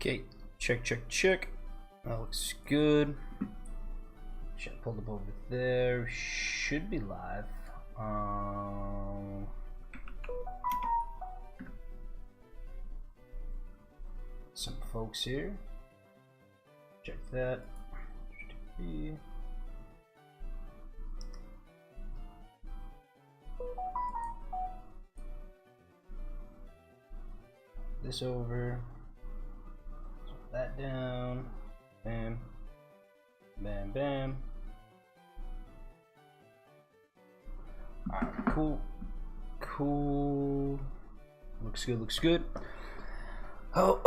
Okay, check, check, check. That looks good. Should pull them over there. Should be live. Some folks here. Check that. This over. Put that down. Bam. Bam, bam. Alright, cool. Cool. Looks good, looks good. Oh,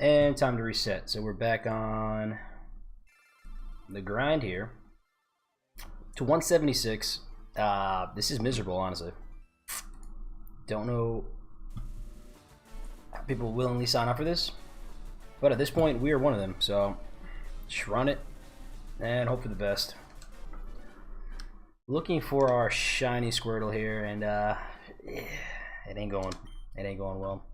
and time to reset. So we're back on the grind here to 176. This is miserable, honestly. Don't know how people willingly sign up for this, but at this point, we are one of them. So just run it and hope for the best. Looking for our shiny Squirtle here, and it ain't going well.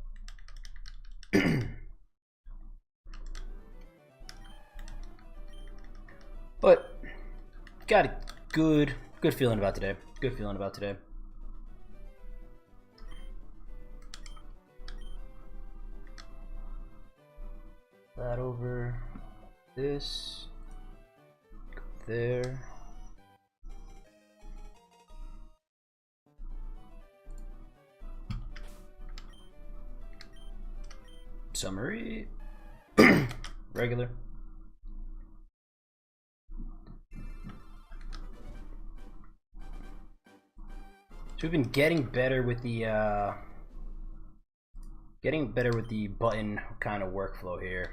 But got a good feeling about today. Good feeling about today. That over. This. There. Summary. Regular. So we've been getting better with the button kind of workflow here.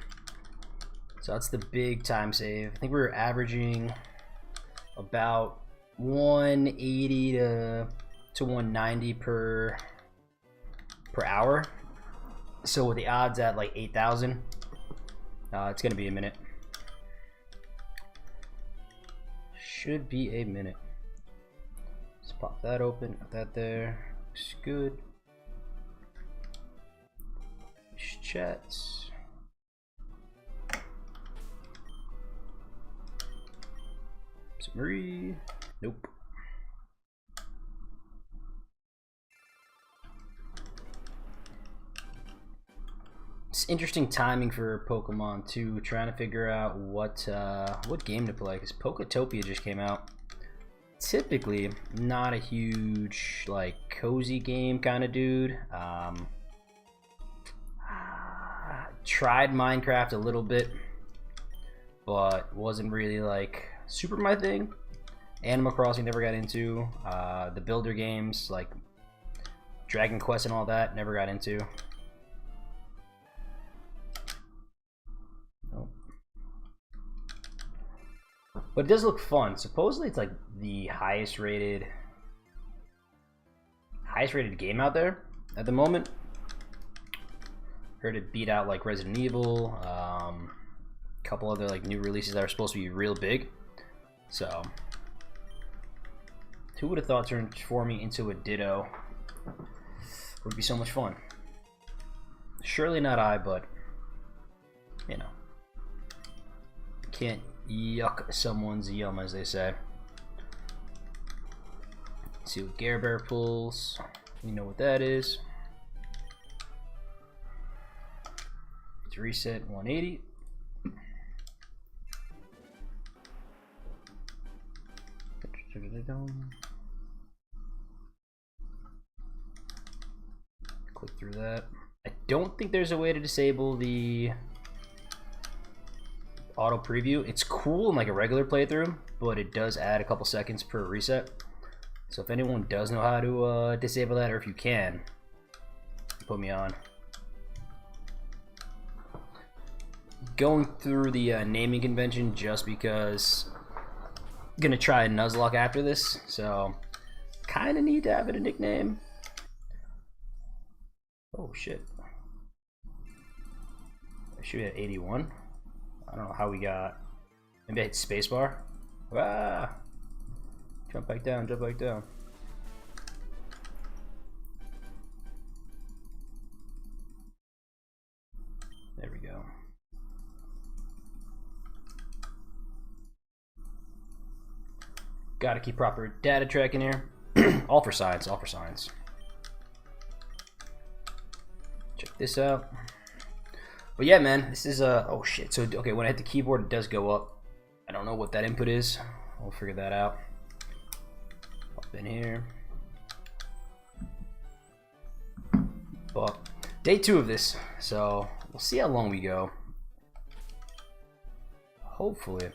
So that's the big time save. I think we're averaging about 180 to 190 per hour. So with the odds at like 8,000, it's gonna be a minute. Should be a minute. Let's pop that open, got that there. Looks good. Chats. Summary. Nope. It's interesting timing for Pokemon too. Trying to figure out what game to play, because Poketopia just came out. Typically not a huge like cozy game kind of dude. Tried Minecraft a little bit, but wasn't really like super my thing. Animal Crossing never got into. The builder games like Dragon Quest and all that never got into. But it does look fun. Supposedly it's like the highest rated game out there at the moment. Heard it beat out like Resident Evil, a couple other like new releases that are supposed to be real big. So who would have thought transforming into a Ditto would be so much fun? Surely not I, but you know, can't yuck someone's yum, as they say. Let's see what Gare Bear pulls. We know what that is. Let's reset 180. Click through that. I don't think there's a way to disable the auto preview. It's cool in like a regular playthrough, but it does add a couple seconds per reset. So if anyone does know how to disable that, or if you can, put me on. Going through the naming convention just because I'm gonna try a Nuzlocke after this, so kind of need to have it a nickname. Oh shit! I should be at 81. I don't know how we got. Maybe I hit spacebar. Ah! Jump back down, jump back down. There we go. Got to keep proper data tracking here. All for science, all for science. Check this out. But yeah, man, this is oh shit. So okay, when I hit the keyboard, it does go up. I don't know what that input is. We'll figure that out. Up in here. But day 2 of this, so we'll see how long we go. Hopefully,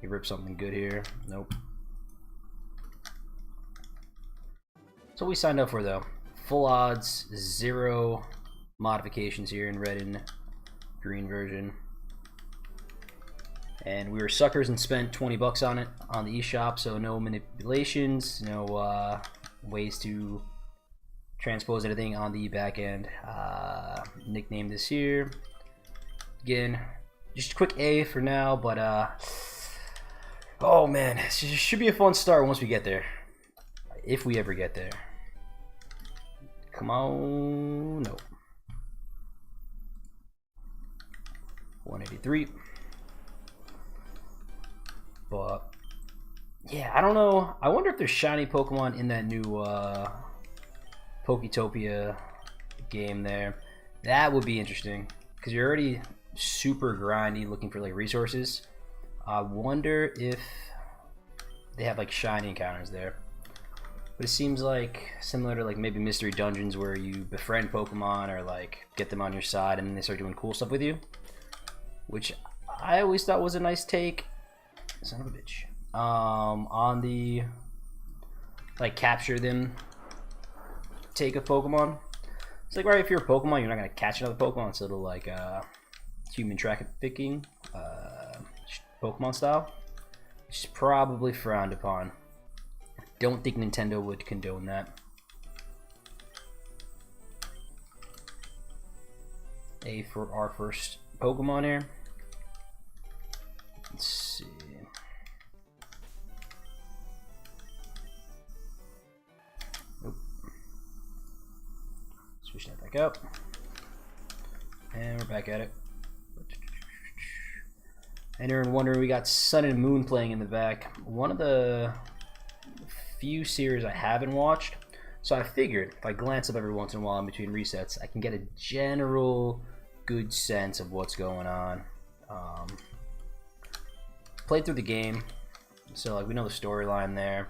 we rip something good here. Nope. So we signed up for though. Full odds, 0 modifications here in red and green version. And we were suckers and spent 20 bucks on it on the eShop, so no manipulations, no ways to transpose anything on the back end. Nickname this here. Again, just a quick A for now, but oh man, it should be a fun start once we get there. If we ever get there. Come on, no. 183. But yeah, I don't know. I wonder if there's shiny Pokemon in that new Poketopia game there. That would be interesting because you're already super grindy looking for like resources. I wonder if they have like shiny encounters there. But it seems like similar to like maybe mystery dungeons where you befriend Pokemon or like get them on your side and then they start doing cool stuff with you, which I always thought was a nice take. Son of a bitch. On the like capture them take of Pokemon. It's like, right, if you're a Pokemon, you're not gonna catch another Pokemon. It's a little like human trafficking, Pokemon style, which is probably frowned upon. Don't think Nintendo would condone that. A for our first Pokemon here. Let's see. Nope. Switch that back up. And we're back at it. And you're wondering, we got Sun and Moon playing in the back. One of the few series I haven't watched. So I figured if I glance up every once in a while in between resets, I can get a general good sense of what's going on. Played through the game, so like we know the storyline there,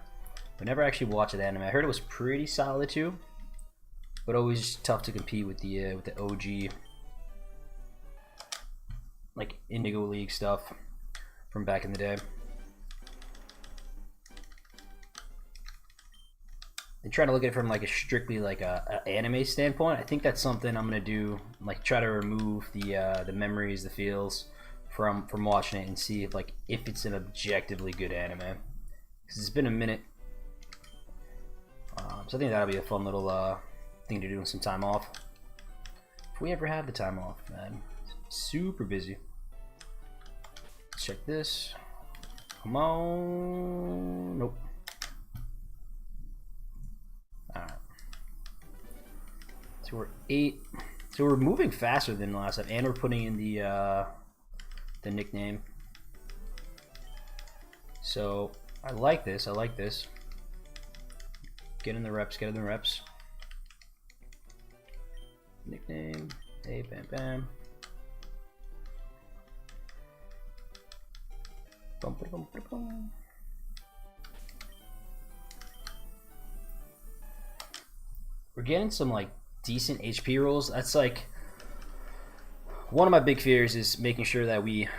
but never actually watched the anime. I heard it was pretty solid too, but always tough to compete with the OG like Indigo League stuff from back in the day. And trying to look at it from like a strictly like a anime standpoint, I think that's something I'm gonna do. Like try to remove the memories, the feels from watching it and see if it's an objectively good anime. Because it's been a minute, so I think that'll be a fun little thing to do with some time off. If we ever have the time off, man. Super busy. Let's check this. Come on. Nope. Alright. So we're 8. So we're moving faster than the last time, and we're putting in the nickname. So I like this. I like this. Get in the reps. Get in the reps. Nickname. Hey, bam, bam. Bum, bum, bum, bum. We're getting some like decent HP rolls. That's like one of my big fears is making sure that we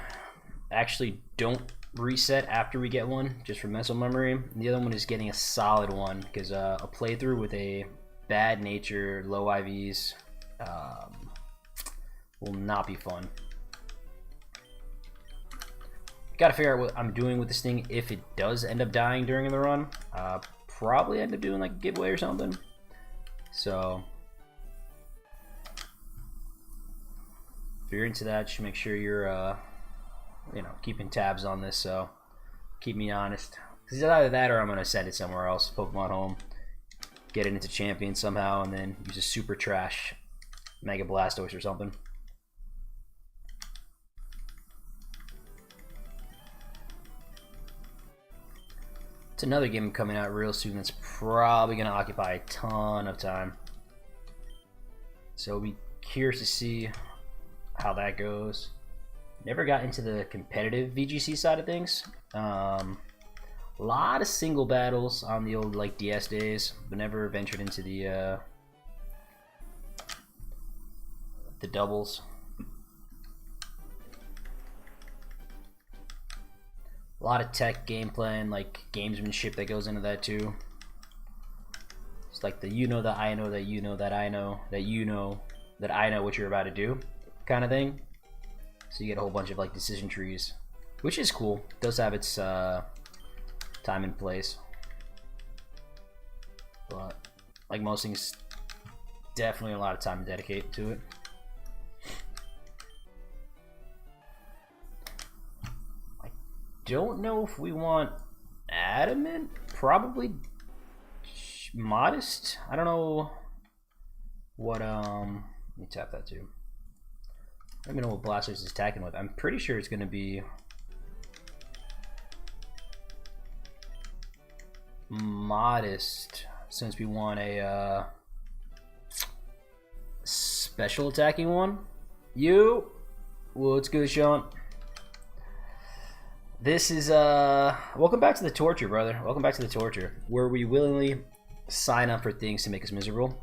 actually don't reset after we get one, just for muscle memory. And the other one is getting a solid one, because a playthrough with a bad nature, low IVs will not be fun. Got to figure out what I'm doing with this thing if it does end up dying during the run. Probably end up doing like a giveaway or something. So if you're into that, just make sure you're you know, keeping tabs on this, so keep me honest. Because it's either that or I'm gonna send it somewhere else, Pokemon Home, get it into Champion somehow, and then use a super trash Mega Blastoise or something. It's another game coming out real soon that's probably going to occupy a ton of time. So we'll be curious to see how that goes. Never got into the competitive VGC side of things. A lot of single battles on the old like DS days, but never ventured into the doubles. A lot of tech gameplay and like gamesmanship that goes into that too. It's like the you know that I know that you know that I know that you know that I know what you're about to do kind of thing. So you get a whole bunch of like decision trees, which is cool. It does have its time and place, but like most things, definitely a lot of time to dedicate to it. Don't know if we want adamant, probably modest. I don't know what let me tap that too. Let me know what Blasters is attacking with. I'm pretty sure it's gonna be modest since we want a special attacking one. What's good, Sean? This is welcome back to the torture, brother. Welcome back to the torture, where we willingly sign up for things to make us miserable,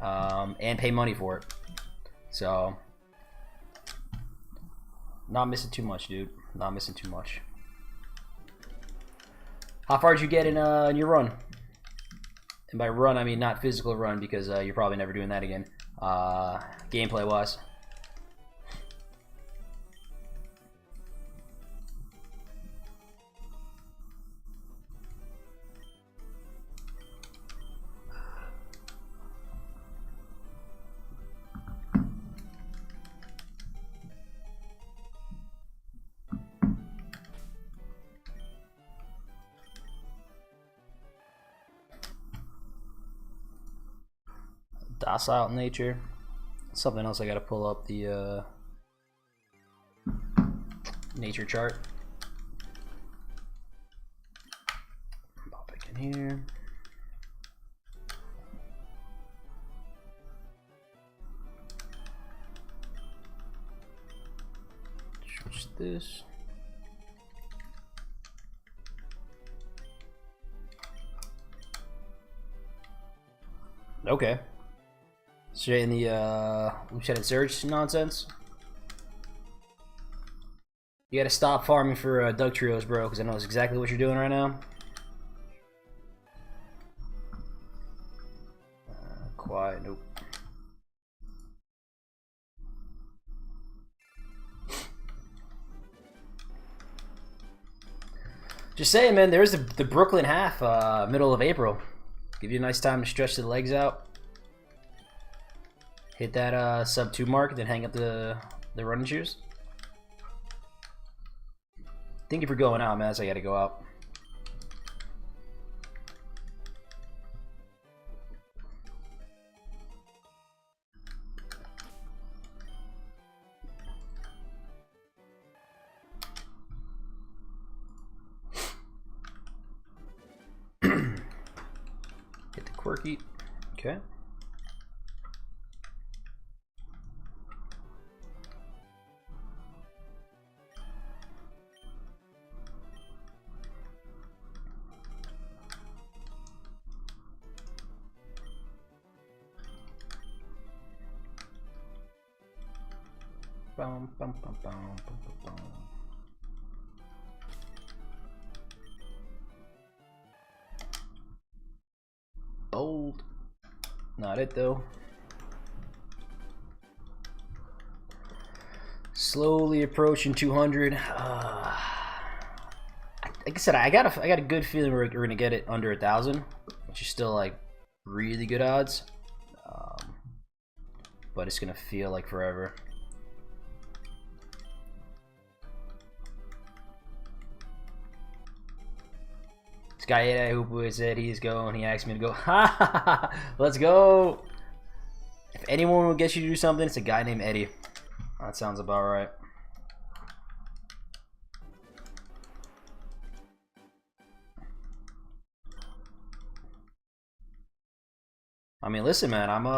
and pay money for it. So, not missing too much, dude. Not missing too much. How far did you get in your run? And by run, I mean not physical run, because you're probably never doing that again. Gameplay-wise. Docile nature. Something else I gotta pull up the nature chart. Pop back in here. Switch this. Okay. Straight in the loop chat and search nonsense. You gotta stop farming for Doug Trios, bro, because I know it's exactly what you're doing right now. Quiet, nope. Just saying, man, there's the Brooklyn half, middle of April. Give you a nice time to stretch the legs out. Hit that sub 2 mark, then hang up the running shoes. Thank you for going out, man. As I gotta go out. Hit the quirky. Okay. Bum, bum, bum, bum, bum, bum, bum. Bold. Not it though. Slowly approaching 200. Like I said, I got a good feeling we're gonna get it under 1,000, which is still like really good odds. But it's gonna feel like forever. Sky who said he's going. He asked me to go. Ha ha ha! Let's go. If anyone will get you to do something, it's a guy named Eddie. That sounds about right. I mean, listen, man, I'm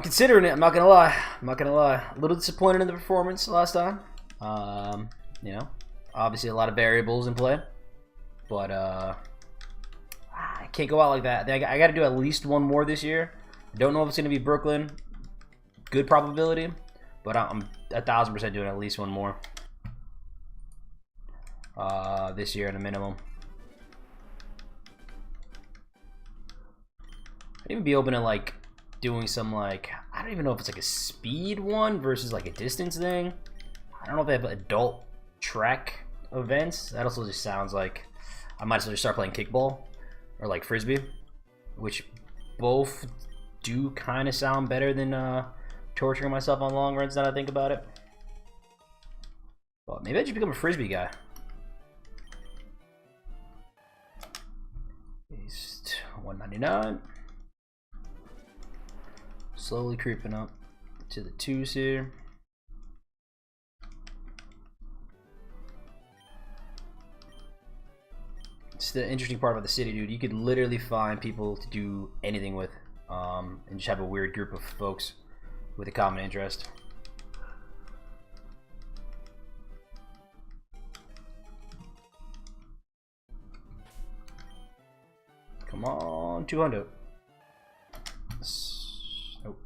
considering it. I'm not gonna lie. A little disappointed in the performance last time. You know, obviously a lot of variables in play, but I can't go out like that. I got to do at least one more this year. I don't know if it's gonna be Brooklyn. Good probability, but I'm 1000% doing at least one more this year at a minimum. I'd even be open to like doing some like, I don't even know if it's like a speed one versus like a distance thing. I don't know if they have adult track events. That also just sounds like I might as well just start playing kickball or like frisbee, which both do kind of sound better than torturing myself on long runs now that I think about it. But maybe I just become a frisbee guy. Paste 199. Slowly creeping up to the 2s here. It's the interesting part about the city, dude. You could literally find people to do anything with, and just have a weird group of folks with a common interest. Come on, 200. Nope.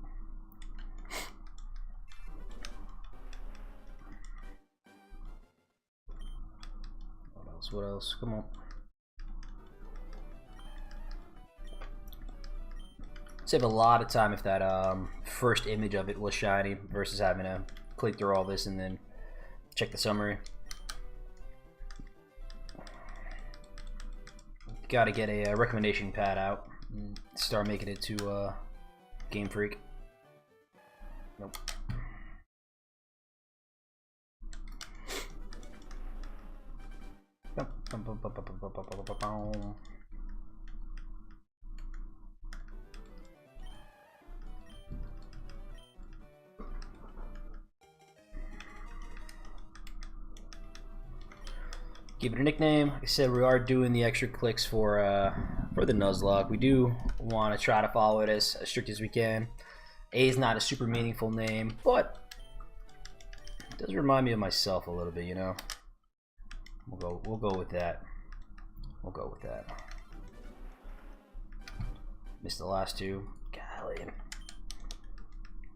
What else? Come on. Save a lot of time if that first image of it was shiny versus having to click through all this and then check the summary. Got to get a recommendation pad out and start making it to Game Freak. Nope. Give it a nickname. Like I said, we are doing the extra clicks for the Nuzlocke. We do want to try to follow it as strict as we can. A is not a super meaningful name, but it does remind me of myself a little bit, you know. We'll go with that. We'll go with that. Missed the last two. Golly.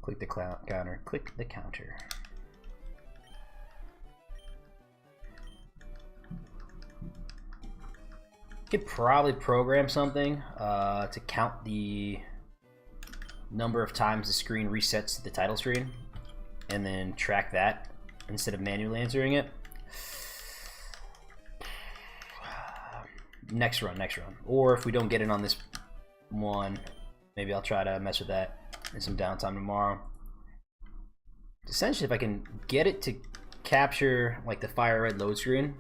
Click the counter. Click the counter. Could probably program something to count the number of times the screen resets to the title screen and then track that instead of manually answering it. Next run. Or if we don't get it on this one, maybe I'll try to mess with that in some downtime tomorrow. Essentially, if I can get it to capture like the FireRed load screen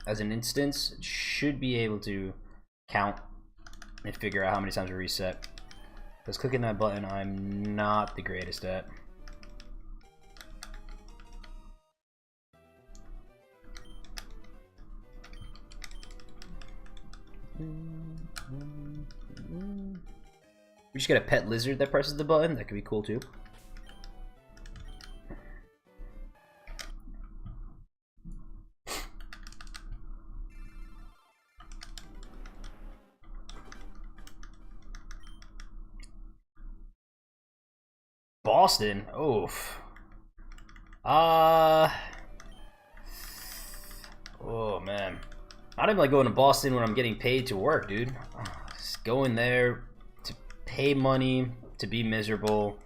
as an instance, it should be able to count and figure out how many times we reset. Because clicking that button, I'm not the greatest at. We just get a pet lizard that presses the button. That could be cool too. Boston. Oof. Oh man. I don't even like going to Boston when I'm getting paid to work, dude. Just going there to pay money to be miserable.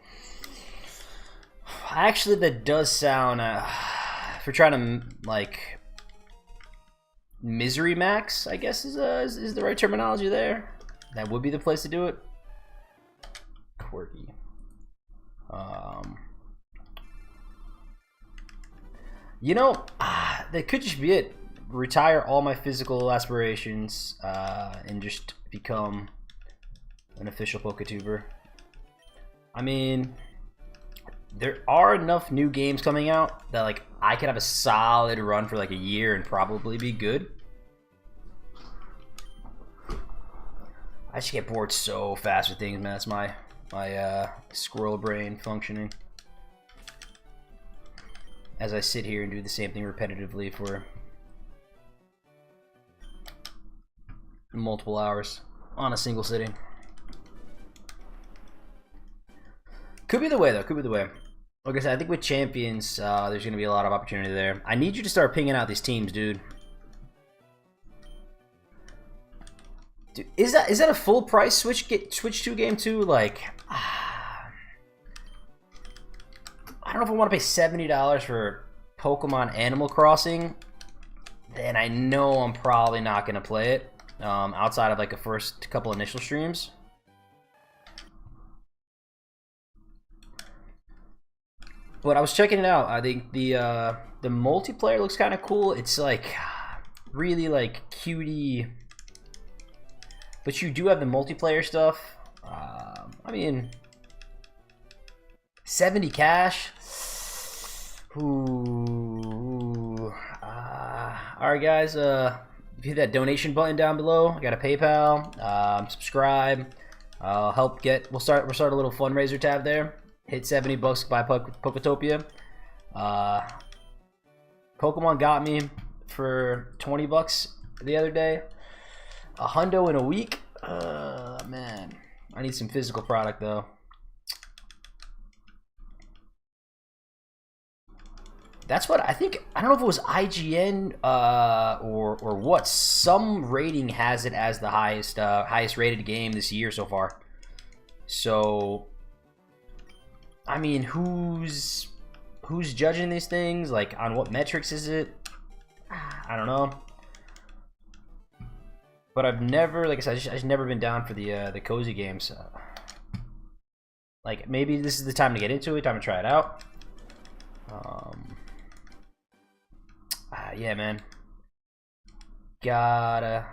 Actually, that does sound if we're trying to like misery max, I guess is the right terminology there. That would be the place to do it. Quirky. You know, that could just be it. Retire all my physical aspirations and just become an official PokeTuber. I mean, there are enough new games coming out that like I could have a solid run for like a year and probably be good. I just get bored so fast with things, man. That's my squirrel brain functioning. As I sit here and do the same thing repetitively for multiple hours on a single sitting. Could be the way, though. Could be the way. Like I said, I think with champions, there's going to be a lot of opportunity there. I need you to start pinging out these teams, dude. Dude, is that a full price Switch 2 game too? Like, I don't know if I want to pay $70 for Pokemon Animal Crossing. Then I know I'm probably not going to play it outside of like a first couple initial streams. But I was checking it out. I think the multiplayer looks kind of cool. It's like really like cutie. But you do have the multiplayer stuff. I mean, 70 cash. Ooh. Alright, guys. If you hit that donation button down below, I got a PayPal. Subscribe. Help get. We'll start a little fundraiser tab there. Hit $70 buy Poketopia. Pokemon got me for $20 the other day. A hundo in a week. Man, I need some physical product though. That's what I think. I don't know if it was IGN or what. Some rating has it as the highest rated game this year so far. So, I mean, who's judging these things? Like, on what metrics is it? I don't know. But I've never, like I said, I've just never been down for the cozy games. Like, maybe this is the time to get into it, time to try it out. Yeah, man. Gotta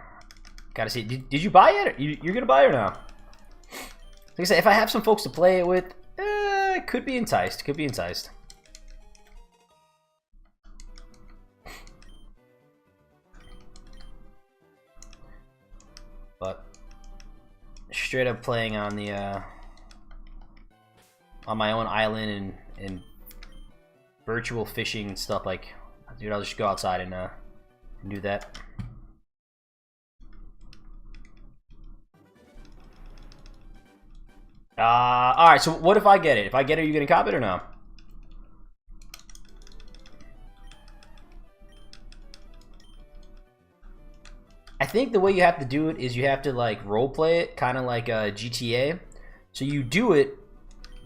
see. Did you buy it? You're gonna buy it or no? Like I said, if I have some folks to play it with, could be enticed. Could be enticed. But straight up playing on the on my own island and virtual fishing and stuff, like, dude, I'll just go outside and do that. Alright, so what if I get it? If I get it, are you gonna cop it or no? I think the way you have to do it is you have to like role play it, kind of like a GTA. So you do it,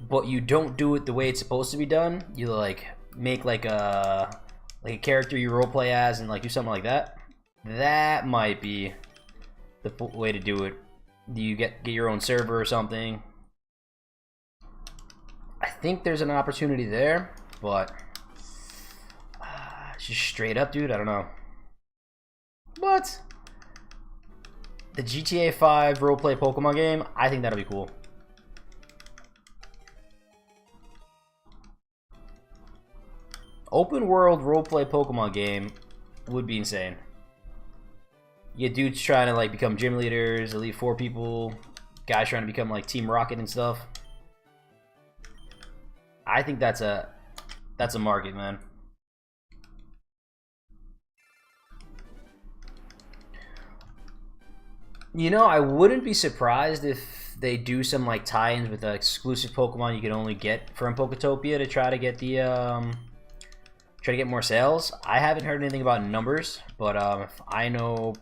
but you don't do it the way it's supposed to be done. You like make like a character you role play as and like do something like that. That might be the way to do it. You get your own server or something. I think there's an opportunity there, but just straight up, dude, I don't know. What? The GTA 5 roleplay Pokemon game, I think that'll be cool. Open world roleplay Pokemon game would be insane. You get dudes trying to like become gym leaders, Elite Four people, guys trying to become like Team Rocket and stuff. I think that's a market, man. You know, I wouldn't be surprised if they do some like tie-ins with the exclusive Pokemon you can only get from Poketopia to try to get the try to get more sales. I haven't heard anything about numbers, but if I know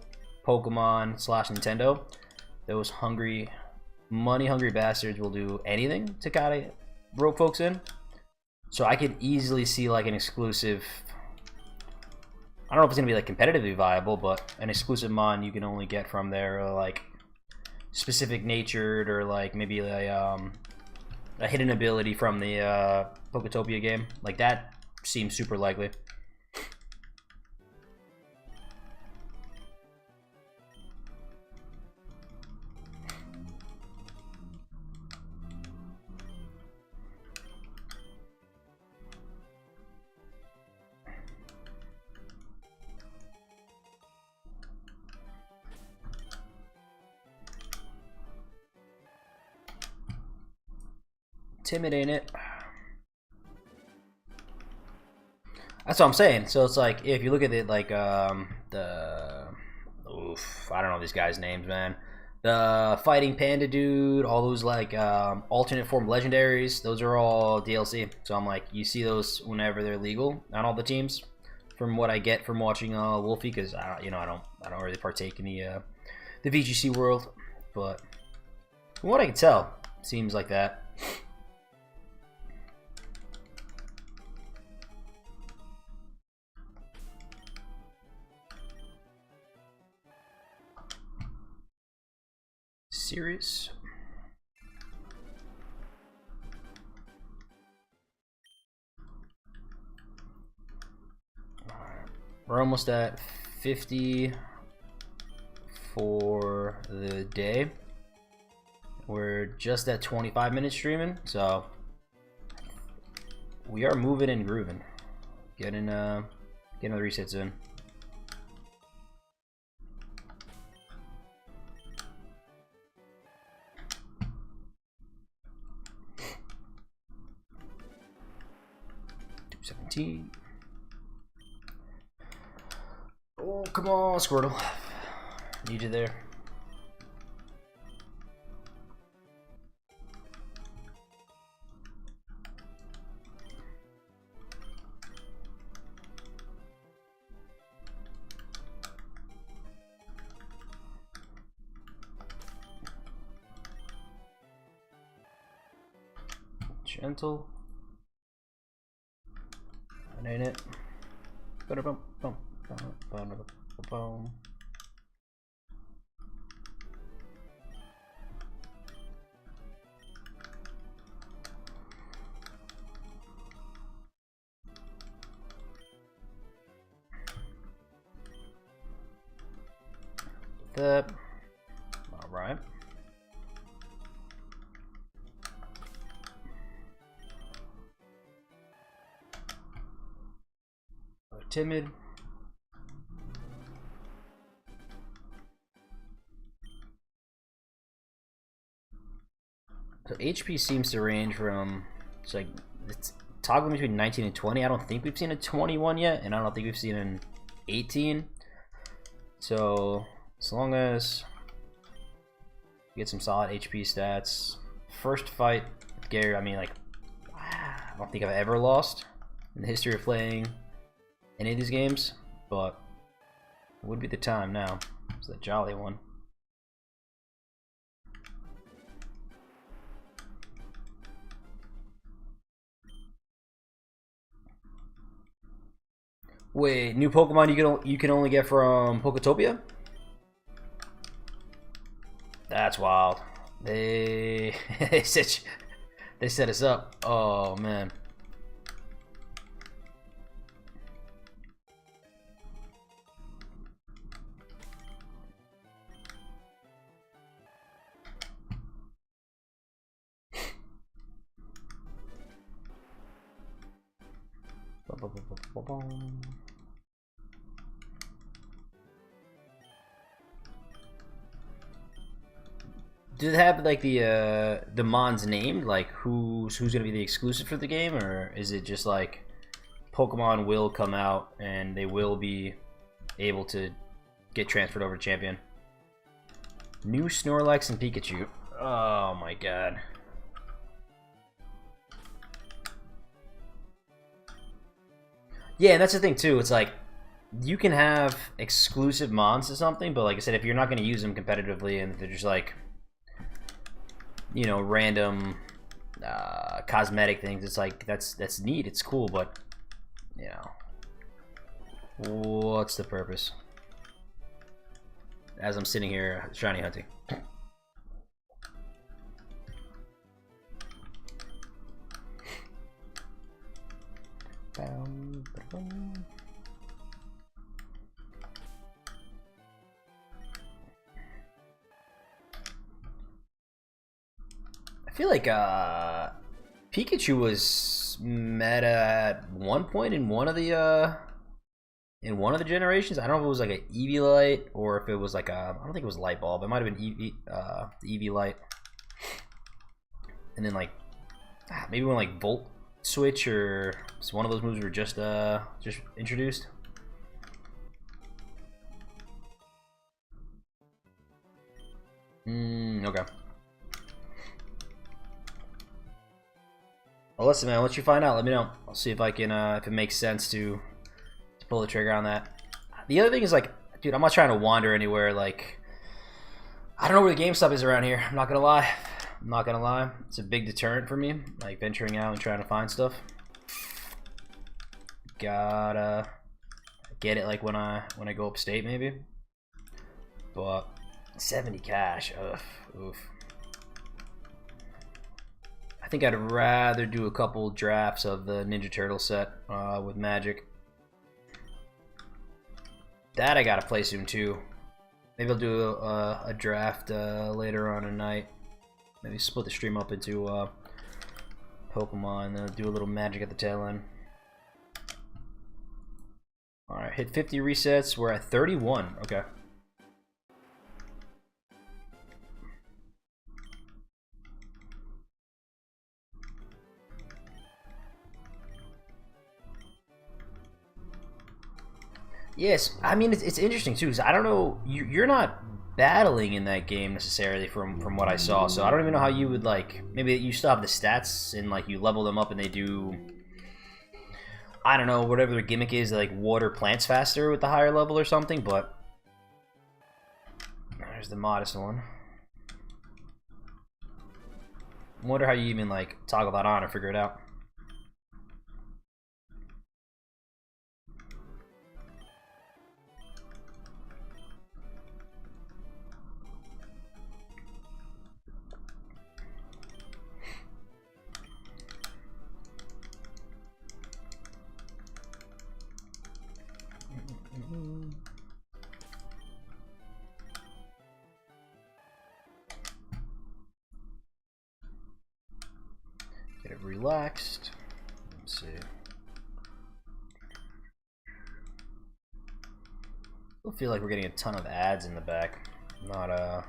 Pokemon / Nintendo, those money-hungry bastards will do anything to kind of rope folks in. So I could easily see like an exclusive. I don't know if it's gonna be like competitively viable, but an exclusive mon you can only get from their like specific natured or like maybe a hidden ability from the Poketopia game. Like that seems super likely. Timid, ain't it? That's what I'm saying. So it's like if you look at it like the I don't know these guys' names, man. The Fighting Panda dude, all those like alternate form legendaries, those are all DLC. So I'm like, you see those whenever they're legal on all the teams. From what I get from watching Wolfie, because I don't really partake in the VGC world, but from what I can tell, seems like that. Serious? We're almost at 50 for the day. We're just at 25 minutes streaming, so we are moving and grooving. Getting the resets in. Oh, come on, Squirtle. Need you there. Gentle. That ain't it. Ba-da-bum, bum, bum, bum, bum. That. All right. Timid. So HP seems to range from it's toggling between 19 and 20. I don't think we've seen a 21 yet, and I don't think we've seen an 18. So as long as we get some solid HP stats, first fight with Gary, I mean, like, I don't think I've ever lost in the history of playing any of these games, but it would be the time now. It's that jolly one. Wait, new Pokemon you can only get from Poketopia? That's wild. They set us up. Oh man. Did it have like the mons named, like who's gonna be the exclusive for the game, or is it just like Pokemon will come out and they will be able to get transferred over to Champion? New Snorlax and Pikachu. Oh my god. Yeah, and that's the thing too. It's like you can have exclusive mons to something, but like I said, if you're not going to use them competitively and they're just like, you know, random cosmetic things, it's like that's neat. It's cool, but you know, what's the purpose? As I'm sitting here shiny hunting. I feel like Pikachu was meta at one point in one of the generations. I don't know if it was like an Eevee or if it was like a, I don't think it was Light Bulb. It might have been the Eevee Light. And then like maybe when like Volt Switch or one of those moves were just introduced. Okay. Well, listen, man. Once you find out, let me know. I'll see if I can, if it makes sense to pull the trigger on that. The other thing is, like, dude, I'm not trying to wander anywhere. Like, I don't know where the GameStop is around here. I'm not gonna lie. I'm not gonna lie. It's a big deterrent for me, like venturing out and trying to find stuff. Gotta get it like when I go upstate, maybe. But 70 cash. Ugh. Oof. I think I'd rather do a couple drafts of the Ninja Turtle set with Magic. That I gotta play soon too. Maybe I'll do a draft later on tonight. Maybe split the stream up into Pokemon and do a little Magic at the tail end. Alright, hit 50 resets. We're at 31. Okay. Yes, I mean it's interesting too, because I don't know, you're not battling in that game necessarily from what I saw, so I don't even know how you would, like, maybe you still have the stats and like you level them up and they do, I don't know, whatever their gimmick is, like water plants faster with the higher level or something, but there's the modest one. I wonder how you even like toggle that on or figure it out. Get it relaxed. Let's see. I feel like we're getting a ton of ads in the back. Not a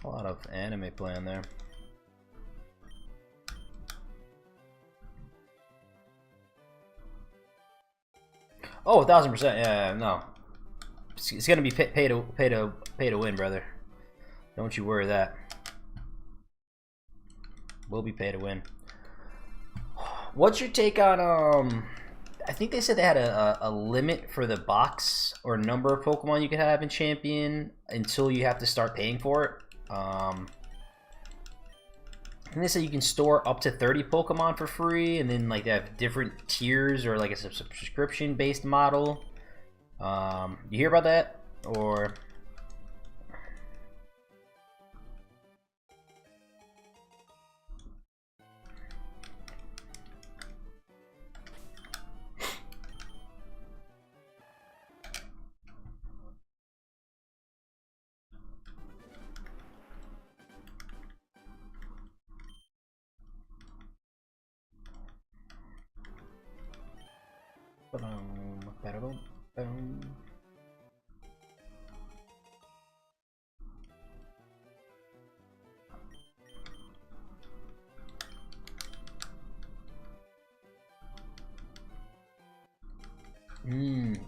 lot of anime playing there. Oh, 1000%. Yeah, no. It's gonna be pay to win, brother. Don't you worry that. We'll be pay to win. What's your take on I think they said they had a limit for the box or number of Pokemon you could have in Champion until you have to start paying for it. And they said you can store up to 30 Pokemon for free, and then like they have different tiers or like a subscription based model. You hear about that? Or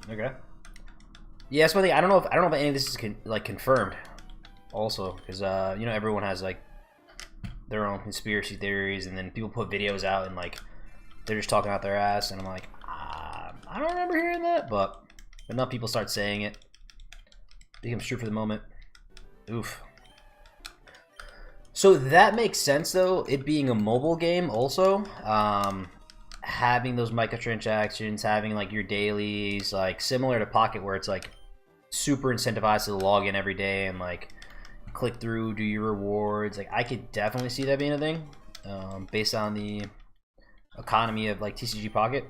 okay. Yeah, that's one thing. I don't know if any of this is confirmed. Also, because you know, everyone has like their own conspiracy theories, and then people put videos out and like they're just talking out their ass, and I'm like, I don't remember hearing that, but enough people start saying it. Becomes true for the moment. Oof. So that makes sense though, it being a mobile game also. Having those microtransactions, having like your dailies, like similar to Pocket where it's like super incentivized to log in every day and like click through, do your rewards. Like I could definitely see that being a thing, based on the economy of like TCG Pocket.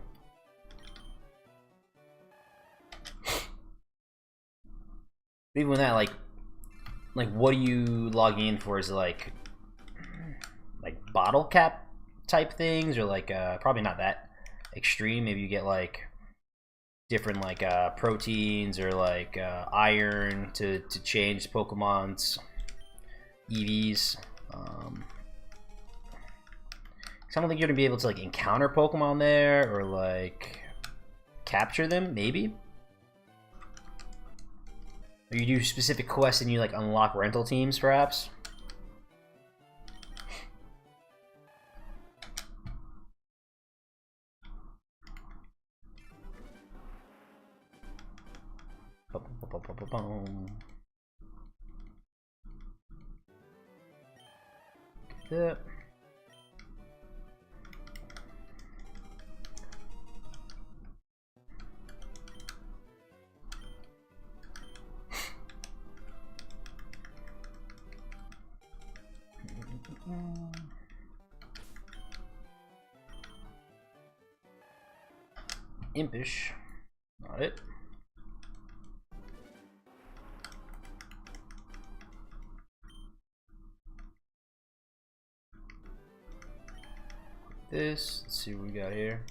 Even with that, like what are you logging in for? Is it like bottle cap type things, or like probably not that extreme? Maybe you get like different like proteins or like iron to change Pokemon's EVs. I don't think you're gonna be able to like encounter Pokemon there or like capture them, maybe. Or you do specific quests and you like unlock rental teams, perhaps. That. Impish, not it. This, let's see what we got here.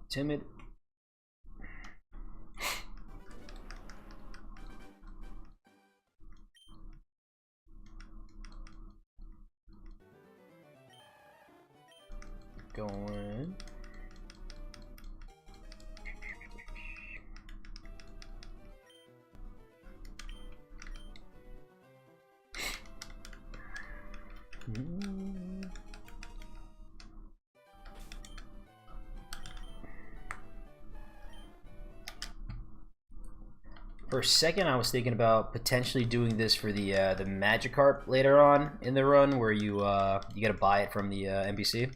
Timid. Going. For a second, I was thinking about potentially doing this for the Magikarp later on in the run, where you gotta buy it from the NPC.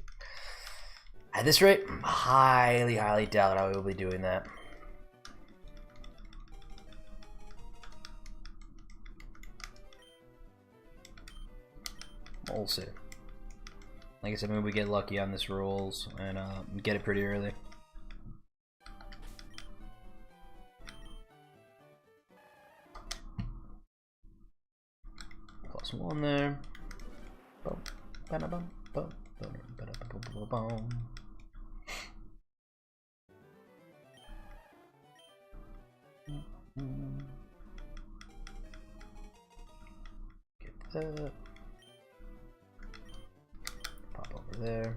At this rate, highly doubt I will be doing that. We'll see. Like I said, maybe we get lucky on this rolls and get it pretty early. +1 there. Boom. Ba-da-bum, bum, ba-da-bum. Get that. Pop over there.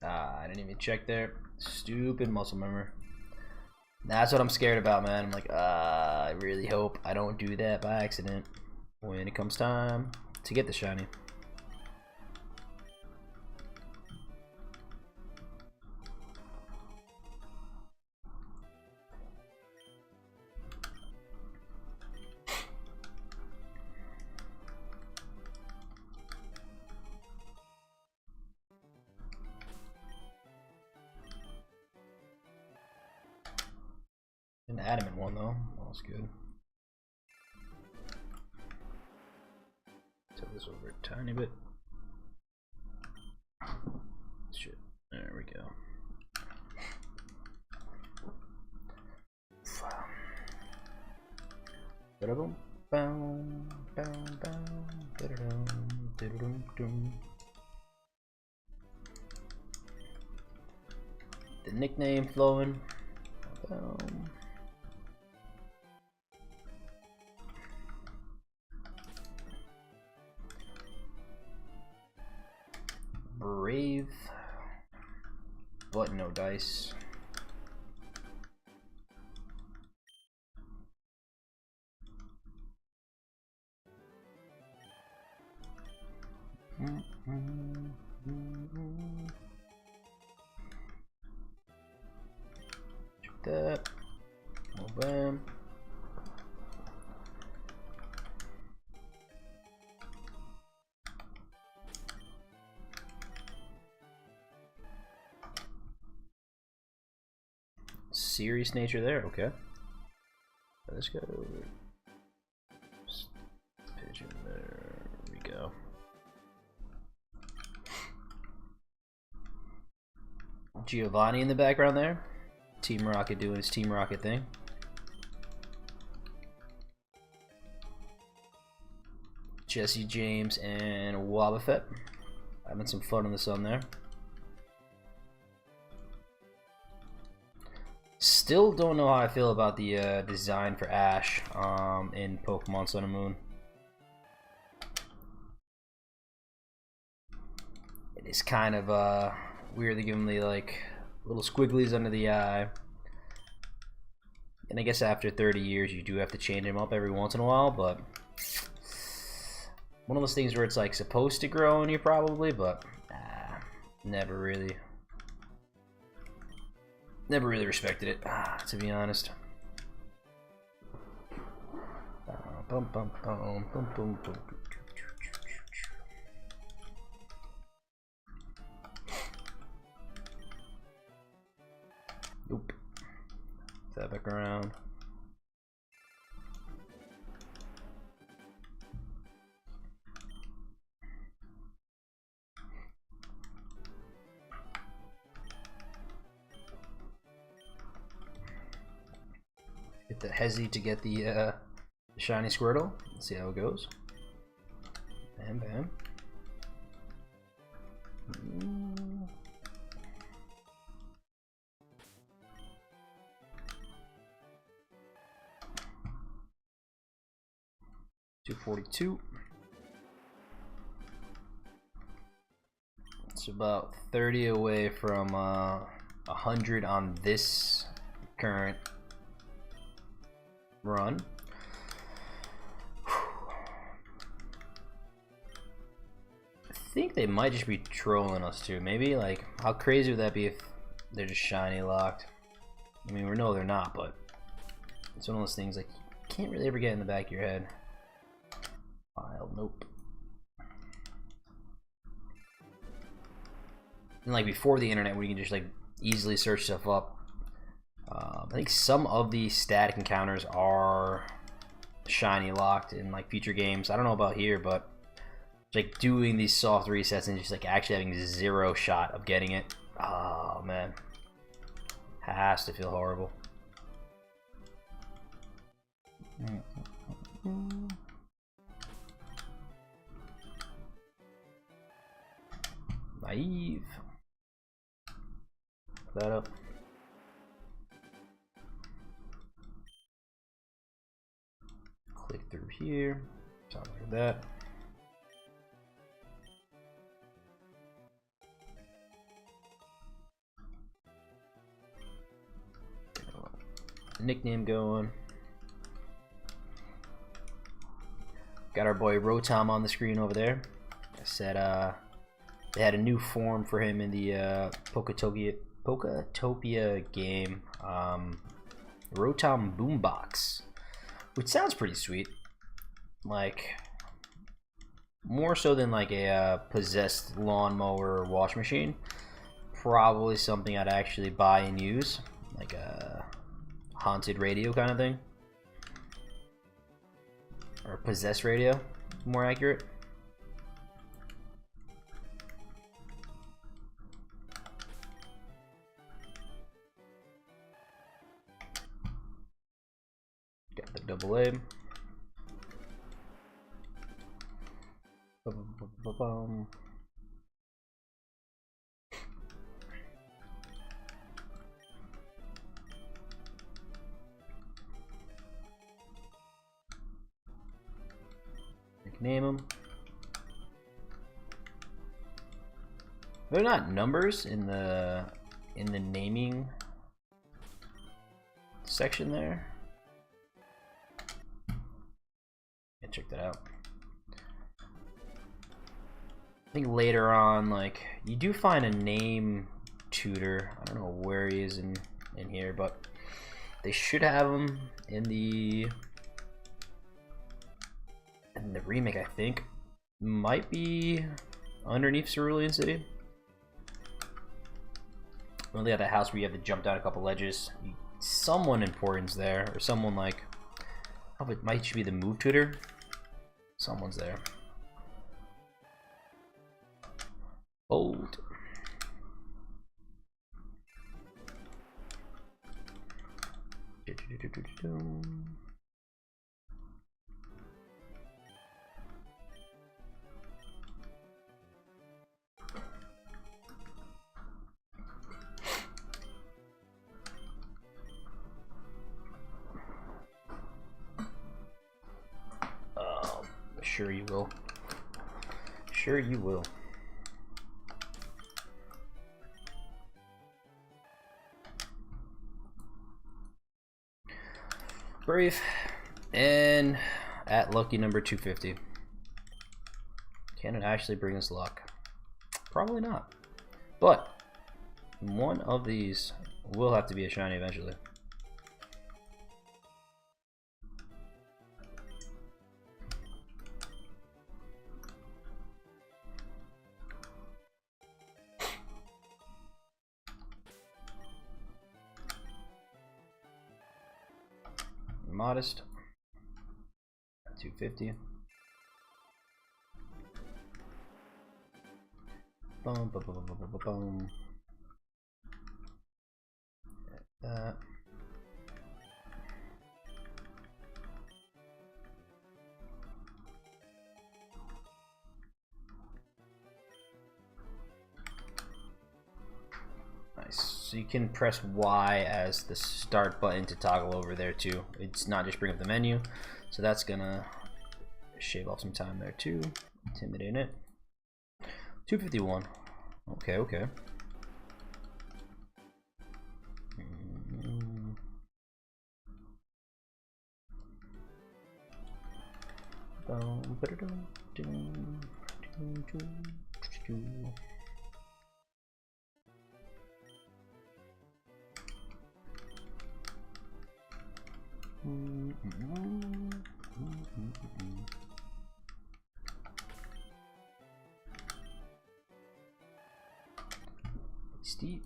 I didn't even check there. Stupid muscle memory. That's what I'm scared about, man. I'm like, I really hope I don't do that by accident when it comes time to get the shiny. An adamant one though, that's good. Take this over a tiny bit. Shit, there we go. The nickname flowing. Brave, but no dice. Check that. Oh, bam. Serious nature there, okay. Let's go. Pigeon, there we go. Giovanni in the background there. Team Rocket doing his Team Rocket thing. Jesse James and Wobbuffet having some fun in the sun there. Still don't know how I feel about the design for Ash in Pokemon Sun and Moon. It is kind of weird to give him the like little squigglies under the eye. And I guess after 30 years you do have to change him up every once in a while, but one of those things where it's like supposed to grow on you probably, but never really respected it, to be honest. Nope. That back around. Hit the Hezzy to get the shiny Squirtle. Let's see how it goes. Bam, bam. 242. It's about 30 away from 100 on this current run. I think they might just be trolling us too. Maybe, like, how crazy would that be if they're just shiny locked? I mean, we know they're not, but it's one of those things like you can't really ever get in the back of your head. File, nope. And like before the internet, where you can just like easily search stuff up. I think some of the static encounters are shiny locked in like future games. I don't know about here, but like doing these soft resets and just like actually having zero shot of getting it. Oh man, has to feel horrible. Naive. Put that up. Click through here. Something like that. Nickname going. Got our boy Rotom on the screen over there. I said they had a new form for him in the Poketopia game, Rotom Boombox, which sounds pretty sweet. Like more so than like a possessed lawnmower or wash machine. Probably something I'd actually buy and use, like a haunted radio kind of thing, or possessed radio, more accurate. Got the double A. Name them. They're not numbers in the naming section there. Yeah, check that out. I think later on, like, you do find a name tutor. I don't know where he is in here, but they should have him in the remake. I think might be underneath Cerulean City. Well, they have that house where you have to jump down a couple ledges. Someone important's there, or someone like, oh, it might be the move tutor. Someone's there. Old. Sure you will. Sure you will. Brave. And at lucky number 250. Can it actually bring us luck? Probably not. But one of these will have to be a shiny eventually. Modest. 250. Boom, boom, boom, boom, boom, boom, boom. That. Nice. So you can press Y as the start button to toggle over there too. It's not just bring up the menu. So that's gonna shave off some time there too. Intimidate it. 251. Okay, okay. Steep.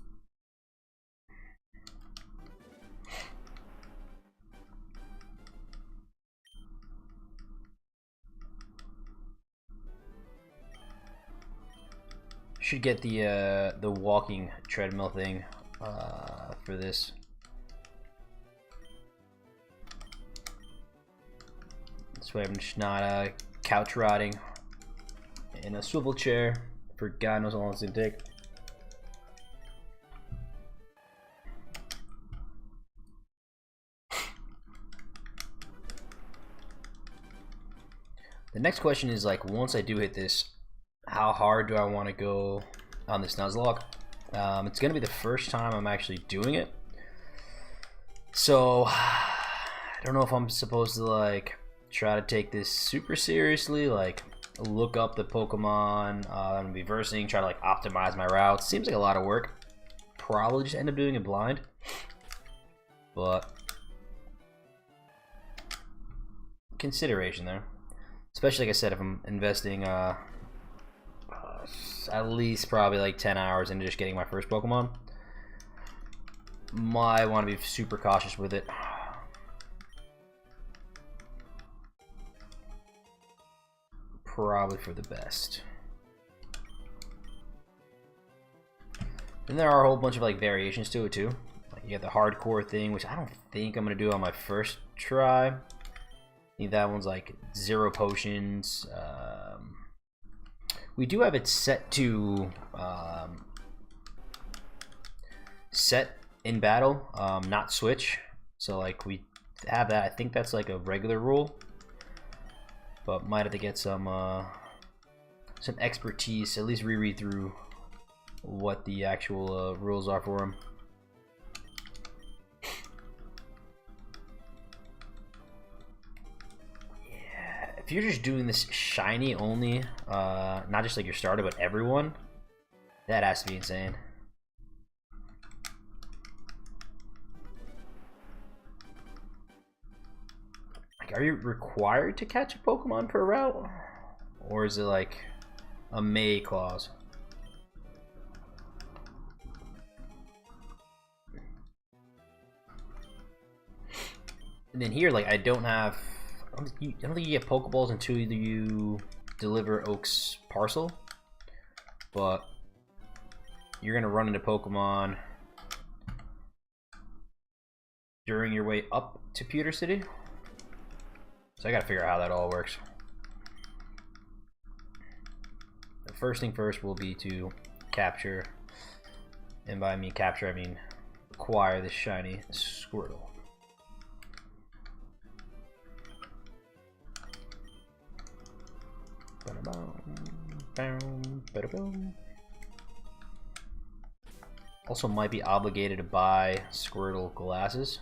Should get the walking treadmill thing for this. This way I'm just not couch rotting in a swivel chair for God knows how long it's gonna take. The next question is like, once I do hit this, how hard do I want to go on this Nuzlocke? It's gonna be the first time I'm actually doing it, so I don't know if I'm supposed to like try to take this super seriously, like look up the Pokemon I'm gonna be versing, try to like optimize my routes. Seems like a lot of work. Probably just end up doing it blind, but consideration there. Especially, like I said, if I'm investing at least probably like 10 hours into just getting my first Pokemon, might want to be super cautious with it. Probably for the best. And there are a whole bunch of like variations to it too. Like you got the hardcore thing, which I don't think I'm gonna do on my first try. I think that one's like 0 potions. We do have it set to set in battle, not switch. So like we have that. I think that's like a regular rule, but might have to get some expertise. At least reread through what the actual rules are for them. If you're just doing this shiny only, not just like your starter, but everyone, that has to be insane. Like, are you required to catch a Pokemon per route? Or is it like a may clause? And then here, like, I don't think you get Pokeballs until you deliver Oak's parcel, but you're gonna run into Pokemon during your way up to Pewter City. So I gotta figure out how that all works. The first thing first will be to capture, and by me capture I mean acquire this shiny Squirtle. Also might be obligated to buy Squirtle glasses.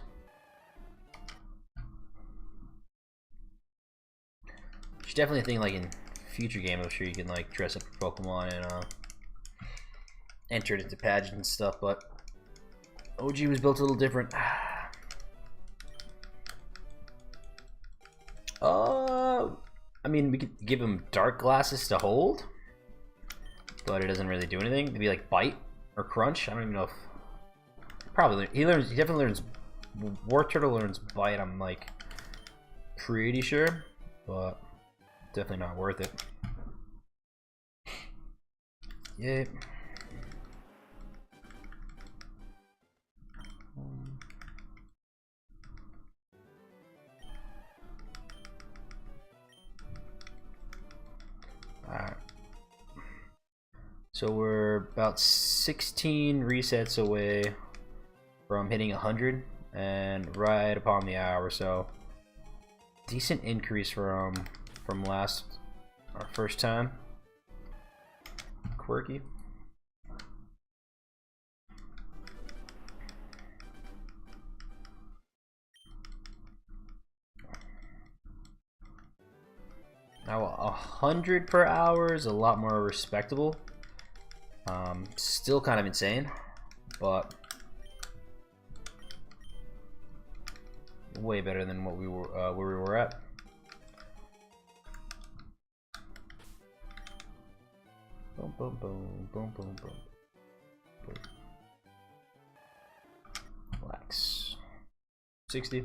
There's definitely a thing like in future games, I'm sure you can like dress up your Pokemon and enter it into pageants and stuff, but OG was built a little different. I mean, we could give him dark glasses to hold, but it doesn't really do anything. Maybe like Bite or Crunch. I don't even know if probably he definitely learns. War Turtle learns Bite. I'm like pretty sure, but definitely not worth it. Yeah. Alright. So we're about 16 resets away from hitting 100, and right upon the hour, so decent increase from our first time. Quirky. Now 100 per hour is a lot more respectable. Still kind of insane, but way better than what we were where we were at. Boom, boom, boom, boom, boom, boom. Boom. Relax. 60.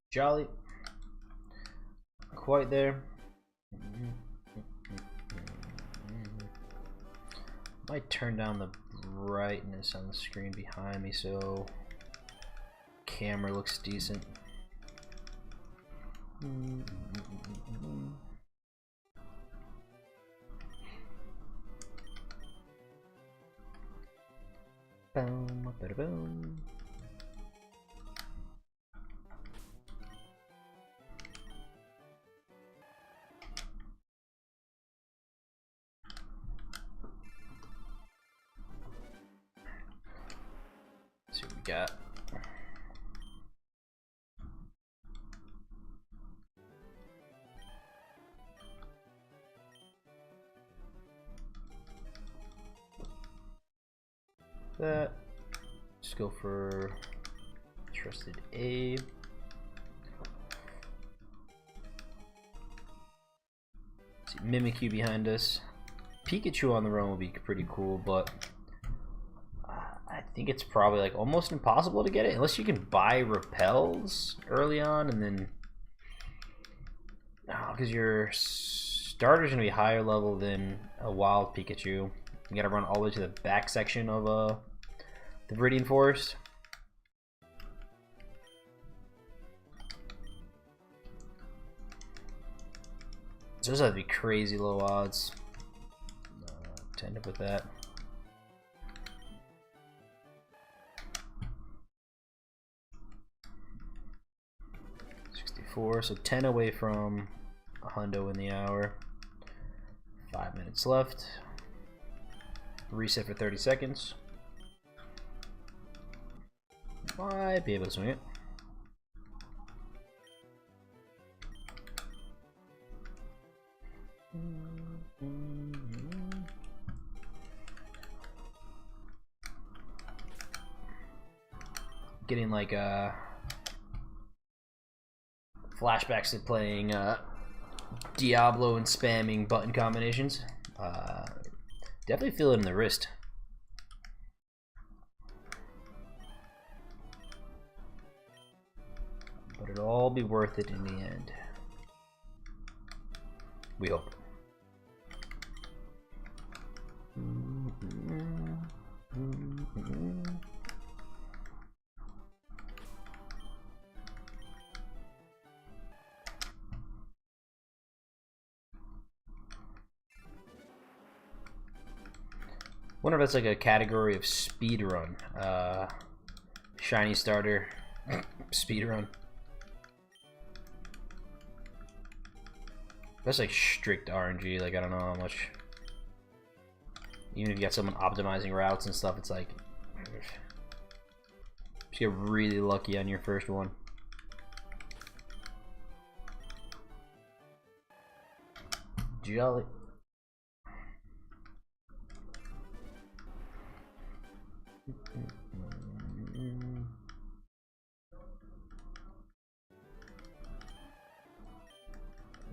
Jolly. Quite there. Might turn down the brightness on the screen behind me so camera looks decent. Boom, bada boom. See what we got. That. Just go for Trusted A. See Mimikyu behind us. Pikachu on the run will be pretty cool, but I think it's probably like almost impossible to get it unless you can buy repels early on, and then because your starter's gonna be higher level than a wild Pikachu. You gotta run all the way to the back section of the Viridian Forest. So those have to be crazy low odds. To end up with that. So 10 away from a hundo in the hour. 5 minutes left. Reset for 30 seconds. Might be able to swing it. Getting like flashbacks to playing Diablo and spamming button combinations. Definitely feel it in the wrist. But it'll all be worth it in the end. We hope. Wonder if that's like a category of speedrun. Shiny starter speedrun. That's like strict RNG. Like I don't know how much. Even if you got someone optimizing routes and stuff, it's like just get really lucky on your first one. Jolly.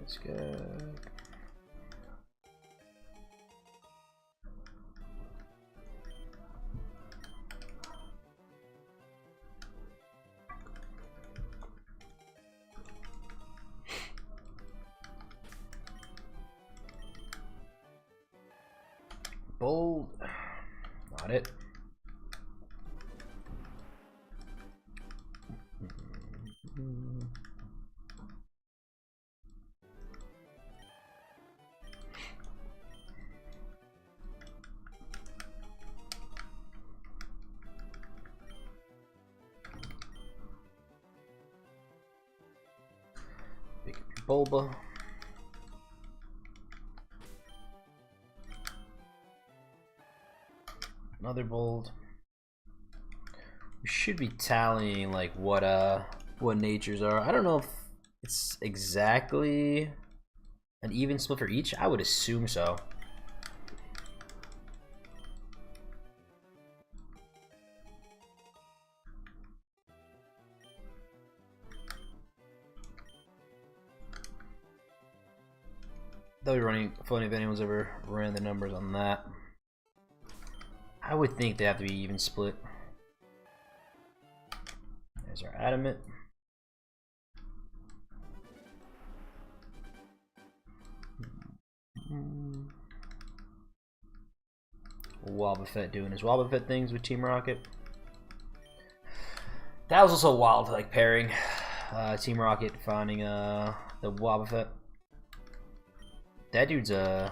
Let's go. Bold. Not it. Pick up your Bulba. Another bold. We should be tallying like what natures are. I don't know if it's exactly an even split for each. I would assume so. That'll be running funny if anyone's ever ran the numbers on that. I would think they have to be even split. There's our adamant. Wobbuffet doing his Wobbuffet things with Team Rocket. That was also wild, like pairing Team Rocket finding the Wobbuffet. That dude's a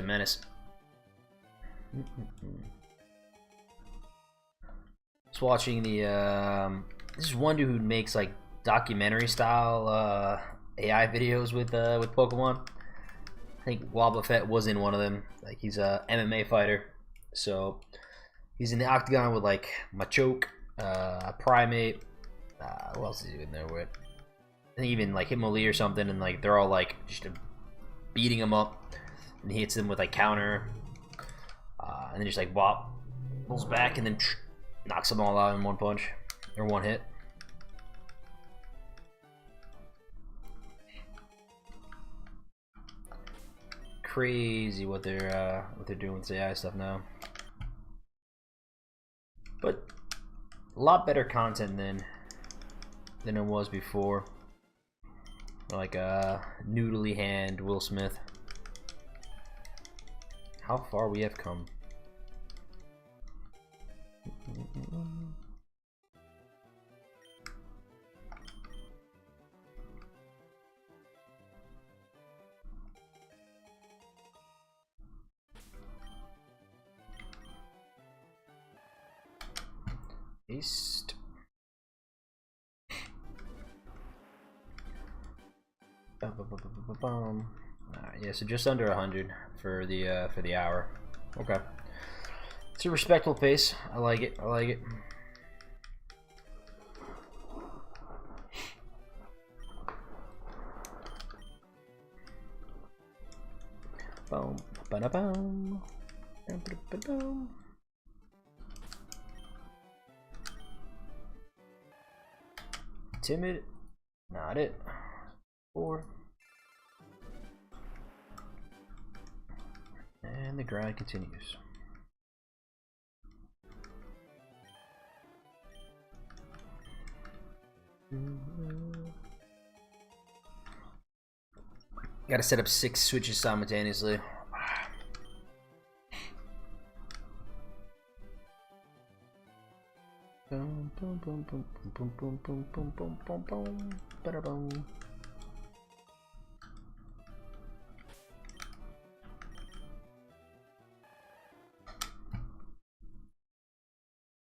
menace. Just watching the this is one dude who makes like documentary style AI videos with Pokemon. I think Wobbuffet was in one of them. Like he's a MMA fighter, so he's in the octagon with like Machoke, Primate. What else is he in there with? I think even like Hitmonlee or something, and like they're all like just beating him up, and he hits them with like counter. And then just like pulls back and then knocks them all out in one punch or one hit. Crazy what they're doing with AI stuff now. But a lot better content than it was before. Like Noodly Hand, Will Smith. How far we have come. East. Yeah, so just under 100 for the hour. Okay. It's a respectable pace. I like it. I like it. Boom. Ba-da-boom. Ba-da-ba-boom. timid. Not it. 4. And the grind continues. Gotta set up 6 switches simultaneously. Boom, boom, boom, boom, boom, boom, boom, boom, boom, boom, boom, bada boom.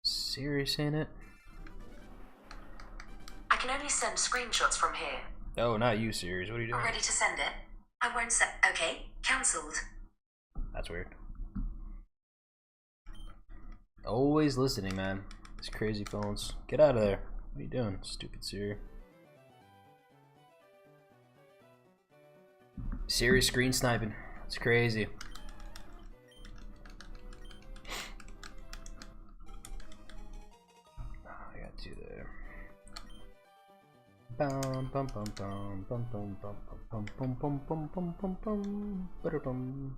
Serious in it? I can only send screenshots from here. Oh, not you, Sirius. What are you doing? I'm ready to send it. I won't send. Okay, cancelled. That's weird. Always listening, man. These crazy phones. Get out of there. What are you doing, stupid Siri? Siri screen sniping. It's crazy. I got 2 there. Bum bum bum bum bum bum bum bum bum bum bum bum bum bum bum bum.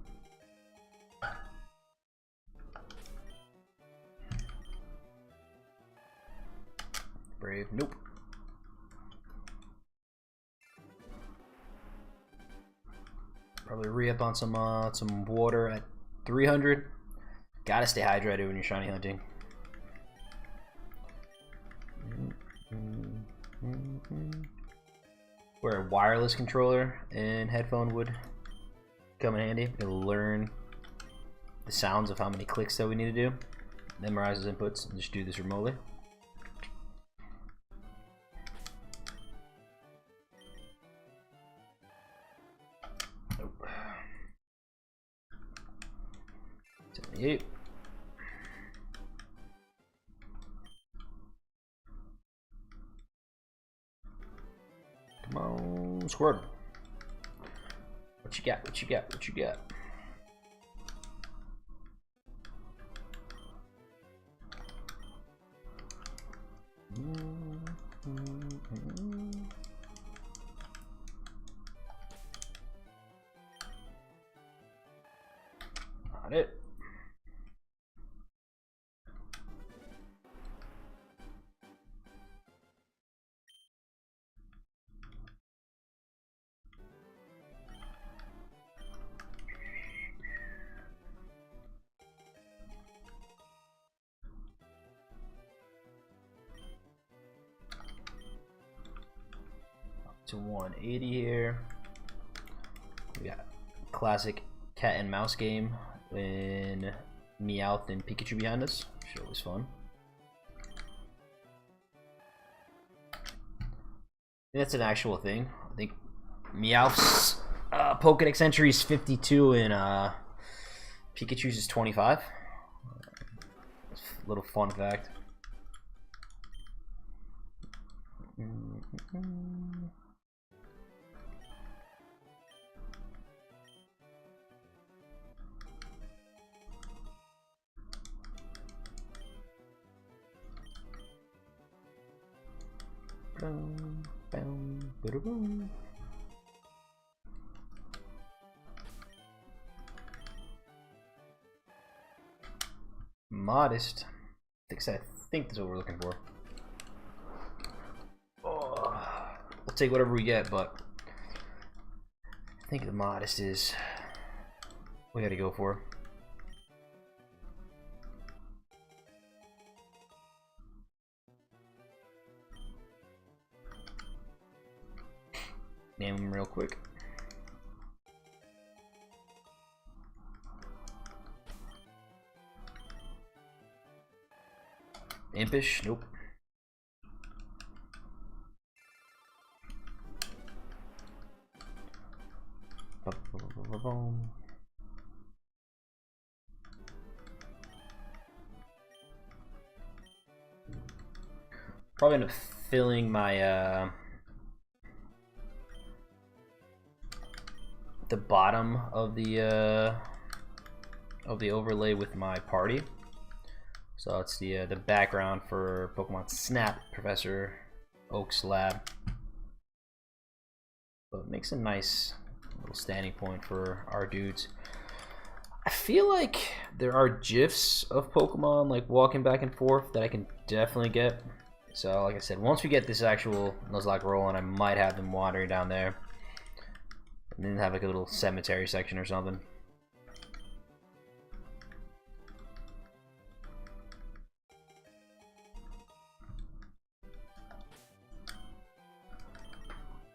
Brave, nope. Probably re-up on some water at 300. Gotta stay hydrated when you're shiny hunting. Where a wireless controller and headphone would come in handy. You'll learn the sounds of how many clicks that we need to do. Memorize those inputs and just do this remotely. Nope. 78. Come on, Squirtle. What you got? What you got? What you got? Not it. To 180 here. We got classic cat and mouse game when Meowth and Pikachu behind us, which is always fun. That's an actual thing. I think Meowth's Pokédex entry is 52 and Pikachu's is 25. Little fun fact. Boom, boom, boom. Modest. I think that's what we're looking for. Oh, we'll take whatever we get, but I think the modest is we gotta go for. Name them real quick. Impish, nope. Probably end up filling my the bottom of the overlay with my party. So it's the background for Pokemon Snap Professor oak slab. But it makes a nice little standing point for our dudes. I feel like there are GIFs of Pokemon like walking back and forth that I can definitely get. So like I said, once we get this actual Nuzlocke rolling, I might have them wandering down there. And then have like a little cemetery section or something.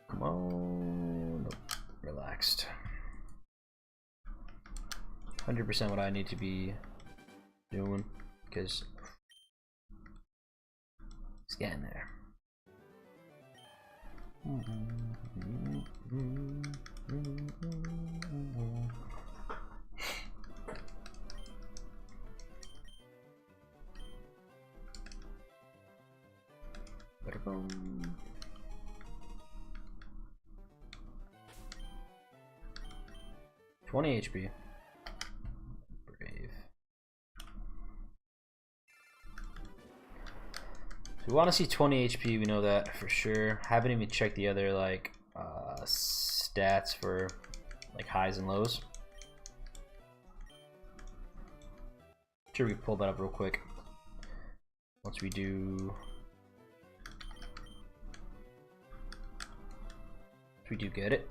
Come on. Nope. Relaxed. 100% what I need to be doing, because it's getting there. Ba-da-boom. $20 HP. Brave. So we want to see 20 HP, we know that for sure. Haven't even checked the other like stats for like highs and lows. Sure, we can pull that up real quick. Once we do get it.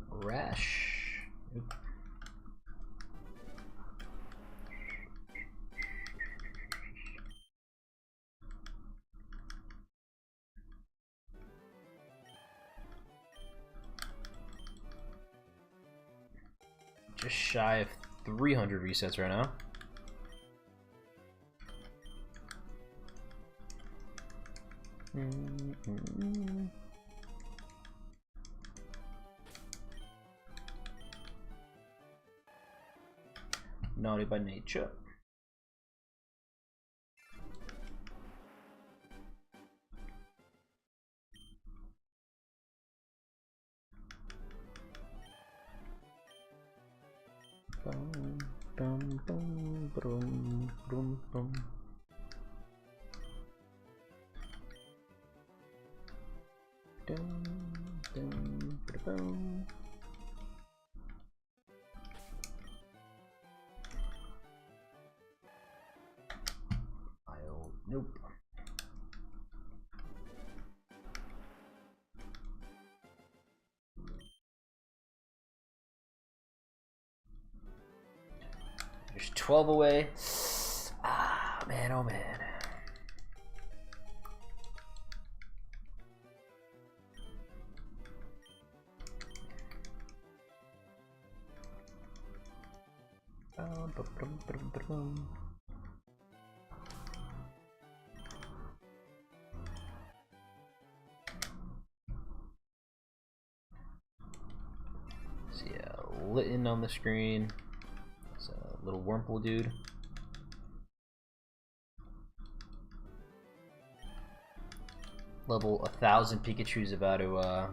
Rash. Oop. Just shy of 300 resets right now. Naughty by nature. Bum, bum, bum, brum, brum, bum. Dum, dum, ba-da-bum. Nope. There's 12 away. Ah, man, oh man. See Litten on the screen. It's a little Wurmple dude. Level 1000 Pikachu's about to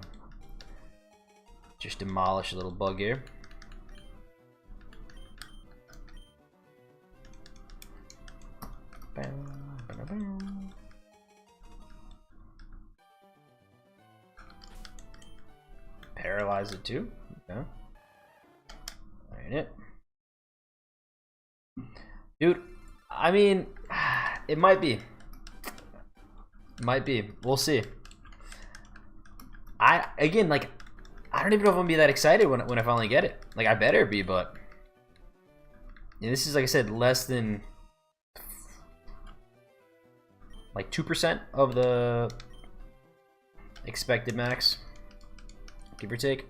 just demolish a little bug here. Paralyze it too. Okay. Ain't it? Dude, I mean, it might be. Might be. We'll see. I don't even know if I'm gonna be that excited when I finally get it. Like, I better be, but yeah, this is, like I said, less than like 2% of the expected max, give or take.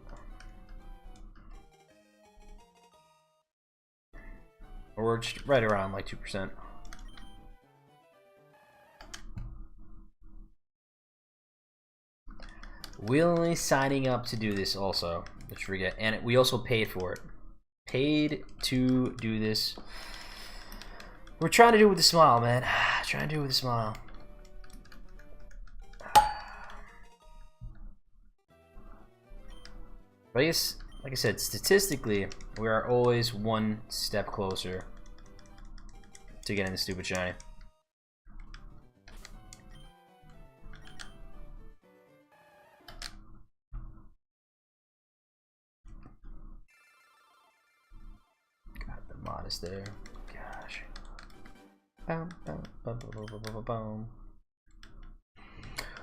Or just right around like 2%. Willingly signing up to do this also. Let's forget. And we also paid for it. Paid to do this. We're trying to do it with a smile, man. Trying to do it with a smile. But I guess like I said, statistically, we are always one step closer to getting the stupid shiny. God, the mod is there. Gosh. Boom, boom, boom, boom, boom, boom, boom.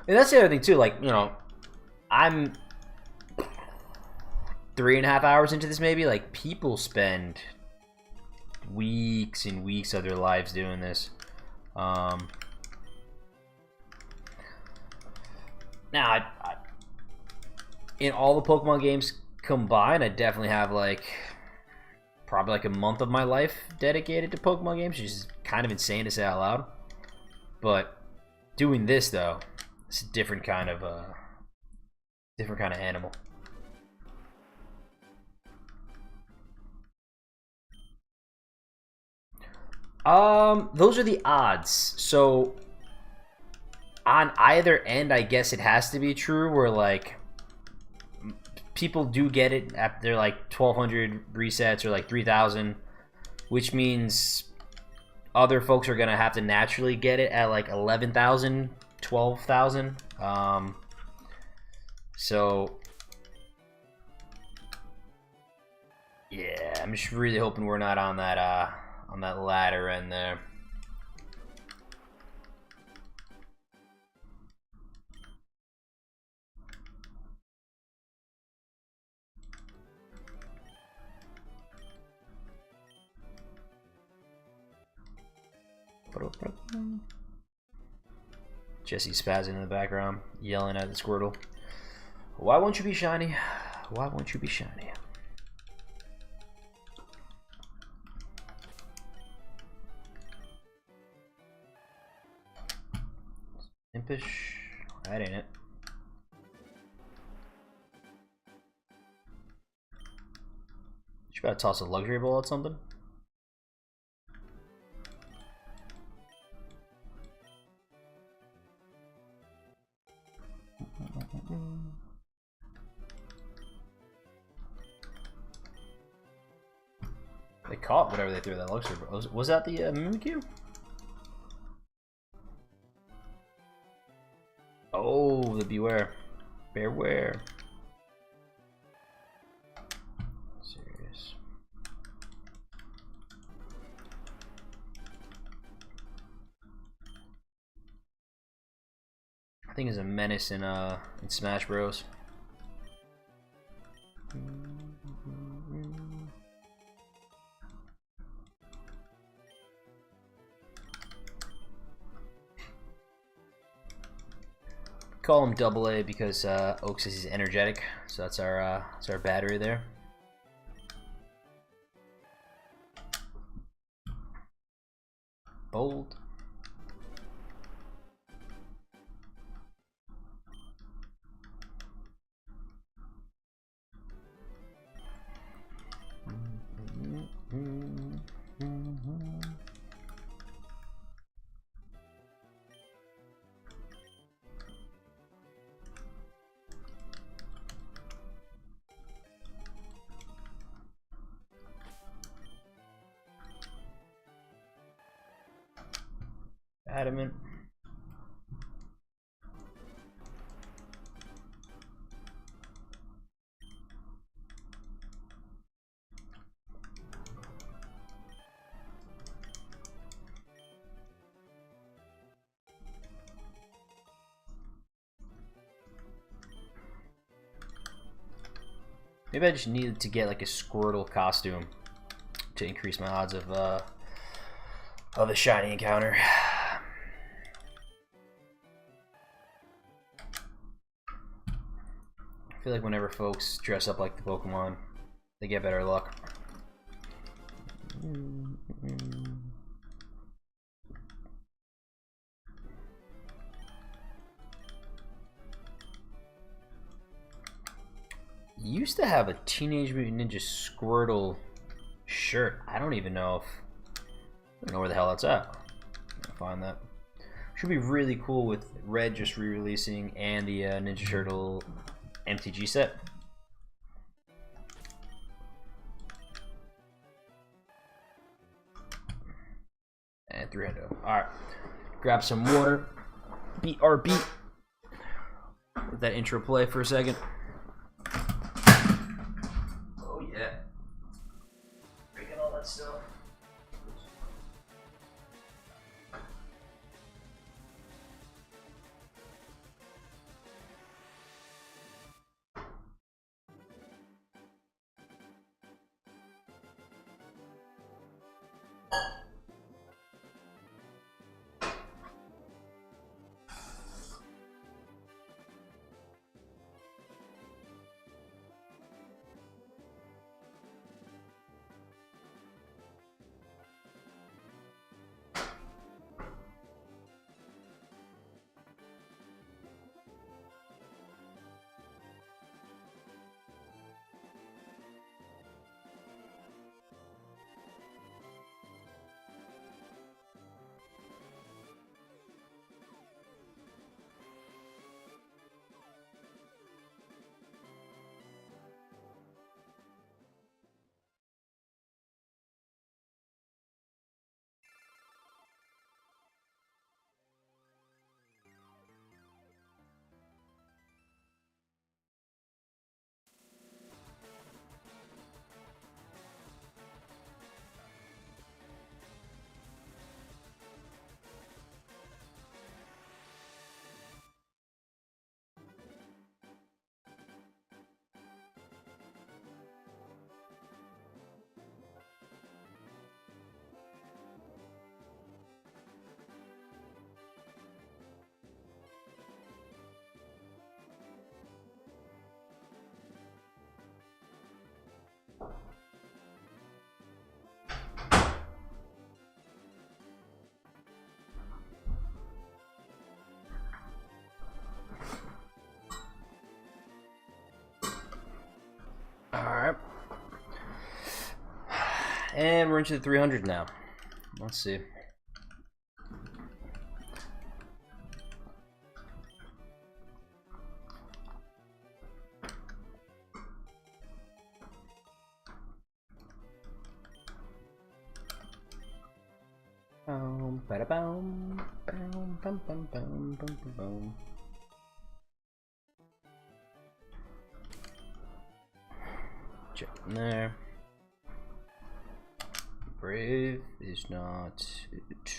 And that's the other thing too. Like, you know, I'm 3.5 hours into this, maybe. Like, people spend weeks and weeks of their lives doing this. Now, in all the Pokemon games combined, I definitely have like probably like a month of my life dedicated to Pokemon games, which is kind of insane to say out loud. But doing this though, it's a different kind of animal. Those are the odds. So on either end, I guess it has to be true, where like people do get it at their like 1,200 resets or like 3,000, which means other folks are gonna have to naturally get it at like 11,000, 12,000. So yeah, I'm just really hoping we're not on that ladder end there. Jesse spazzing in the background, yelling at the Squirtle. Why won't you be shiny? Why won't you be shiny? Impish. That ain't it. You gotta toss a luxury ball at something? They caught whatever they threw that luxury ball. Was that the Mimikyu? Oh, the beware. Beware. Serious. I think it's a menace in Smash Bros. Call him Double A because Oaks is energetic, so that's our battery there. Bold. Adamant. Maybe I just needed to get like a Squirtle costume to increase my odds of a shiny encounter. I feel like whenever folks dress up like the Pokemon, they get better luck. Used to have a Teenage Mutant Ninja Squirtle shirt. I don't even know where the hell that's at. I'll find that. Should be really cool with Red just re-releasing and the Ninja Turtle MTG set. And 300. Alright. Grab some water. Beat our beat. Let that intro play for a second. Oh yeah. Drinking all that stuff. Alright. And we're into the 300 now. Let's see. Ba-da-boom, boom, bum, bum, bum, bum, bum, bum. Check in there. Brave is not it.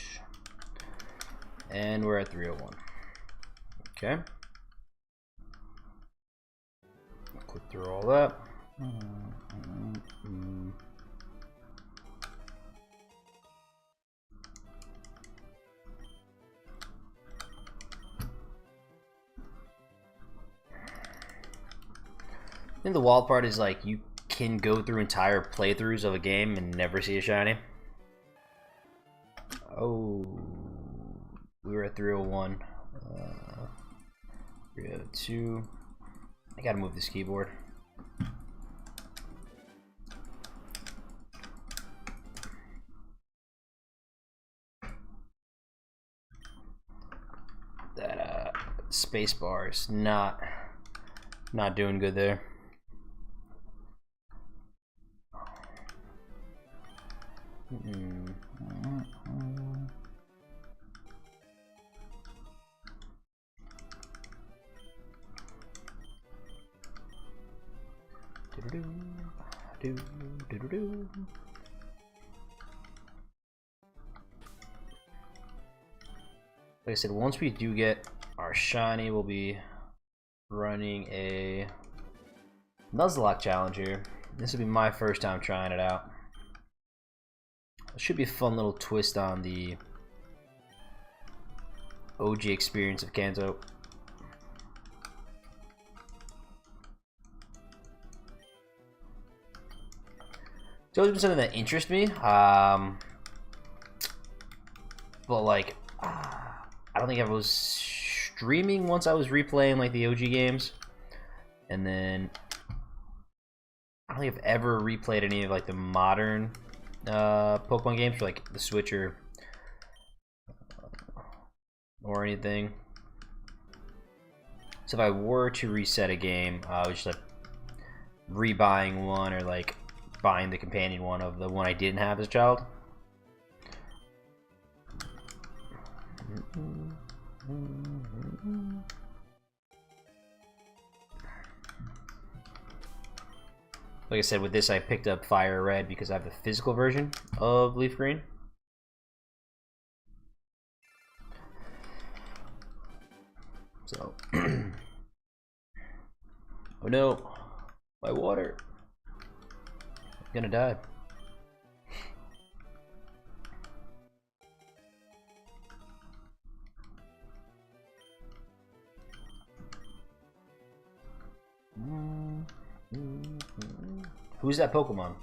And we're at 301. Okay. Click through all that. I think the wild part is like you can go through entire playthroughs of a game and never see a shiny. Oh, we were at 301. 302. I gotta move this keyboard. That space bar is not doing good there. Like I said, once we do get our shiny, we'll be running a Nuzlocke challenge here. This will be my first time trying it out. It should be a fun little twist on the OG experience of Kanto. It's always been something that interests me, but like, I don't think I was streaming once I was replaying like the OG games, and then I don't think I've ever replayed any of like the modern Pokemon games for like the Switch or anything. So if I were to reset a game, I was just like rebuying one or like buying the companion one of the one I didn't have as a child. Like I said, with this I picked up FireRed because I have the physical version of Leaf Green. So, oh no, my water, I'm gonna die. Who's that Pokemon?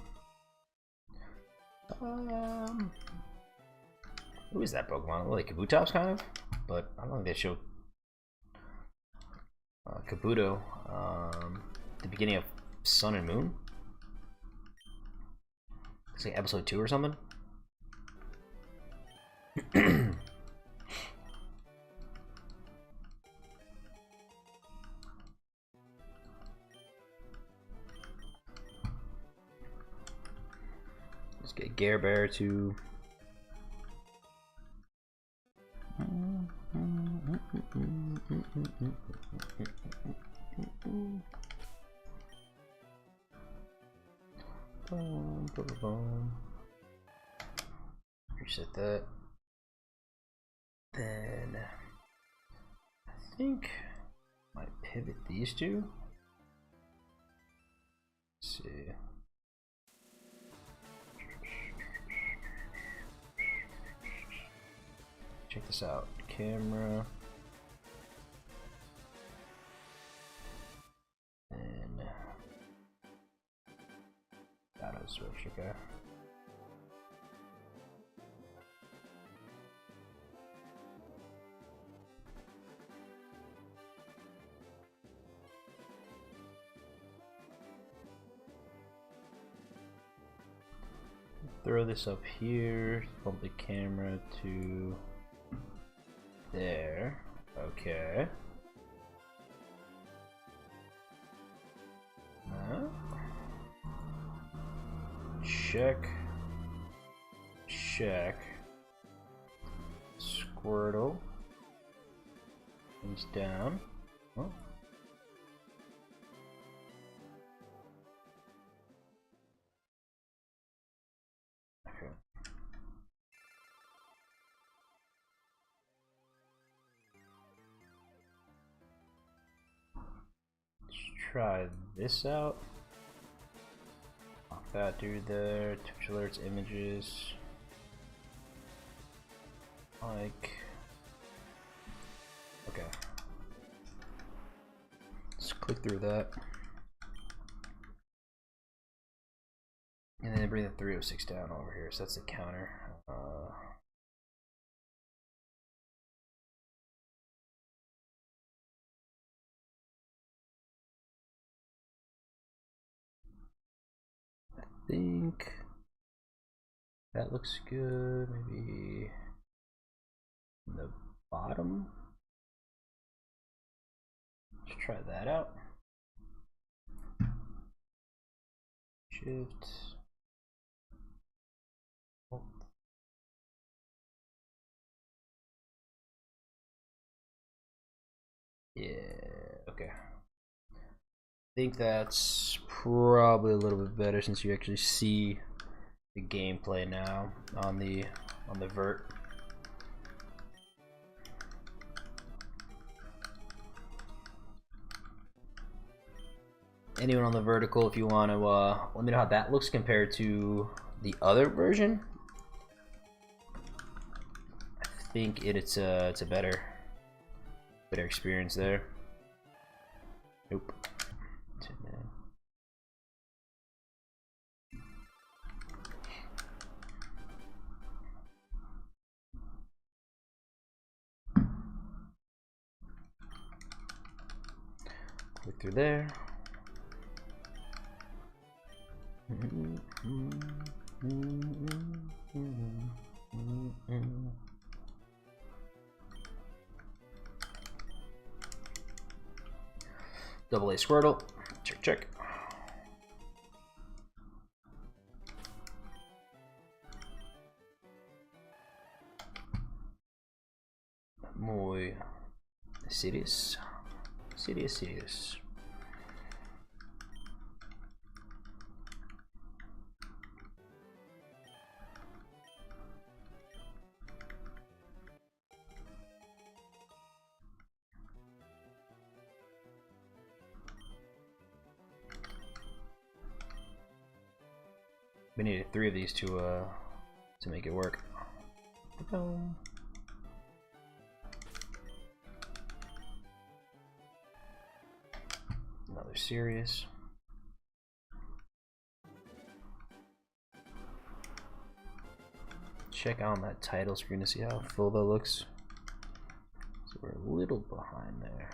Who is that Pokemon? Well, like Kabutops, kind of, but I don't think they showed Kabuto. The beginning of Sun and Moon. It's like episode 2 or something. Let's get Gare Bear to. Reset that. Then I think I might pivot these two. Let's see. Check this out. Camera. And auto switch, okay. Throw this up here, bump the camera to there. Okay. Check. Check. Squirtle. He's down. Oh. Okay. Let's try this out. Lock that dude there. Twitch alerts, images. Like. Okay. Let's click through that. And then bring the 306 down over here. So that's the counter. I think that looks good. Maybe in the bottom. Let's try that out. Shift. Oh. Yeah, okay. I think that's probably a little bit better since you actually see the gameplay now on the vert. Anyone on the vertical, if you want to let me know how that looks compared to the other version. I think it's a better experience there. Nope. Click through there. Double A Squirtle. Check, check. muy serious. Serious. We needed 3 of these to make it work. Boom. Another serious. Check out that title screen to see how full that looks. So we're a little behind there.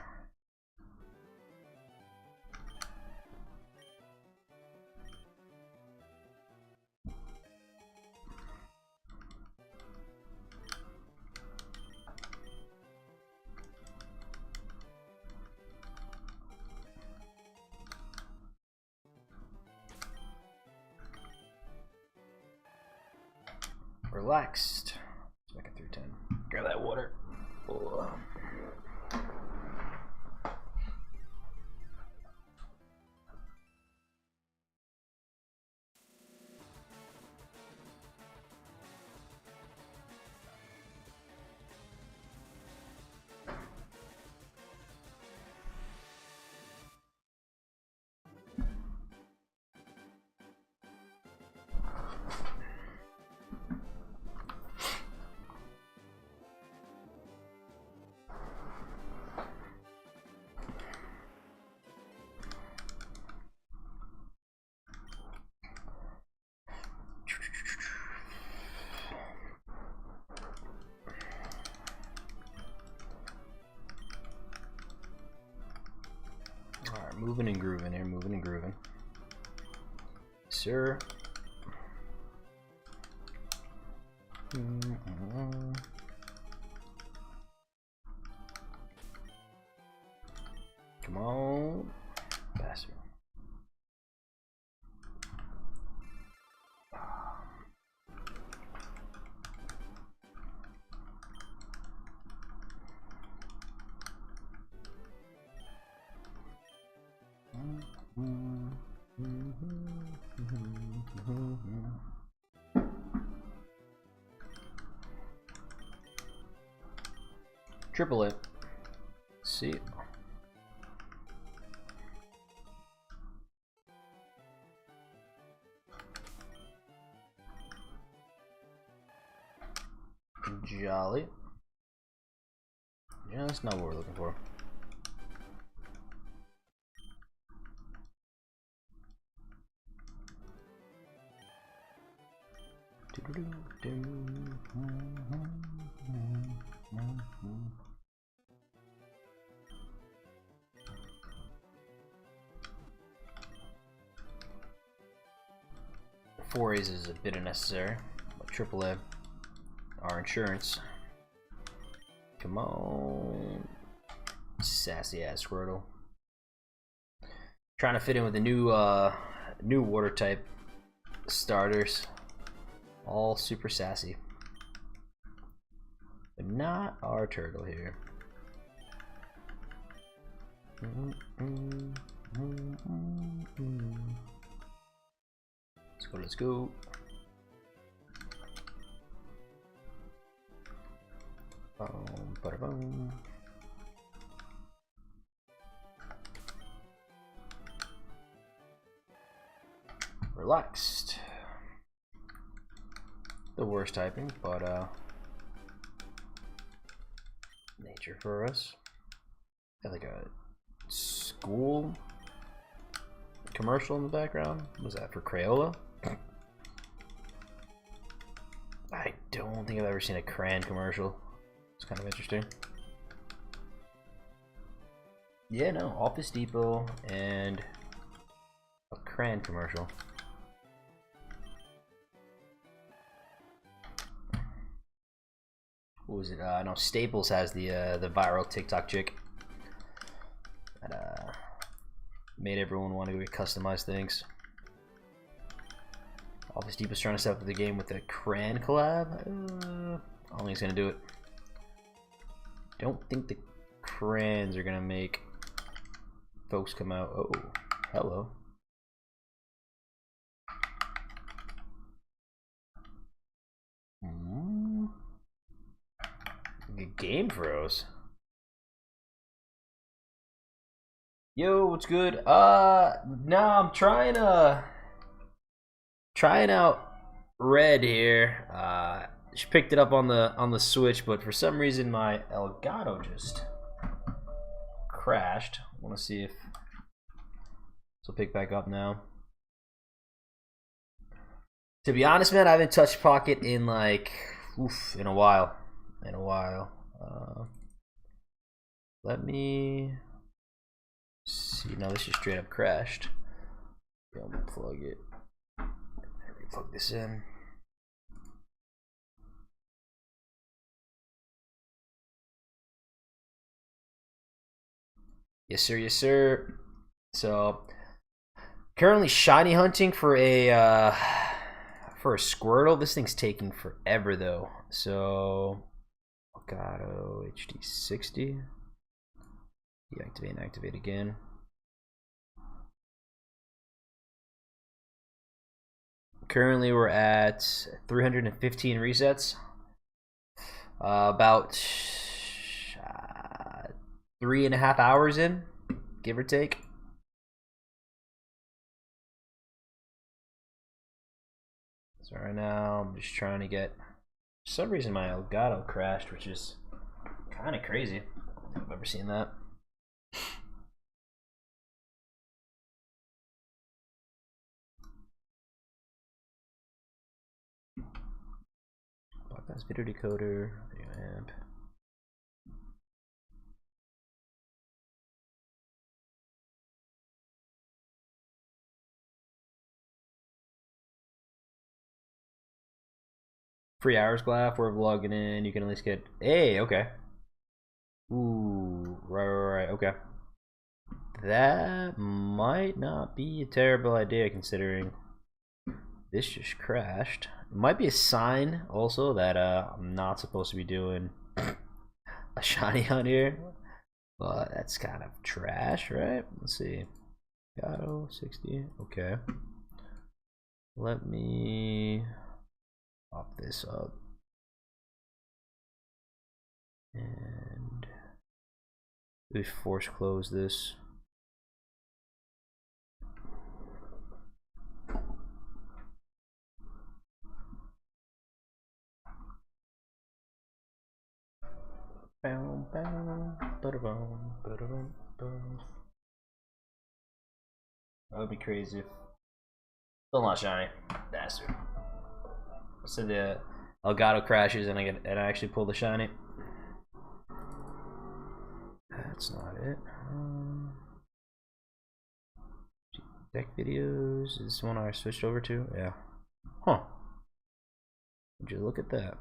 Relaxed. Let's make it 310. Grab that water. Oh. Alright, moving and grooving here, moving and grooving. Sir. Come on, bastard. Triple it. See. Jolly. Just not what we're looking for. Four A's is a bit unnecessary, but triple A, our insurance. Come on, sassy ass Squirtle. Trying to fit in with the new water type starters, all super sassy, but not our turtle here. Let's go. Boom. Relaxed. The worst typing, but nature for us. Got like a school commercial in the background. Was that for Crayola? I don't think I've ever seen a Cran commercial. It's kind of interesting. Yeah, no, Office Depot and a Cran commercial. What was it? No, Staples has the viral TikTok chick that made everyone want to customize things. Office Depot's trying to set up the game with a Cran collab. I don't think he's gonna do it. Don't think the crayons are gonna make folks come out. Oh, hello. The game froze. Yo, what's good? Nah, I'm trying out Red here. She picked it up on the Switch, but for some reason my Elgato just crashed. I want to see if this will pick back up now. To be honest, man, I haven't touched Pocket in like in a while. Let me see. No, this just straight up crashed. Yeah, I'm gonna plug it. Plug this in. Yes, sir. Yes, sir. So, currently shiny hunting for a Squirtle. This thing's taking forever though. So, Elgato HD60. Deactivate and activate again. Currently we're at 315 resets. About 3.5 hours in, give or take. So right now I'm just trying to get, for some reason my Elgato crashed, which is kind of crazy. I've never seen that. That's video decoder, video amp. Free hours Glaf, we're vlogging in, you can at least get, hey, okay. Ooh, right, okay. That might not be a terrible idea considering this just crashed. It might be a sign also that I'm not supposed to be doing a shiny hunt here. But that's kind of trash, right? Let's see. Gato 60, okay. Let me pop this up. And we force close this. That would be crazy. Still not shiny. Bastard. So the Elgato crashes and I actually pull the shiny. That's not it. Deck videos. Is this one I switched over to? Yeah. Huh. Would you look at that?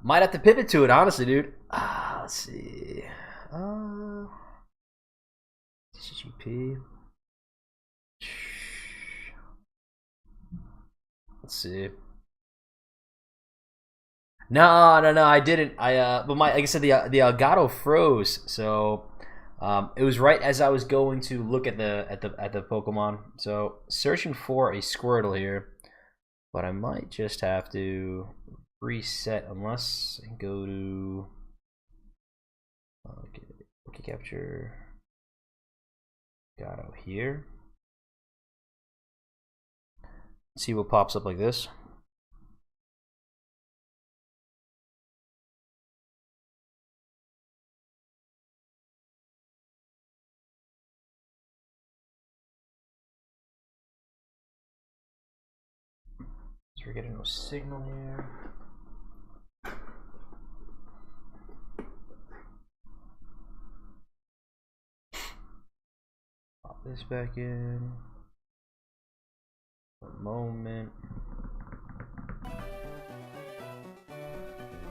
Might have to pivot to it, honestly, dude. Let's see. CGP. Let's see. No, I didn't. But like I said, the Elgato froze, so it was right as I was going to look at the Pokemon. So searching for a Squirtle here, but I might just have to reset unless I go to okay, capture Gato here. See what pops up like this. So we're getting no signal here. Pop this back in. For a moment.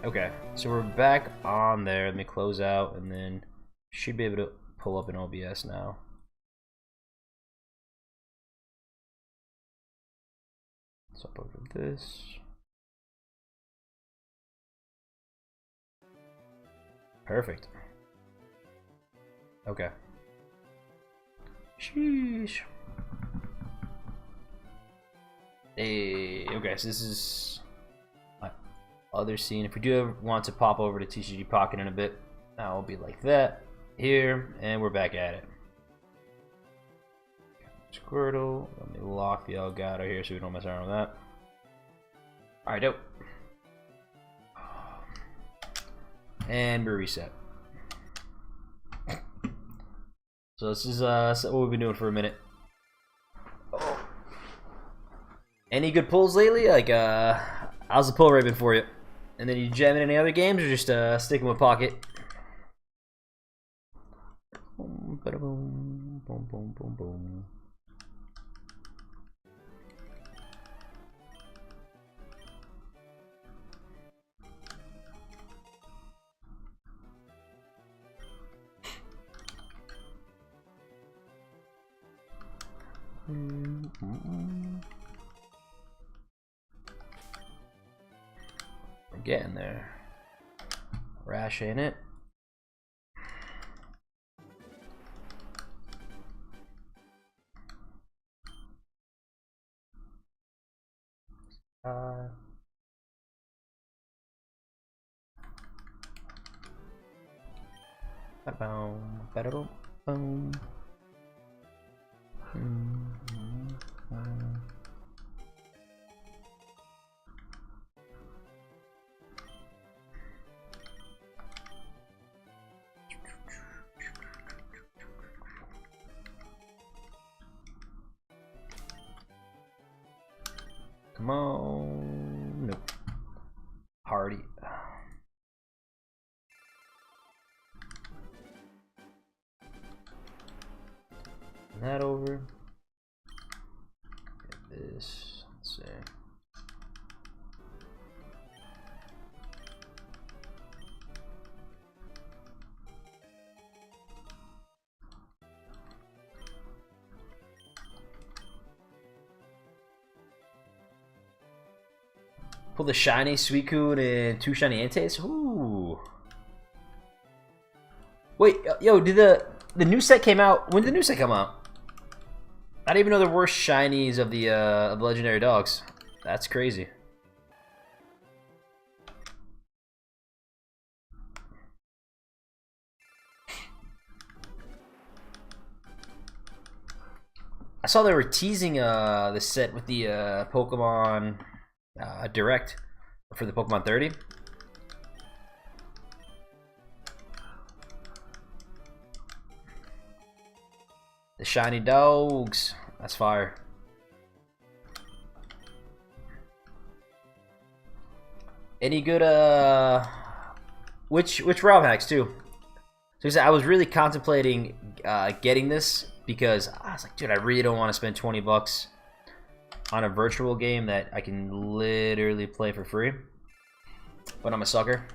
Okay, so we're back on there. Let me close out and then should be able to pull up an OBS now. Swap over this. Perfect. Okay. Sheesh. Hey, okay, so this is my other scene. If we do ever want to pop over to TCG Pocket in a bit, that will be like that here, and we're back at it. Squirtle. Let me lock the Elgato here so we don't mess around with that. Alright, dope. And we reset. So this is what we've been doing for a minute. Oh. Any good pulls lately? Like, how's the pull rate been for you? And then you jamming any other games or just sticking with Pocket? Boom, boom, boom, boom, boom, boom. We're getting there. Rash, ain't it? Ba-boom, ba-da-boom, boom. Come on. Nope. Hardy. That over. Get this. Let's see. Pull the shiny Suicune and 2 shiny Antes. Ooh. Wait, yo, did the new set came out? When did the new set come out? I didn't even know there were shinies of the legendary dogs. That's crazy. I saw they were teasing the set with the Pokemon Direct for the Pokemon 30. The shiny dogs. That's fire. Any good which ROM hacks too? So I was really contemplating getting this because I was like, dude, I really don't want to spend 20 bucks on a virtual game that I can literally play for free. But I'm a sucker.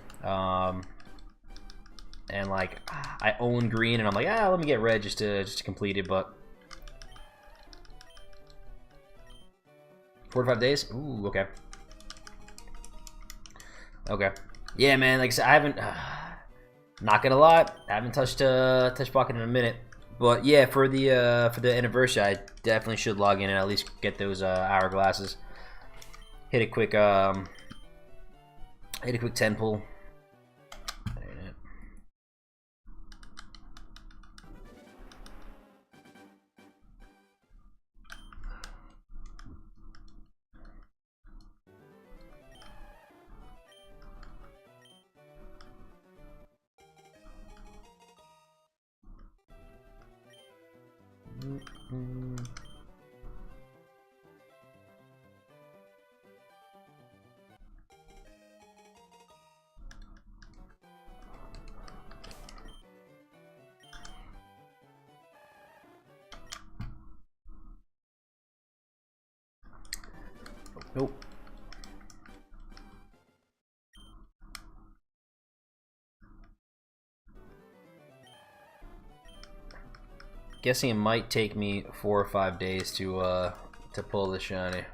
And like I own green and I'm like, let me get red just to complete it, but 4 to 5 days? Ooh, okay. Okay. Yeah, man, like I said, I haven't not gonna lie, I haven't touched Pocket in a minute. But yeah, for the anniversary, I definitely should log in and at least get those hourglasses. Hit a quick 10 pull. Nope. Guessing it might take me 4 or 5 days to pull the shiny.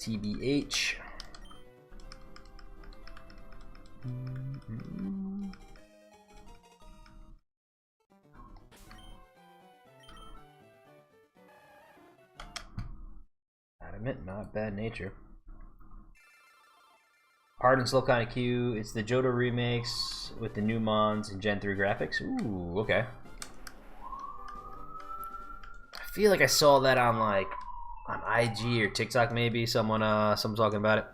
TBH. Adamant, not bad nature. Pardon slow kind of Q. It's the Johto remakes with the new mons and Gen 3 graphics. Ooh, okay. I feel like I saw that on like on IG or TikTok maybe. Someone talking about it.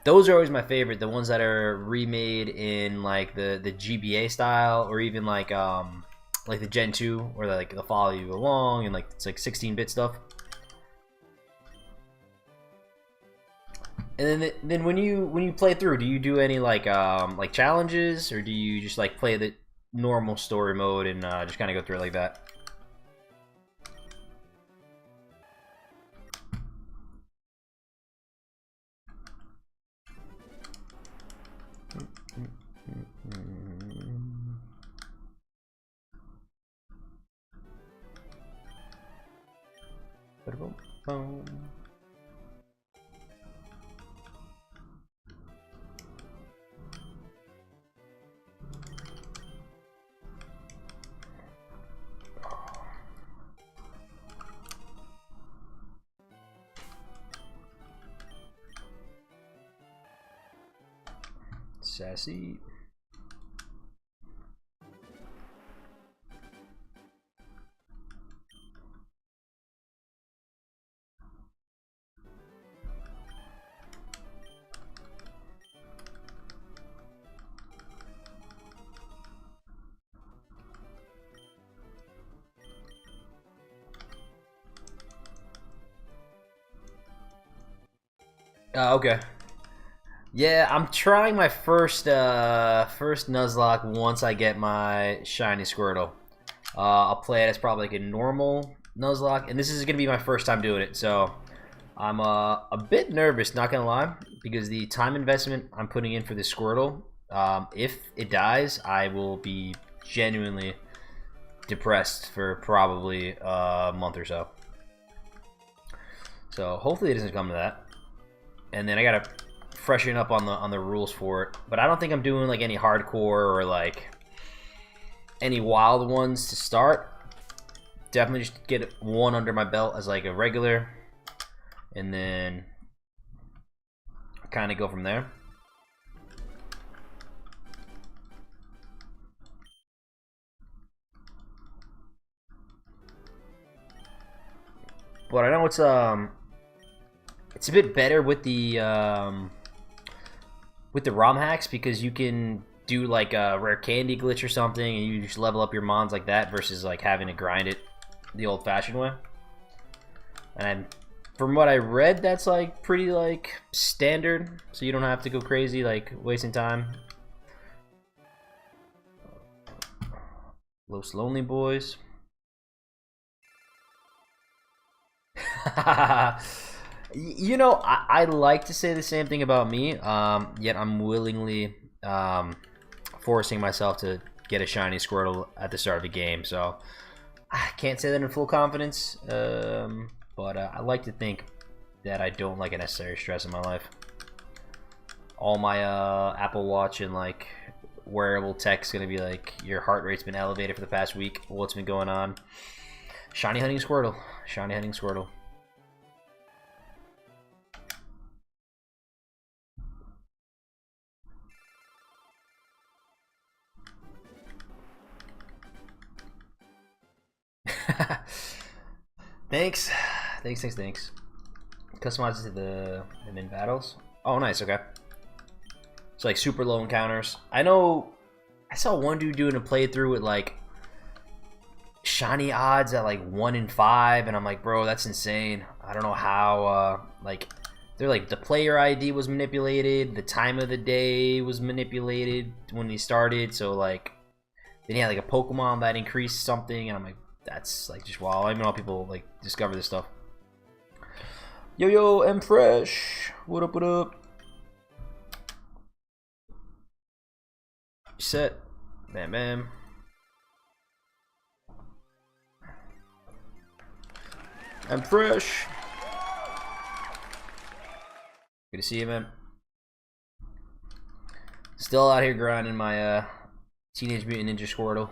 Those are always my favorite. The ones that are remade in like the GBA style, or even like the Gen 2, where like they'll follow you along and like it's like 16-bit stuff. And then when you play through, do you do any like challenges, or do you just like play the normal story mode and just kind of go through it like that? Sassy. Okay. Yeah, I'm trying my first Nuzlocke once I get my shiny Squirtle. I'll play it as probably like a normal Nuzlocke, and this is gonna be my first time doing it, so I'm a bit nervous, not gonna lie, because the time investment I'm putting in for this Squirtle, if it dies, I will be genuinely depressed for probably a month or so. So hopefully it doesn't come to that. And then I gotta freshen up on the rules for it, but I don't think I'm doing like any hardcore or like any wild ones to start. Definitely just get one under my belt as like a regular, and then kind of go from there. But I know it's a bit better with the ROM hacks, because you can do like a rare candy glitch or something, and you just level up your mons like that versus like having to grind it the old-fashioned way. And from what I read, that's like pretty like standard, so you don't have to go crazy like wasting time. Los Lonely Boys. You know, I like to say the same thing about me, yet I'm willingly forcing myself to get a shiny Squirtle at the start of the game, so I can't say that in full confidence, but I like to think that I don't like unnecessary stress in my life. All my Apple Watch and like wearable tech's gonna be like, your heart rate's been elevated for the past week. What's been going on? Shiny hunting Squirtle. Shiny hunting Squirtle. Thanks. Customize it to the min battles. Oh, nice. Okay. It's like super low encounters. I know. I saw one dude doing a playthrough with like shiny odds at like 1 in 5, and I'm like, bro, that's insane. I don't know how. Like, they're like the player ID was manipulated, the time of the day was manipulated when he started. So like, then he had like a Pokemon that increased something, and I'm like, that's like just wow. I don't even know how people like discover this stuff. Yo, M Fresh. What up, what up? Set. Bam, bam. M Fresh. Good to see you, man. Still out here grinding my Teenage Mutant Ninja Squirtle.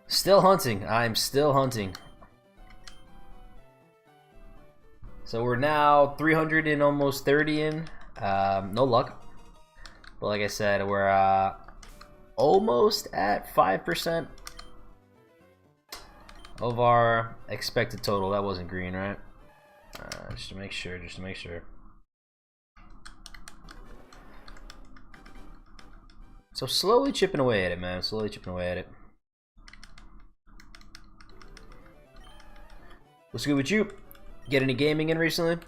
Still hunting. I'm still hunting. So we're now 300 and almost 30 in. No luck. But like I said, we're almost at 5% of our expected total. That wasn't green, right? Just to make sure. Just to make sure. So slowly chipping away at it, man. Slowly chipping away at it. What's good with you? Get any gaming in recently?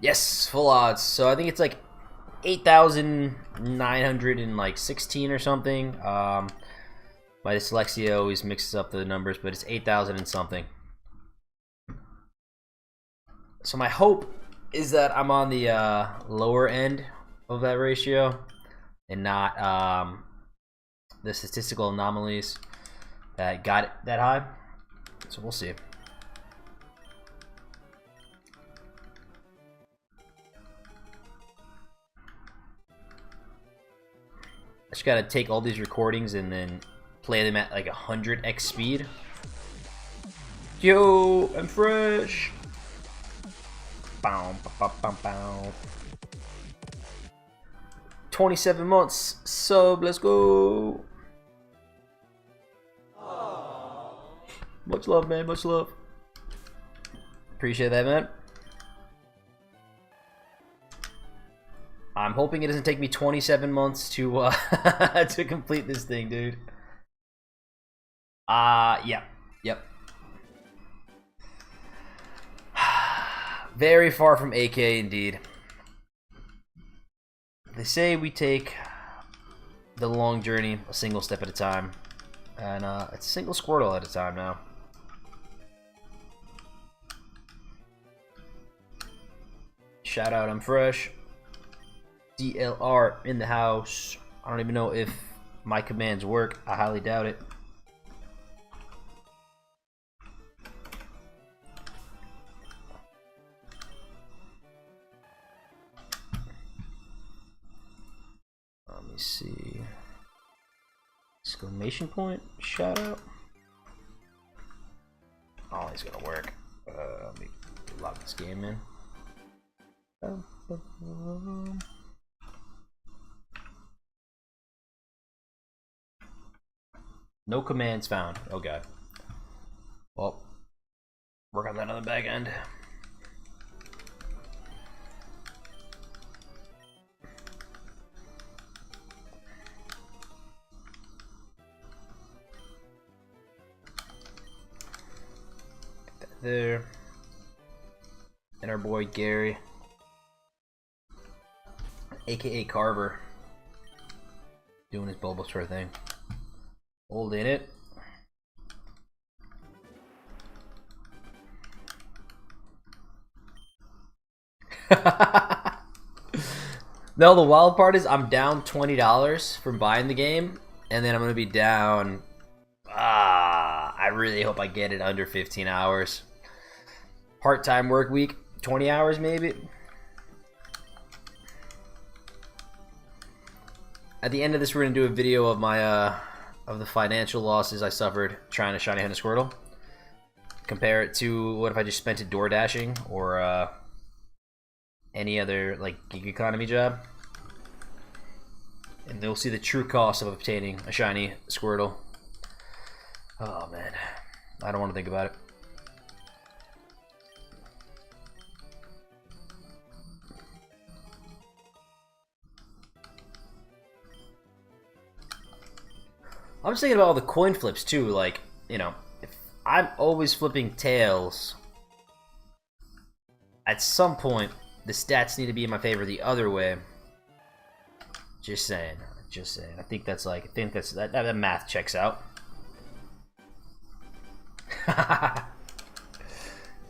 Yes, full odds. So I think it's like 8,916 or something. My dyslexia always mixes up the numbers, but it's 8,000 and something. So my hope is that I'm on the lower end of that ratio and not the statistical anomalies that got it that high. So we'll see. I just gotta take all these recordings and then play them at like 100x speed. Yo, I'm fresh. Bow, bow, bow, bow. 27 months sub, let's go. Aww. Much love, man, much love. Appreciate that, man. I'm hoping it doesn't take me 27 months to to complete this thing, dude. Yeah, yep. Very far from AK indeed. They say we take the long journey a single step at a time, and it's a single Squirtle at a time now. Shout out, I'm fresh. DLR in the house. I don't even know if my commands work. I highly doubt it. Let me see. Exclamation point. Shout out. Oh, he's gonna work. Let me lock this game in. No commands found. Oh god. Well, work on that on the back end. Get that there. And our boy Gary, aka Carver, doing his Bulbasaur thing. Hold in it. No, the wild part is I'm down $20 from buying the game, and then I'm gonna be down. I really hope I get it under 15 hours. Part-time work week, 20 hours maybe. At the end of this, we're gonna do a video of my of the financial losses I suffered trying to shiny hunt a Squirtle. Compare it to what if I just spent it door dashing or any other like gig economy job, and they'll see the true cost of obtaining a shiny Squirtle. Oh man, I don't want to think about it. I'm just thinking about all the coin flips too, like, you know, if I'm always flipping tails, at some point the stats need to be in my favor the other way. Just saying. Just saying. I think that's that math checks out.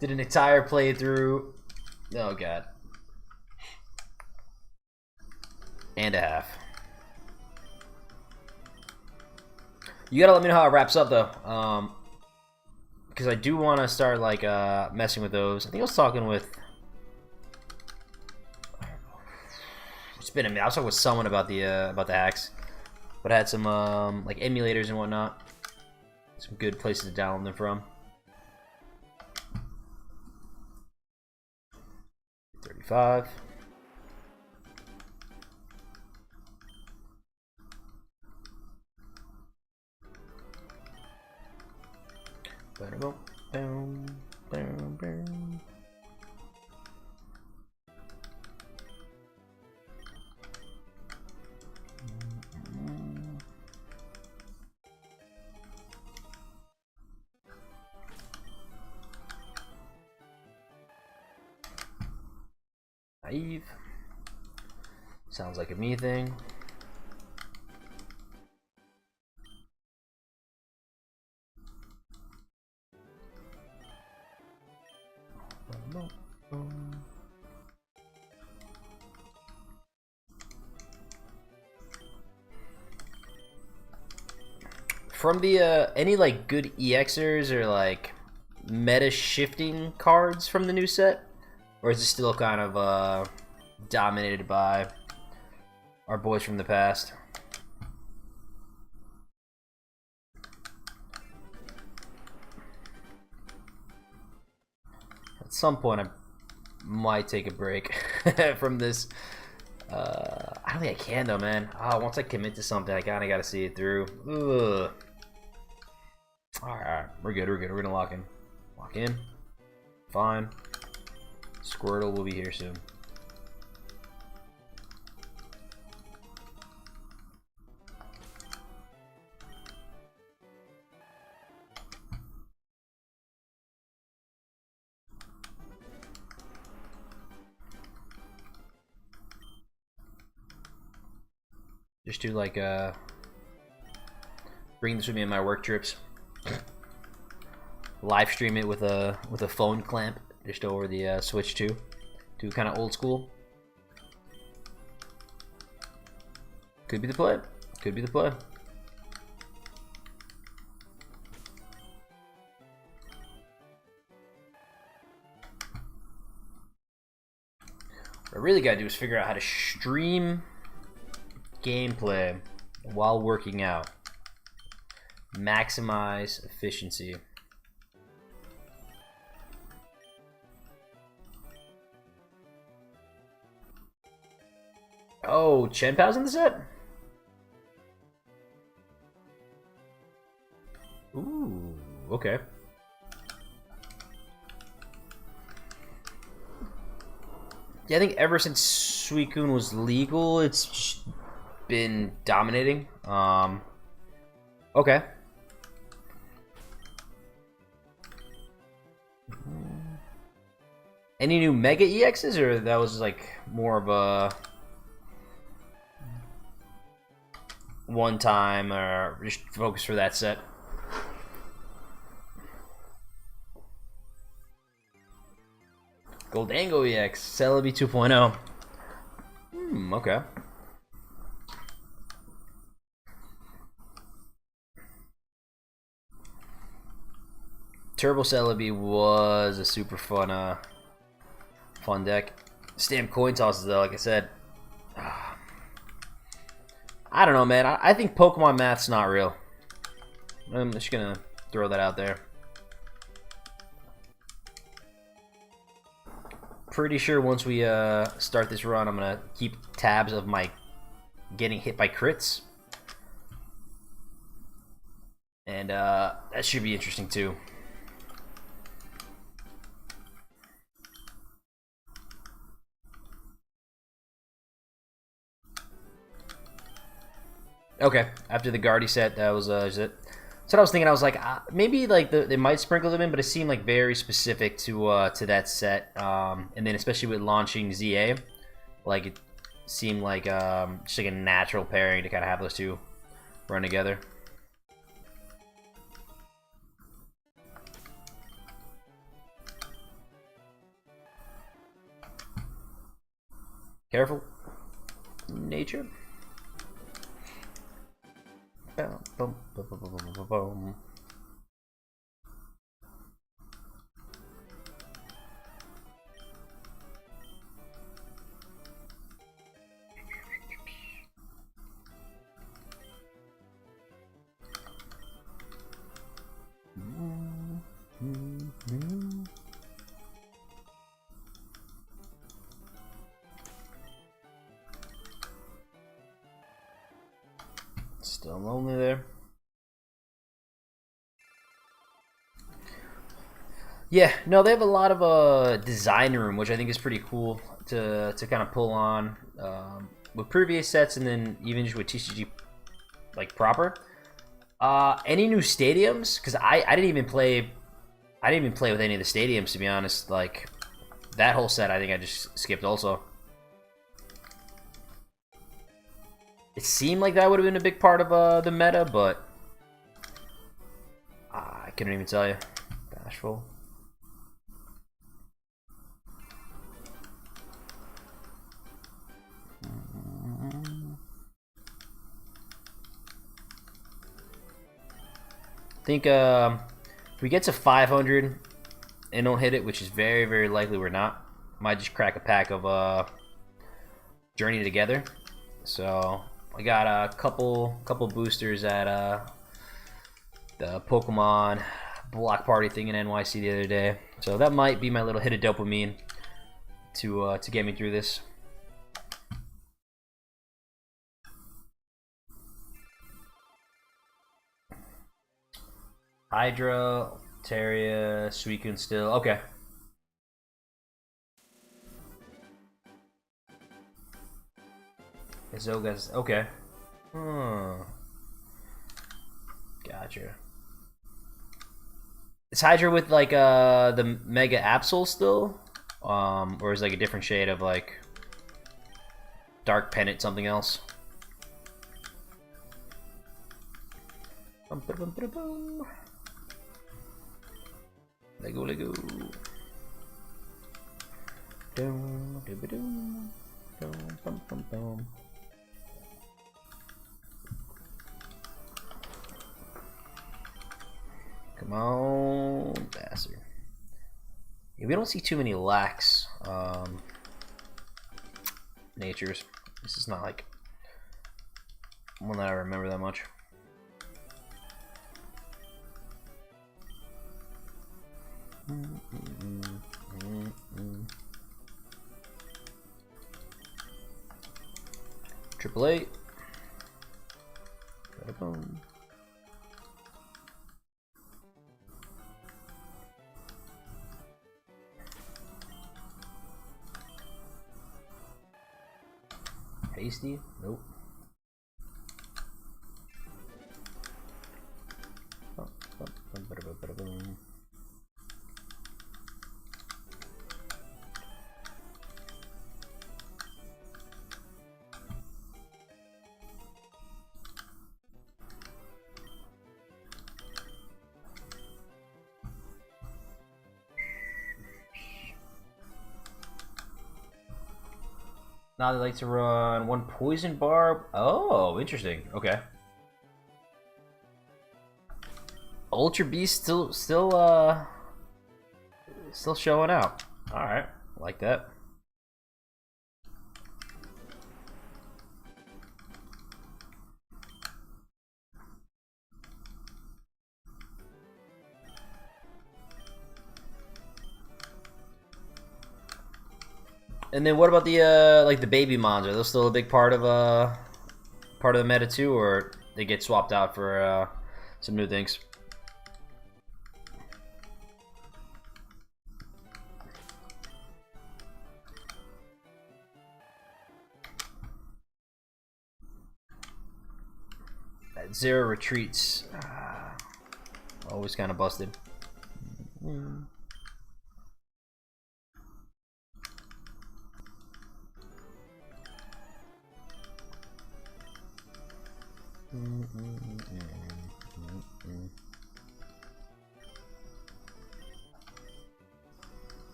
Did an entire playthrough. Oh god. And a half. You gotta let me know how it wraps up though. Because I do want to start like messing with those. I think I was talking with. It's been a minute. I was talking with someone about the hacks, but I had some like emulators and whatnot. Some good places to download them from. 35. Boom, boom, boom, boom. Naive. Sounds like a me thing. From the any like good EXers or like meta shifting cards from the new set, or is it still kind of dominated by our boys from the past? At some point, I might take a break from this. I don't think I can though, man. Oh, once I commit to something, I kind of got to see it through. Ugh. All right, we're good. We're good. We're gonna lock in. Lock in. Fine. Squirtle will be here soon. Just do like bring this with me on my work trips. Live stream it with a phone clamp just over the Switch 2. Do kind of old school. Could be the play. Could be the play. What I really gotta do is figure out how to stream gameplay while working out. Maximize efficiency. Oh, Chen Pao's in the set? Ooh, okay. Yeah, I think ever since Suicune was legal, it's just been dominating. Okay. Any new Mega EXs, or that was like more of a one time, or just focus for that set? Goldango EX, Celebi 2.0. Okay. Turbo Celebi was a super fun fun deck. Stamp coin tosses though, like I said. I don't know, man. I think Pokemon math's not real. I'm just gonna throw that out there. Pretty sure once we start this run, I'm gonna keep tabs of my getting hit by crits, and that should be interesting too. Okay, after the Guardy set, that was it. So I was thinking, I was like, maybe like they might sprinkle them in, but it seemed like very specific to that set. And then especially with launching ZA, like seemed like just like a natural pairing to kind of have those two run together. Careful. Nature. Boom, boom, boom, boom, boom, boom, boom. Still lonely there. Yeah, no, they have a lot of design room, which I think is pretty cool to kind of pull on with previous sets, and then even just with TCG like proper. Any new stadiums? Because I didn't even play. I didn't even play with any of the stadiums, to be honest. Like that whole set, I think I just skipped also. It seemed like that would have been a big part of the meta, but I couldn't even tell you. Bashful. I think if we get to 500 and don't hit it, which is very, very likely we're not, might just crack a pack of Journey Together. So I got a couple boosters at the Pokemon block party thing in NYC the other day. So that might be my little hit of dopamine to get me through this. Hydra, Terria, Suicune still. Okay. Azoga's okay. Gotcha. Is Hydra with like the Mega Absol still? Or is it like a different shade of like Dark Pennant something else? Lego, Lego. Come on, bastard. Yeah, we don't see too many lax natures. This is not like one that I remember that much. Triple eight. Boom. Hasty? Nope. Now they like to run one poison barb. Oh, interesting. Okay. Ultra Beast still showing out. All right, like that. And then what about the like the baby mons? Are those still a big part of the meta too, or they get swapped out for some new things? That Zero Retreats, always kind of busted.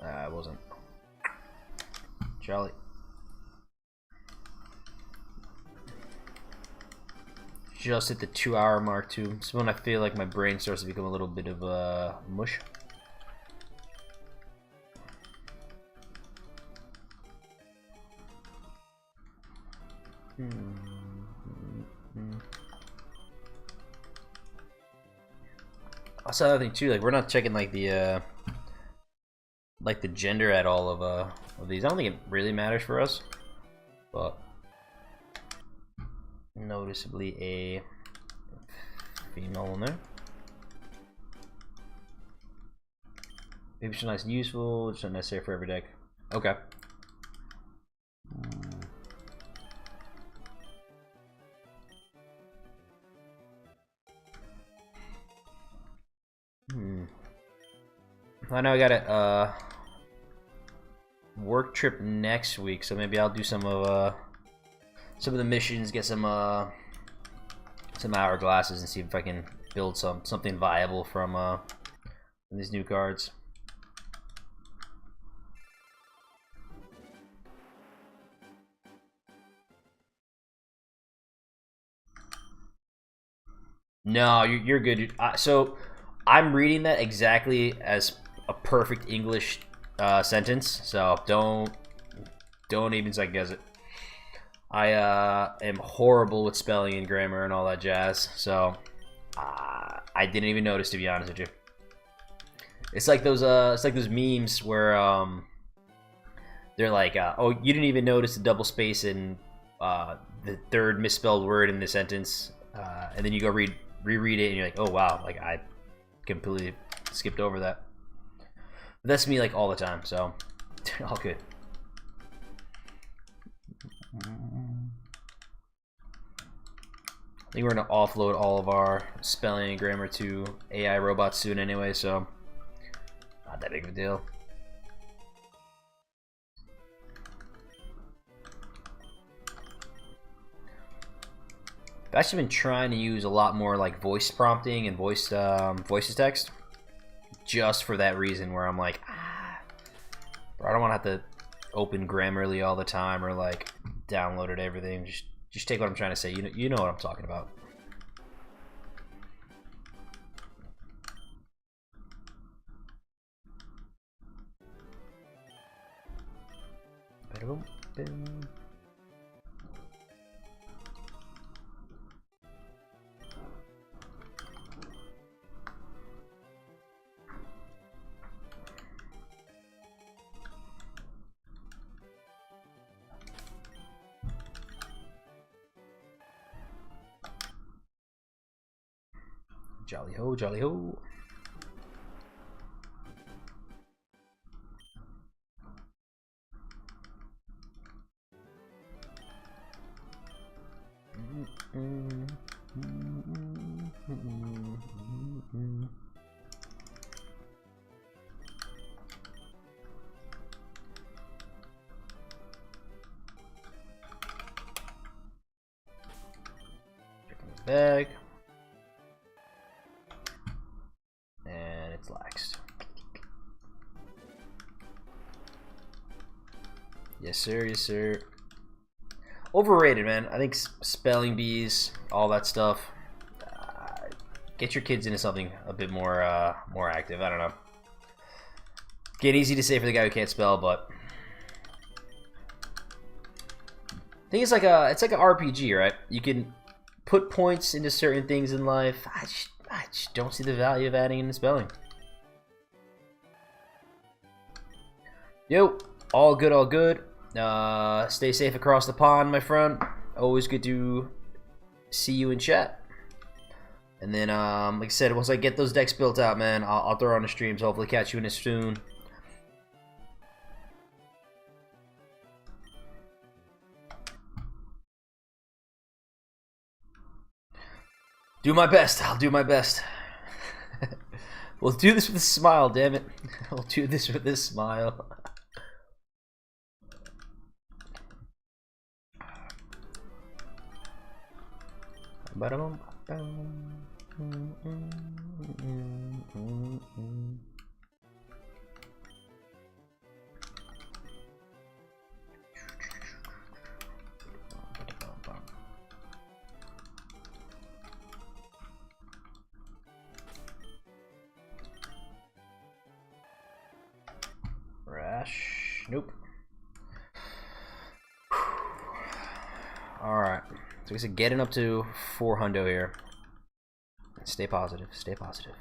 I wasn't. Jolly. Just hit the 2-hour mark too. It's when I feel like my brain starts to become a little bit of mush. Also, another thing too, like we're not checking like the gender at all of these. I don't think it really matters for us, but noticeably a female in there. Maybe it's nice and useful. It's not necessary for every deck. Okay. I know I got a work trip next week, so maybe I'll do some of the missions, get some hourglasses, and see if I can build something viable from these new cards. No, you're good. So I'm reading that exactly as a perfect English sentence, so don't even second guess it. I am horrible with spelling and grammar and all that jazz, so I didn't even notice, to be honest with you. It's like those memes where they're like, oh, you didn't even notice the double space in the third misspelled word in the sentence, and then you go reread it and you're like, oh wow, like I completely skipped over that. But that's me like all the time, so all good. I think we're gonna offload all of our spelling and grammar to AI robots soon anyway, so not that big of a deal. I've actually been trying to use a lot more like voice prompting and voice to text, just for that reason, where I'm like, bro, I don't want to have to open Grammarly all the time or like download it everything. Just take what I'm trying to say. You know what I'm talking about. Jolly ho, jolly ho. Checking the bag. And it's laxed. Yes, sir. Yes, sir. Overrated, man. I think spelling bees, all that stuff. Get your kids into something a bit more active. I don't know. Get easy to say for the guy who can't spell, but I think it's like an RPG, right? You can put points into certain things in life. I just don't see the value of adding in the spelling. Yo, all good, all good. Stay safe across the pond, my friend. Always good to see you in chat. And then, like I said, once I get those decks built out, man, I'll throw on the streams. Hopefully catch you in it soon. Do my best. I'll do my best. We'll do this with a smile, damn it. We'll do this with a smile. Rash. Nope. Alright. So we said getting up to 400 here. Stay positive. Stay positive.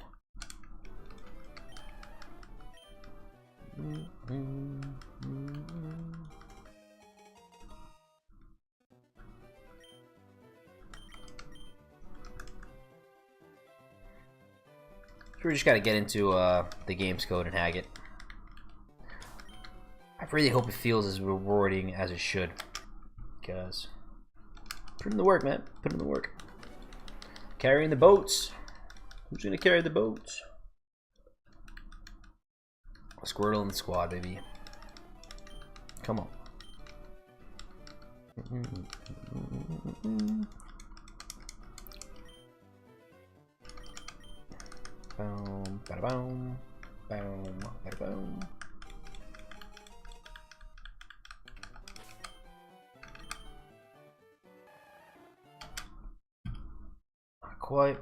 So we just gotta get into the game's code and hack it. I really hope it feels as rewarding as it should. Because put in the work, man. Put in the work. Carrying the boats. Who's gonna carry the boats? Squirtle in the squad, baby. Come on. Boom, bada boom, boom, bada boom. Not quite.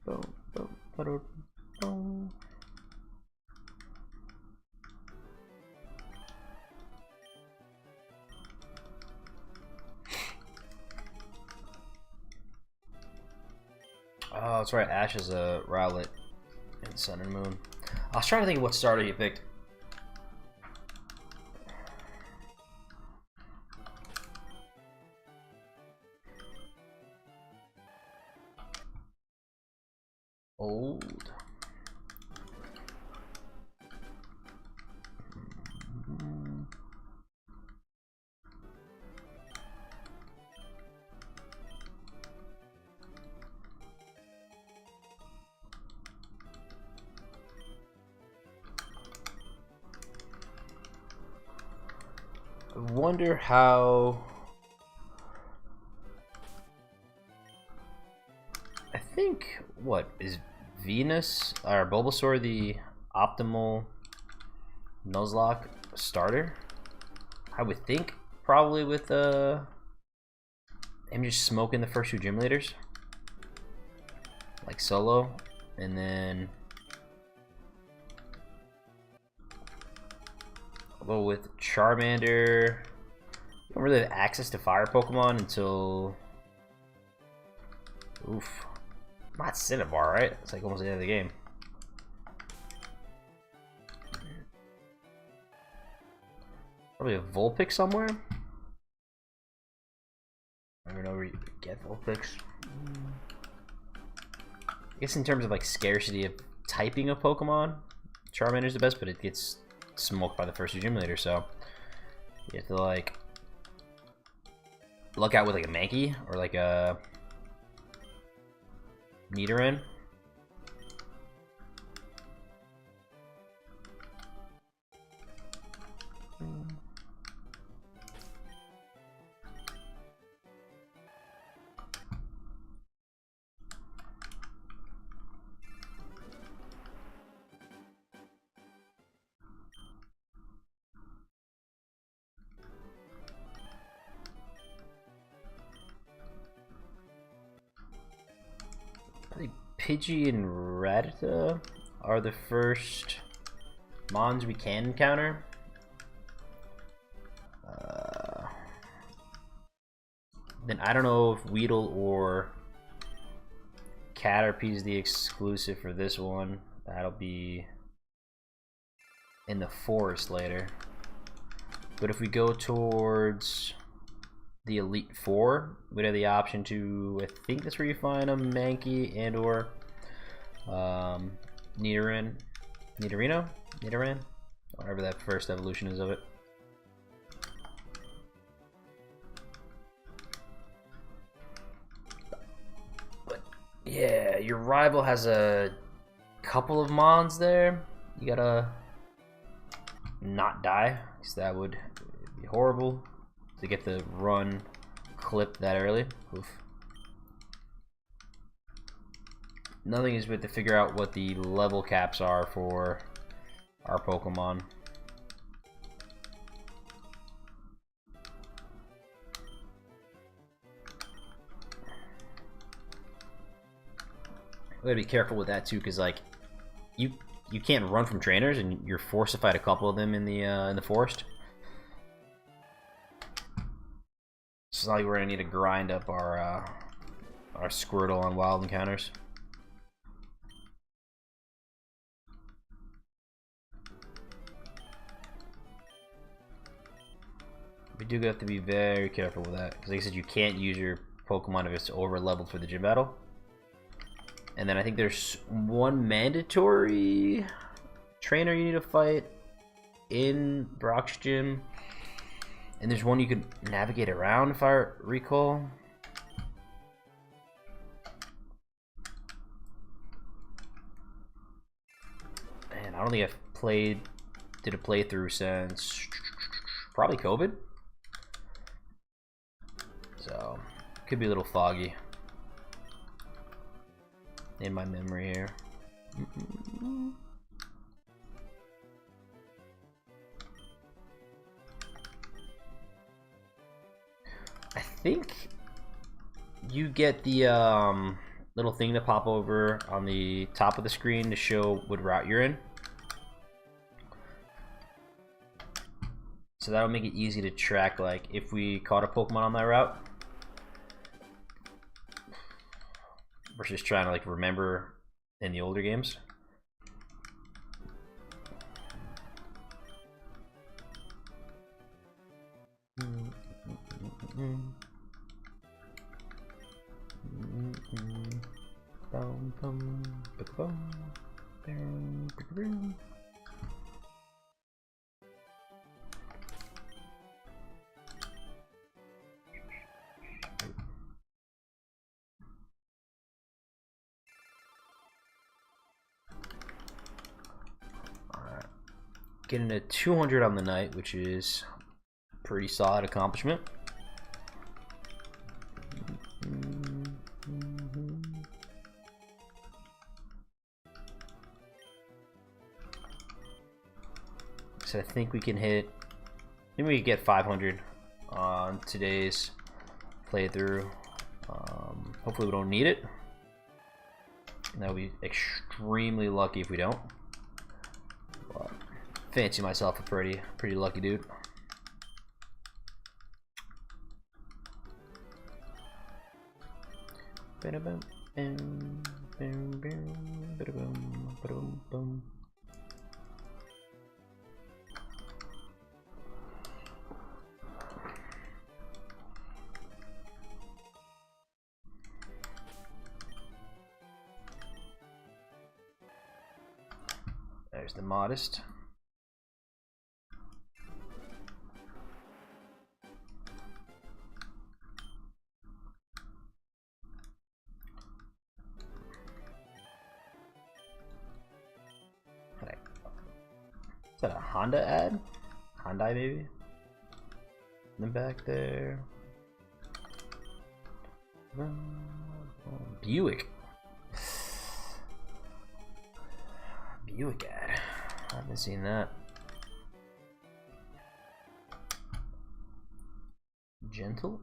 Boom, boom, bada boom. Oh, that's right. Ash is a Rowlet in Sun and Moon. I was trying to think of what starter you picked. Old. I wonder how. I think what is Venus or Bulbasaur the optimal Nuzlocke starter? I would think probably with him just smoking the first two gym leaders like solo, and then although with Charmander you don't really have access to fire Pokemon until not Cinnabar, right? It's like almost the end of the game. Probably a Vulpix somewhere. I don't know where you get Vulpix. I guess in terms of like scarcity of typing of Pokemon, Charmander's the best, but it gets smoked by the first two gym leaders, so you have to like look out with like a Mankey or like a Nidoran. I think Pidgey and Rattata are the first Mons we can encounter. Then I don't know if Weedle or Caterpie is the exclusive for this one. That'll be in the forest later. But if we go towards the Elite Four, we'd have the option to, I think that's where you find a Mankey and or Nidoran, whatever that first evolution is of it. But yeah, Yeah, your rival has a couple of mons there. You gotta not die, because that would be horrible to get the run clip that early. Oof. Nothing is but to figure out what the level caps are for our Pokemon. We gotta be careful with that too, because like you can't run from trainers, and you're forced to fight a couple of them in the forest. It's not like we're gonna need to grind up our Squirtle on wild encounters. We do have to be very careful with that, because like I said, you can't use your Pokemon if it's over leveled for the gym battle. And then I think there's one mandatory trainer you need to fight in Brock's gym. And there's one you can navigate around, if I recall. Man, I don't think I've did a playthrough since probably COVID. So, could be a little foggy in my memory here. I think you get the little thing to pop over on the top of the screen to show what route you're in. So that'll make it easy to track, like, if we caught a Pokemon on that route. Versus trying to, like, remember in the older games. Getting a 200 on the night, which is a pretty solid accomplishment. So I think we can hit, maybe we can get 500 on today's playthrough. Hopefully we don't need it. And that would be extremely lucky if we don't. But fancy myself a pretty lucky dude. There's the modest. Is that a Honda ad? Hyundai maybe? In the back there. Buick. Buick ad. I haven't seen that. Gentle.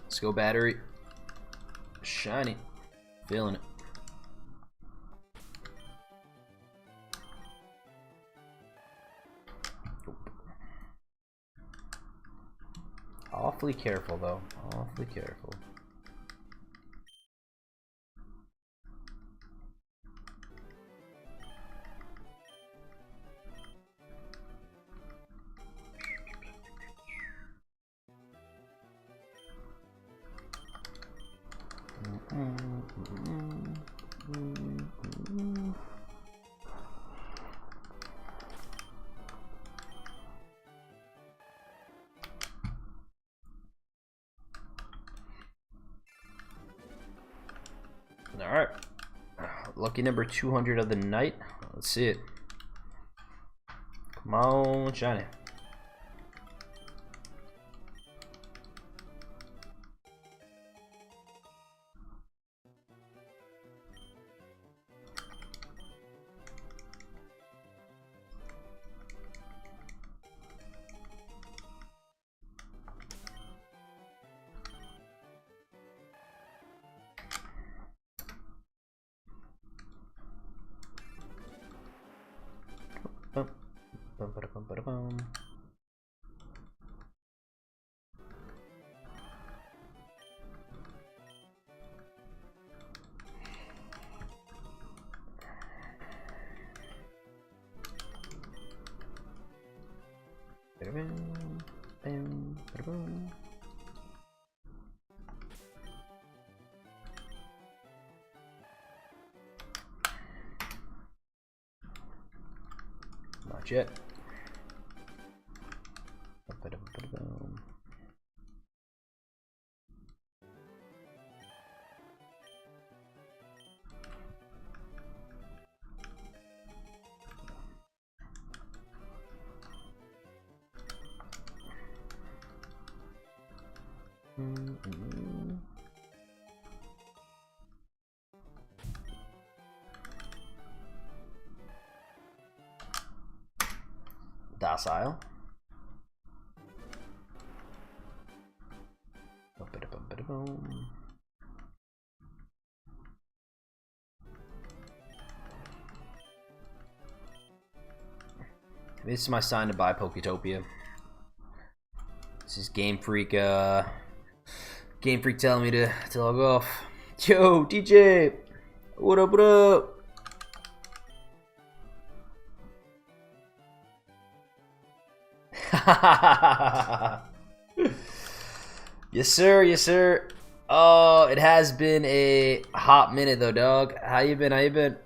Let's go battery. Shiny. Feeling it. Awfully careful though. Awfully careful. All right, lucky number 200 of the night. Let's see it. Come on, shiny. Bum, bum, bada, bum, bada, bum. Bada, bum, bum, bada, bum. Not yet. Bada, bada, bum. Docile. This is my sign to buy Poketopia. This is Game Freak. Game Freak telling me to log off. Yo, DJ, what up? What up? Yes, sir. Yes, sir. Oh, it has been a hot minute though, dog. How you been? How you been?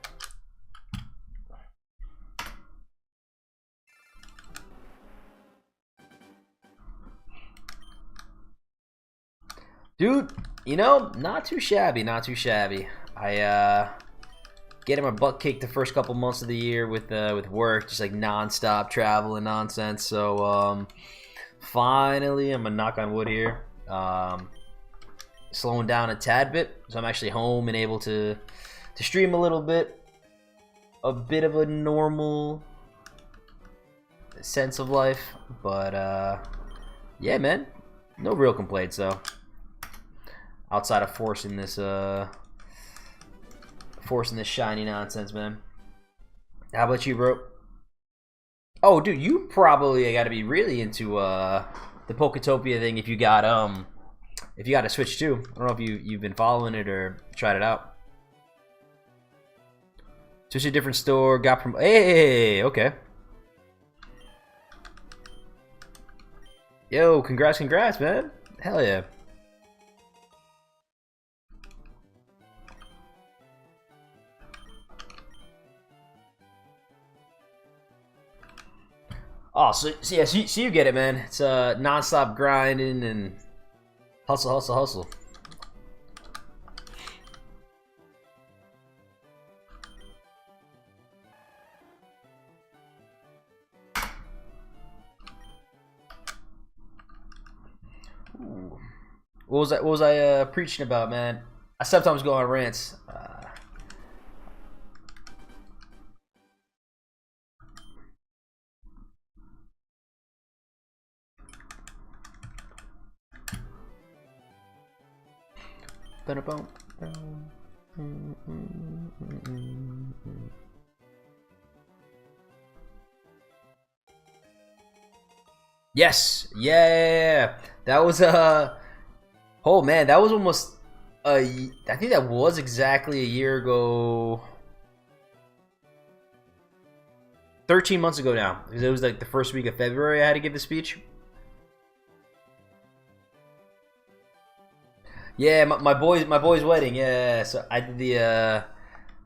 Dude, you know, not too shabby, not too shabby. I getting my butt kicked the first couple months of the year with work, just like non-stop travel and nonsense. So finally, I'm gonna knock on wood here. Slowing down a tad bit, so I'm actually home and able to stream a little bit. A bit of a normal sense of life, but yeah, man, no real complaints though. Outside of forcing this shiny nonsense, man. How about you, bro? Oh, dude, you probably got to be really into the Poketopia thing if you got a Switch too. I don't know if you've been following it or tried it out. Switch to a different store. Got from hey, okay. Yo, congrats, man. Hell yeah. Oh, so you get it, man. It's non-stop grinding and hustle. Ooh. What was I preaching about, man? I sometimes go on rants. Yes, yeah. That was oh man, that was almost I think that was exactly a year ago. 13 months ago now, because it was like the first week of February I had to give the speech. Yeah, my boy's wedding. Yeah, so I did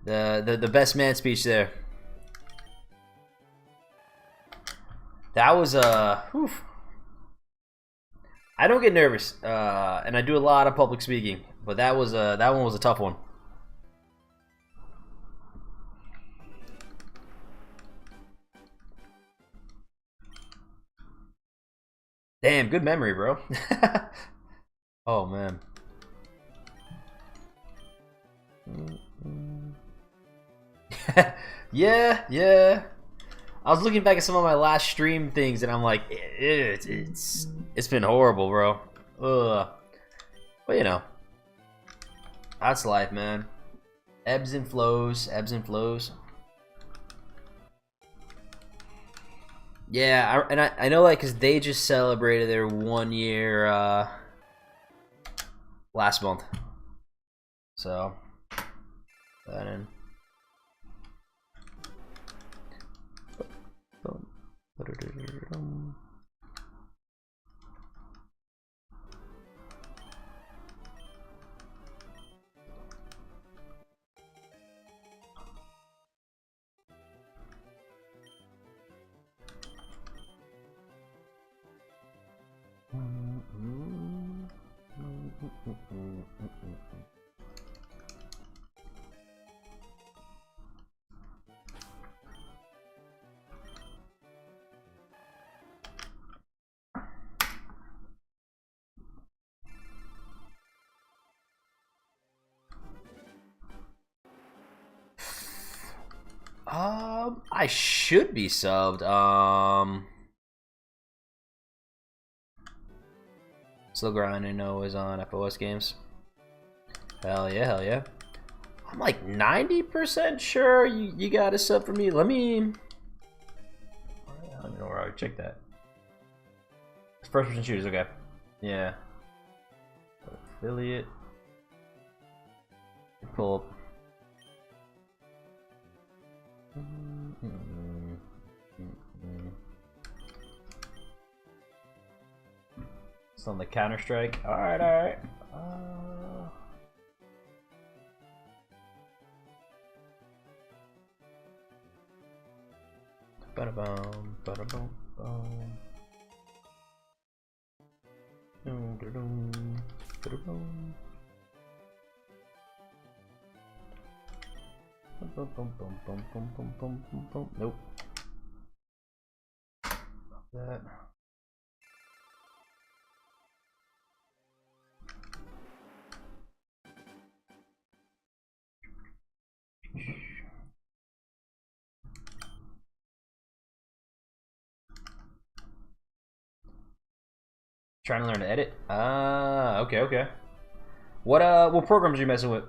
the best man speech there. That was whew. I don't get nervous, and I do a lot of public speaking, but that one was a tough one. Damn, good memory, bro. Oh man. Yeah. I was looking back at some of my last stream things, and I'm like, it's been horrible, bro. Ugh. But you know, that's life, man. Ebbs and flows, ebbs and flows. Yeah, I know, like, cause they just celebrated their 1 year last month, so that in. I should be subbed. Still grinding. Always on FOS games. Hell yeah. I'm like 90% sure you got a sub for me. Let me know where I would check that. First person shooters, okay. Yeah. Affiliate. Pull up. It's on the Counter-Strike. Alright. Ba-da-bum, ba-da-bum, bum. Dum-da-dum, ba-da-bum. Bum, bum, bum, bum, bum, bum, bum, bum, bum. Nope. That. Trying to learn to edit. Okay. What programs are you messing with?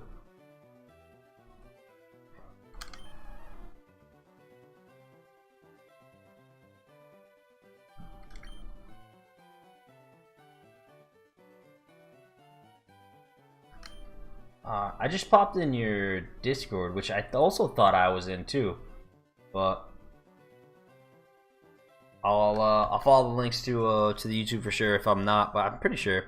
I just popped in your Discord, which I also thought I was in too, but I'll follow the links to the YouTube for sure if I'm not, but I'm pretty sure.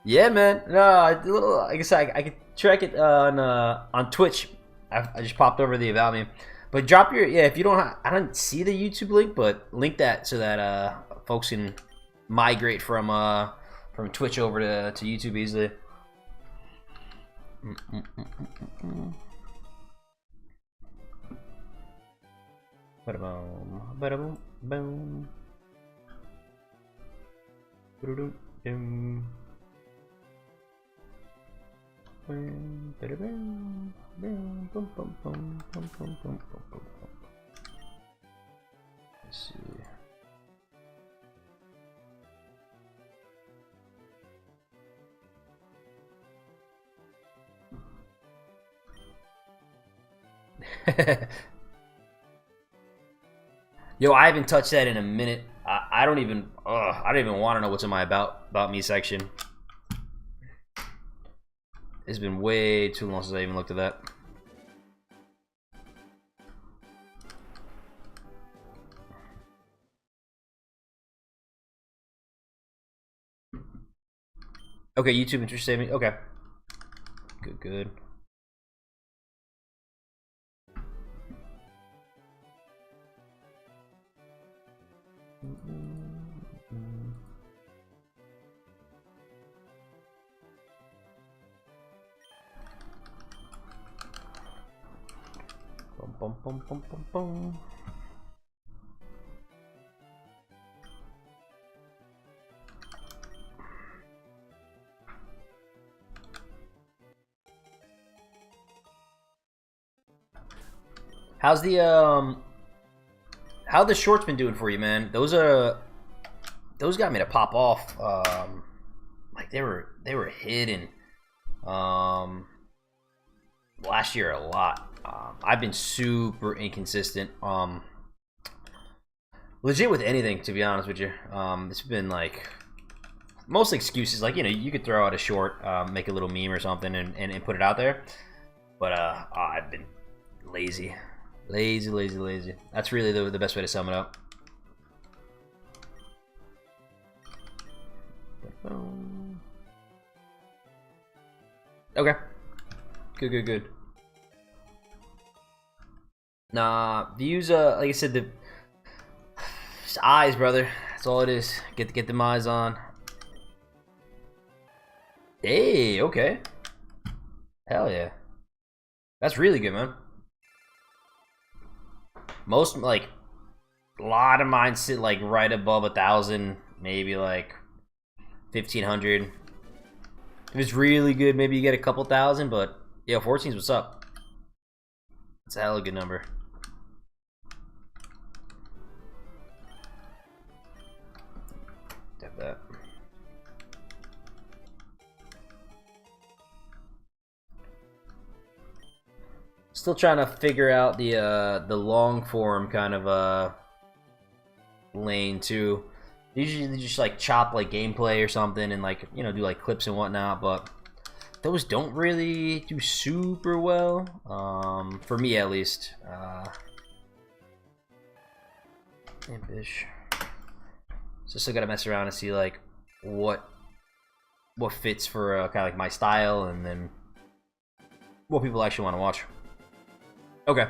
Yeah, man. No, like I said, I could track it on Twitch. I just popped over the about me, but drop your if you don't. I don't see the YouTube link, but link that so that folks can migrate from Twitch over to YouTube easily. Ba-da-boom, ba-da-boom, boom. Ba-da-dum, boom. Ba-da-boom, boom, boom, boom, boom, boom, boom, boom, boom. Let's see. Yo, I haven't touched that in a minute. I don't even want to know what's in my about me section. It's been way too long since I even looked at that. Okay, YouTube interest saving. Okay. Good, good. Bum, bum, bum, bum, bum, bum. How's the how the shorts been doing for you, man? Those got me to pop off. Like they were hidden last year a lot. I've been super inconsistent. Legit with anything, to be honest with you. It's been like mostly excuses. Like, you know, you could throw out a short, make a little meme or something, and put it out there. But I've been lazy. Lazy. That's really the best way to sum it up. Okay. Good. Nah, views. Like I said, it's eyes, brother. That's all it is. Get them eyes on. Hey, okay. Hell yeah. That's really good, man. Most, like, a lot of mine sit like right above 1,000, maybe like 1,500. If it's really good, maybe you get a couple thousand, but yeah, 14's what's up. That's a hell of a good number. Tap that. Still trying to figure out the long form kind of lane too. Usually they just like chop like gameplay or something and like, you know, do like clips and whatnot, but those don't really do super well, for me at least. Impish. So still gotta mess around and see like what fits for kind of like my style and then what people actually want to watch. Okay.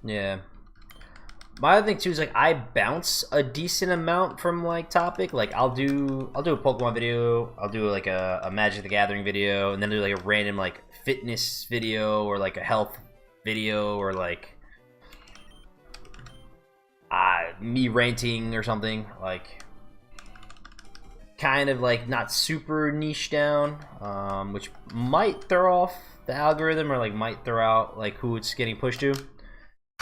Yeah. My other thing too is like I bounce a decent amount from like topic. Like I'll do a Pokemon video, I'll do like a Magic the Gathering video, and then do like a random like fitness video or like a health video or like me ranting or something, like kind of like not super niche down, which might throw off the algorithm or like might throw out like who it's getting pushed to,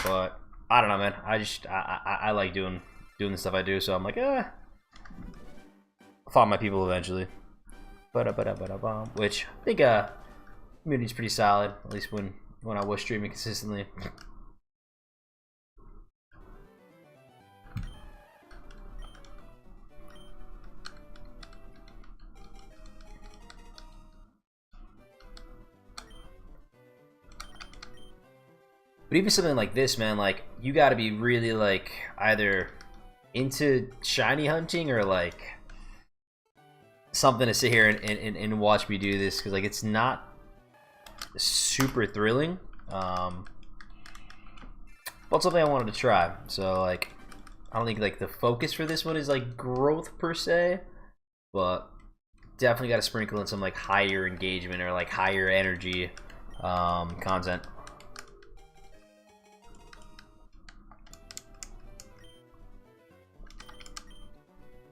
but I don't know, man. I like doing the stuff I do, so I'm like, I'll find my people eventually. Which I think community's pretty solid, at least when I was streaming consistently. But even something like this, man, like you got to be really like either into shiny hunting or like something to sit here and watch me do this, because like it's not super thrilling. But something I wanted to try. So like I don't think like the focus for this one is like growth per se, but definitely got to sprinkle in some like higher engagement or like higher energy content.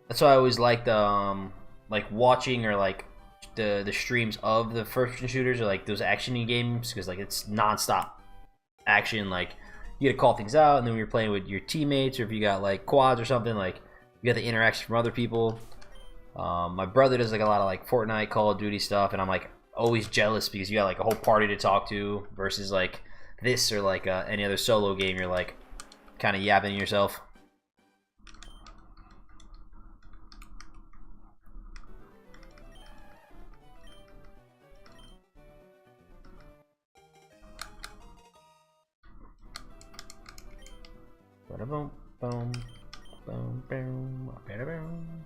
That's why I always liked like watching or like the streams of the first-person shooters or like those action games, because like it's non-stop action. Like you get to call things out, and then when you're playing with your teammates or if you got like quads or something, like you got the interaction from other people. My brother does like a lot of like Fortnite, Call of Duty stuff, and I'm like always jealous because you got like a whole party to talk to versus like this or like any other solo game. You're like kind of yapping to yourself. Boom, boom, boom, boom, boom.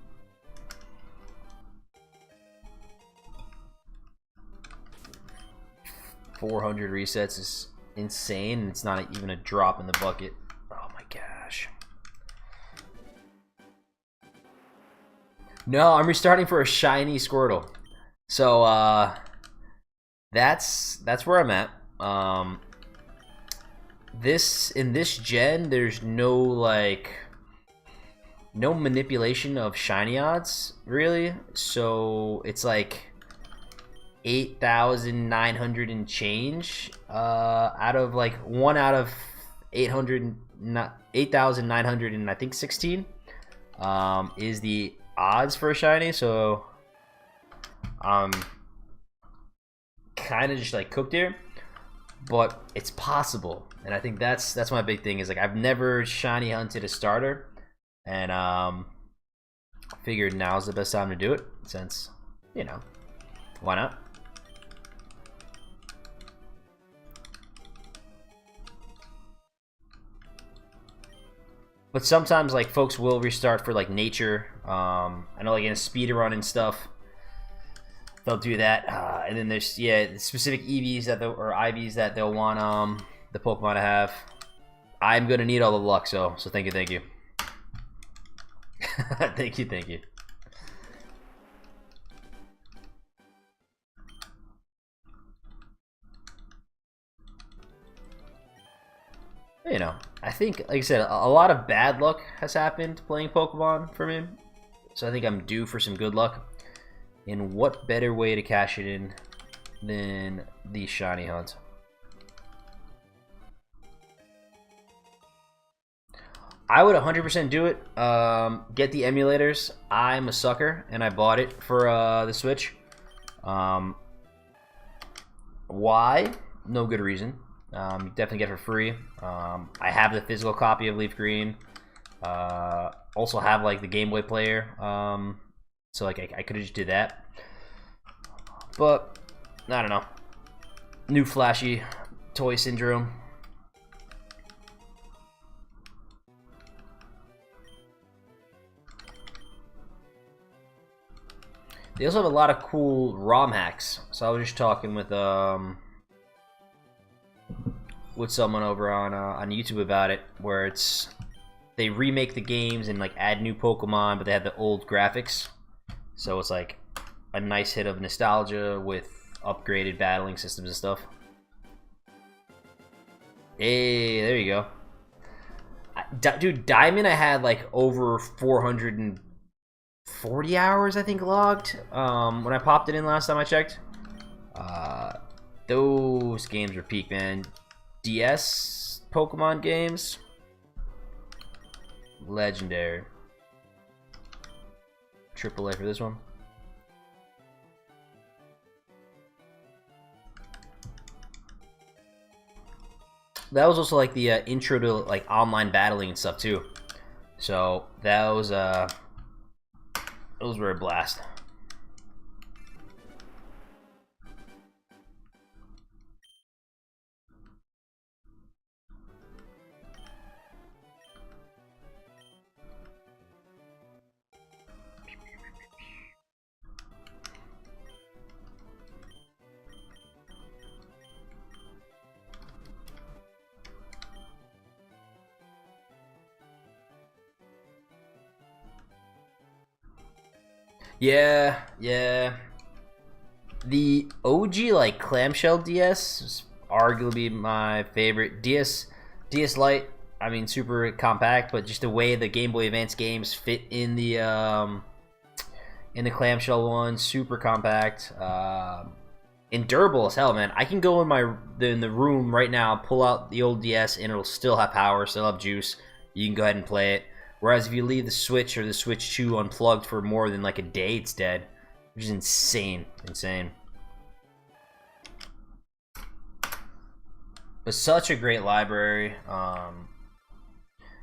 400 resets is insane, and it's not even a drop in the bucket. Oh my gosh. No, I'm restarting for a shiny Squirtle. So that's where I'm at. In this gen, there's no no manipulation of shiny odds really. So it's like 8,900 and change out of like 1 out of 8,900 and I think 16 is the odds for a shiny. So kind of just like cooked here, but it's possible, and I think that's my big thing. Is like I've never shiny hunted a starter, and figured now's the best time to do it, since, you know, why not? But sometimes like folks will restart for like nature. I know like in a speed run and stuff, they'll do that. And then there's specific EVs that or IVs that they'll want the Pokemon to have. I'm gonna need all the luck, so thank you, thank you. thank you. You know, I think, like I said, a lot of bad luck has happened playing Pokemon for me, so I think I'm due for some good luck. And what better way to cash it in than the shiny hunt? I would 100% do it. Get the emulators. I'm a sucker, and I bought it for the Switch. Why? No good reason. You definitely get it for free. I have the physical copy of Leaf Green. Also have like the Game Boy player. So like I could have just did that. But I don't know. New flashy toy syndrome. They also have a lot of cool ROM hacks. So I was just talking with someone over on YouTube about it, where they remake the games and like add new Pokemon, but they have the old graphics. So it's like a nice hit of nostalgia with upgraded battling systems and stuff. Hey, there you go. Dude, Diamond, I had like over 440 hours, I think, logged when I popped it in last time I checked. Those games are peak, man. DS Pokemon games, legendary. AAA for this one. That was also like the intro to like online battling and stuff too. So those were a blast. Yeah. The OG like clamshell DS is arguably my favorite. DS Lite, I mean, super compact, but just the way the Game Boy Advance games fit in the clamshell one, super compact, and durable as hell, man. I can go in the room right now, pull out the old DS, and it'll still have power, still have juice. You can go ahead and play it. Whereas if you leave the Switch or the Switch 2 unplugged for more than like a day, it's dead. Which is insane. But such a great library.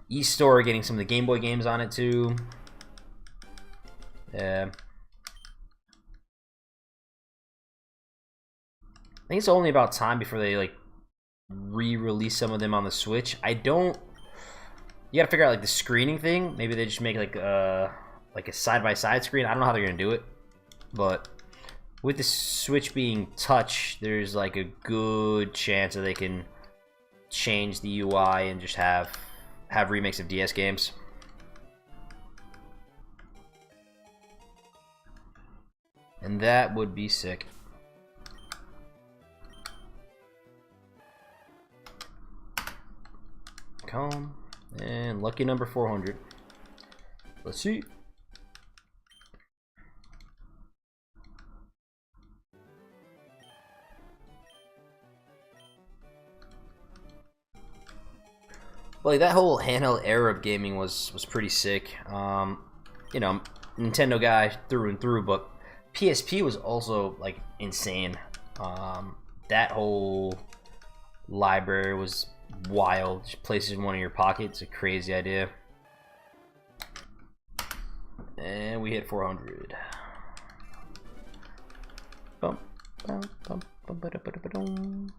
eStore getting some of the Game Boy games on it too. Yeah. I think it's only about time before they like re-release some of them on the Switch. You gotta figure out like the screening thing. Maybe they just make like a side-by-side screen. I don't know how they're gonna do it, but with the Switch being touch, there's like a good chance that they can change the UI and just have remakes of DS games. And that would be sick. Calm. And lucky number 400. Let's see. Like that whole handheld era of gaming was pretty sick. You know, Nintendo guy through and through, but PSP was also like insane. That whole library was wild. Just places in one of your pockets, a crazy idea. And we hit 400. Bum, bum, bum, bum, ba, da, ba, da, ba, dum.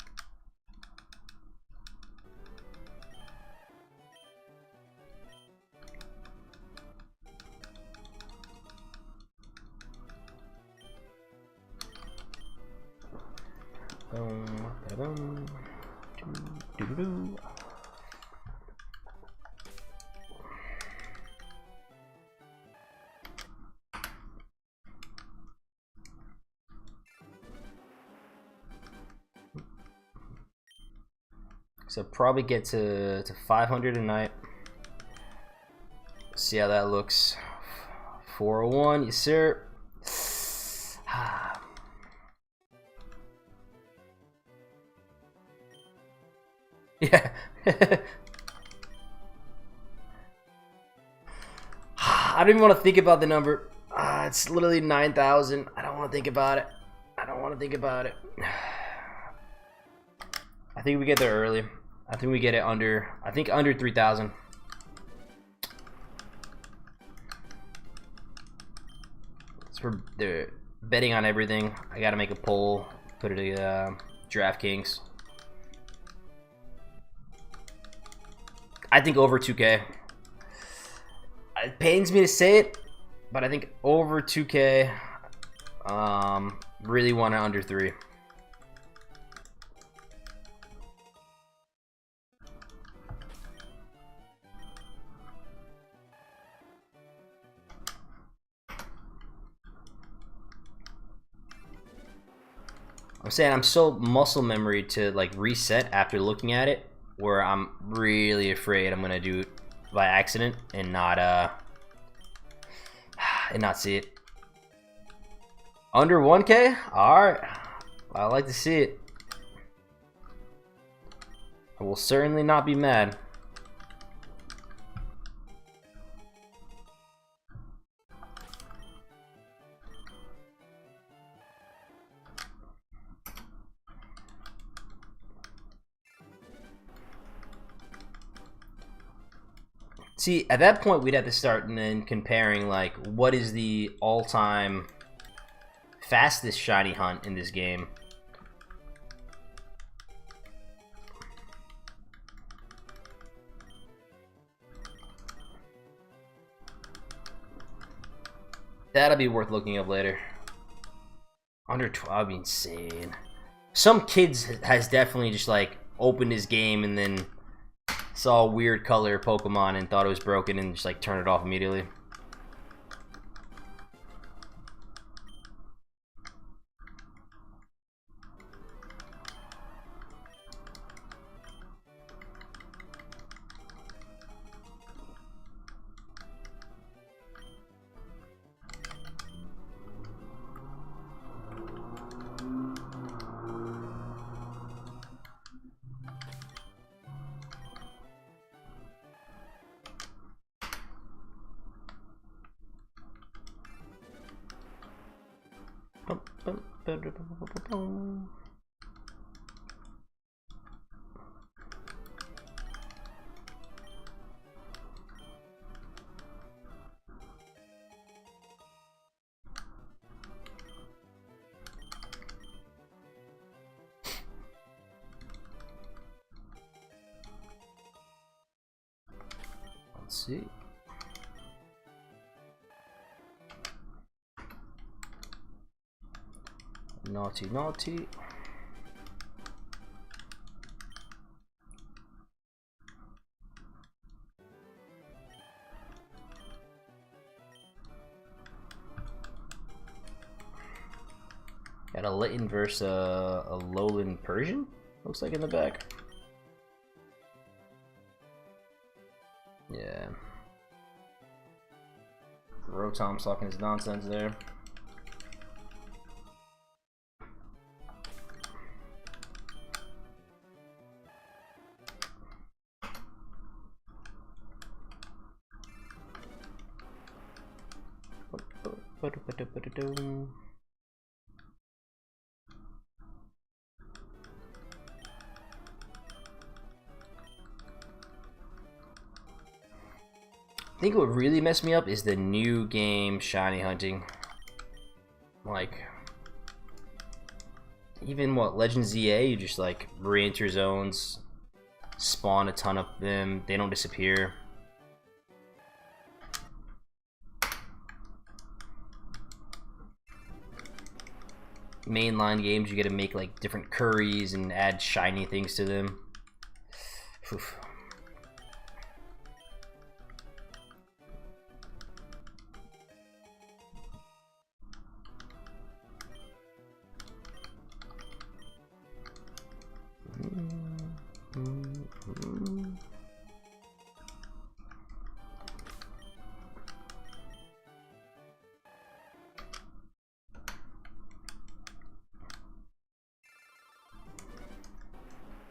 So probably get to 500 a night. See how that looks. 401, yes sir. Yeah. I don't even want to think about the number. It's literally 9,000. I don't want to think about it. I don't want to think about it. I think we get there early. I think we get it under, I think under 3,000. So they're betting on everything. I gotta make a poll, put it to DraftKings. I think over 2K. It pains me to say it, but I think over 2K. Really want it under 3. I'm saying I'm so muscle memory to like reset after looking at it, where I'm really afraid I'm gonna do it by accident and not see it. Under 1K? Alright. I like to see it. I will certainly not be mad. See, at that point, we'd have to start and then comparing, like, what is the all-time fastest shiny hunt in this game? That'll be worth looking up later. Under 12 would be insane. Some kids has definitely just, like, opened his game and then saw a weird color Pokemon and thought it was broken and just like turned it off immediately. Let's see. Naughty, naughty. Got a Litten versus a Lowland Persian, looks like in the back. Yeah. Rotom's talking his nonsense there. I think what really messed me up is the new game shiny hunting. Like, even what Legends ZA, you just like re-enter zones, spawn a ton of them, they don't disappear. Mainline games, you get to make like different curries and add shiny things to them. Oof.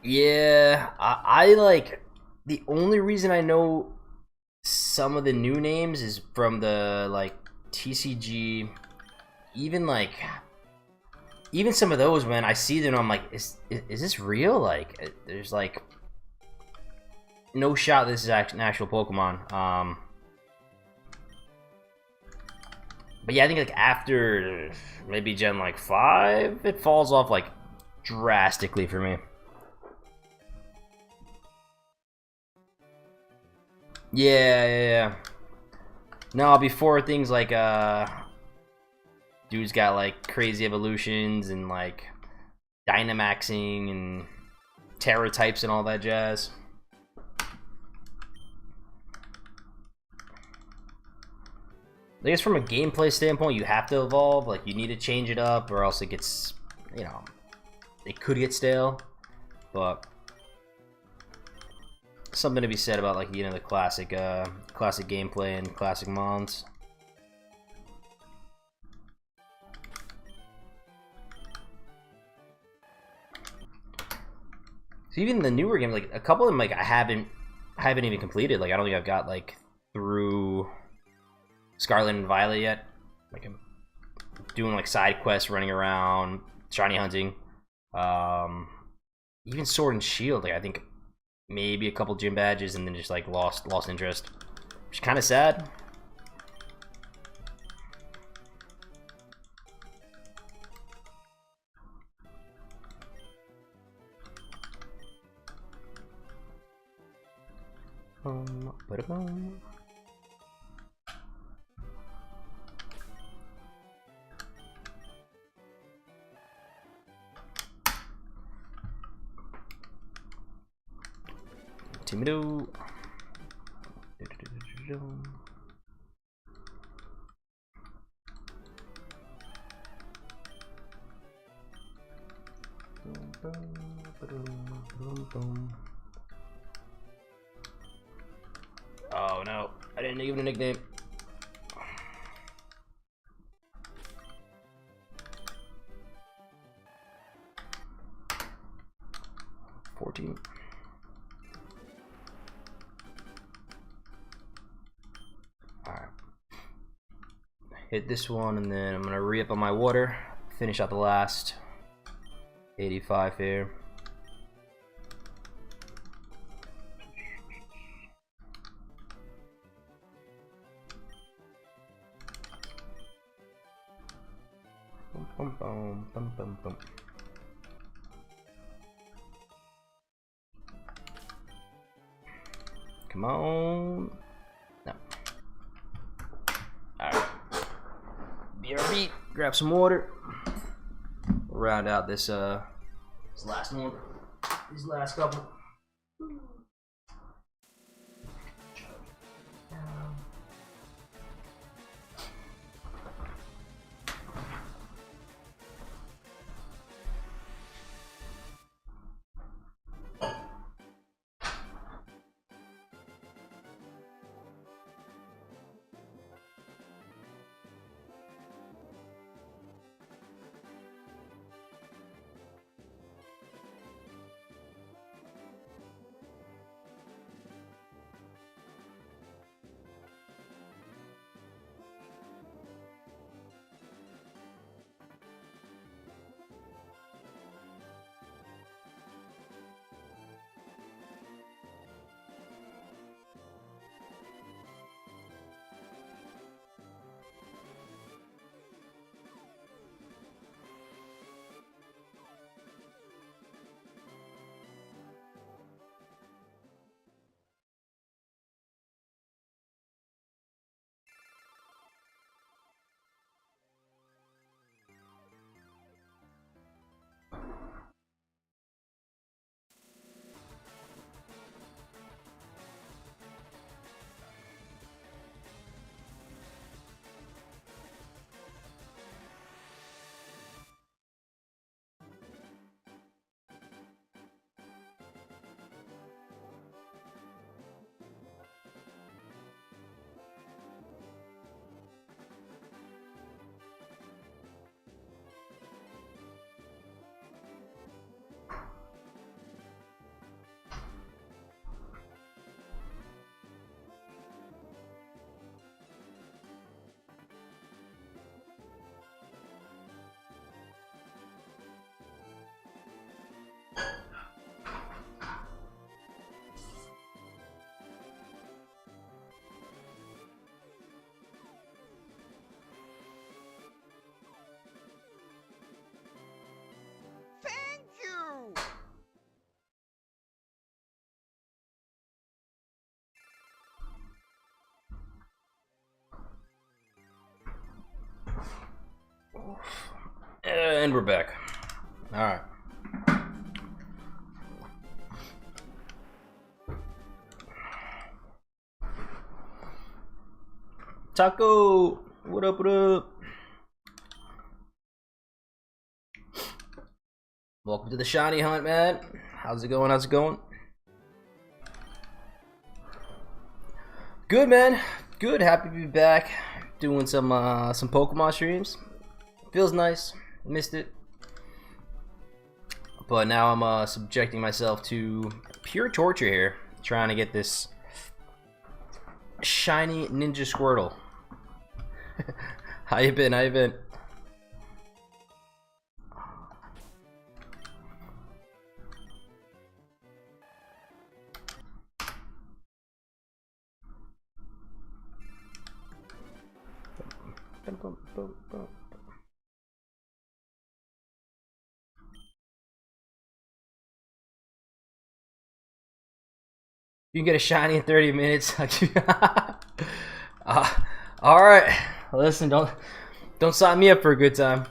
Yeah, I like, the only reason I know some of the new names is from the like TCG, even like even some of those, when I see them, I'm like, is this real? Like, there's like no shot this is an actual Pokemon. But yeah, I think like after maybe Gen like 5, it falls off like drastically for me. Yeah. No, before things like dude's got like crazy evolutions and like Dynamaxing and Terra types and all that jazz. I guess from a gameplay standpoint, you have to evolve. Like, you need to change it up, or else it gets, you know, it could get stale. But something to be said about, like, you know, the classic gameplay and classic mons. So even the newer games, like a couple of them, like I haven't even completed. Like, I don't think I've got like through Scarlet and Violet yet. Like, I'm doing like side quests, running around, shiny hunting. Even Sword and Shield, like I think maybe a couple gym badges, and then just like lost interest, which is kind of sad. Timido. Oh no, I didn't give it a nickname. $14. Alright. Hit this one, and then I'm gonna re-up on my water, finish out the last 85 here. Bum, bum, bum, bum, bum. Come on. No. Alright. BRB, grab some water. round out this last one. These last couple. And we're back. All right. Taco, what up, what up? Welcome to the shiny hunt, man. How's it going? How's it going? Good, man. Good. Happy to be back. Doing some Pokemon streams. Feels nice. Missed it. But now I'm subjecting myself to pure torture here, trying to get this shiny Ninja Squirtle. How you been? How you been? You can get a shiny in 30 minutes. All right, listen, don't sign me up for a good time.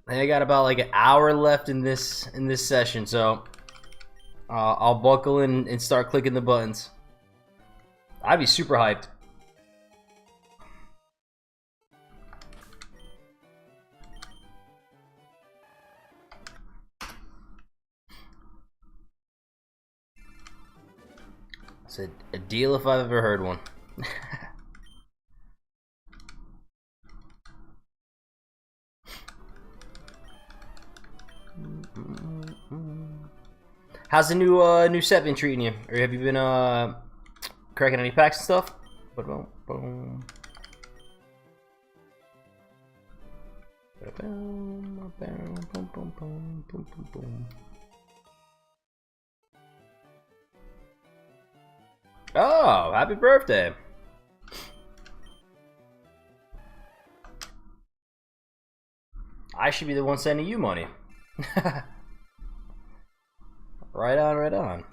I got about like an hour left in this session, so I'll buckle in and start clicking the buttons. I'd be super hyped. It's a deal if I've ever heard one. How's the new set been treating you? Or have you been cracking any packs and stuff? Oh, happy birthday. I should be the one sending you money. Right on, right on.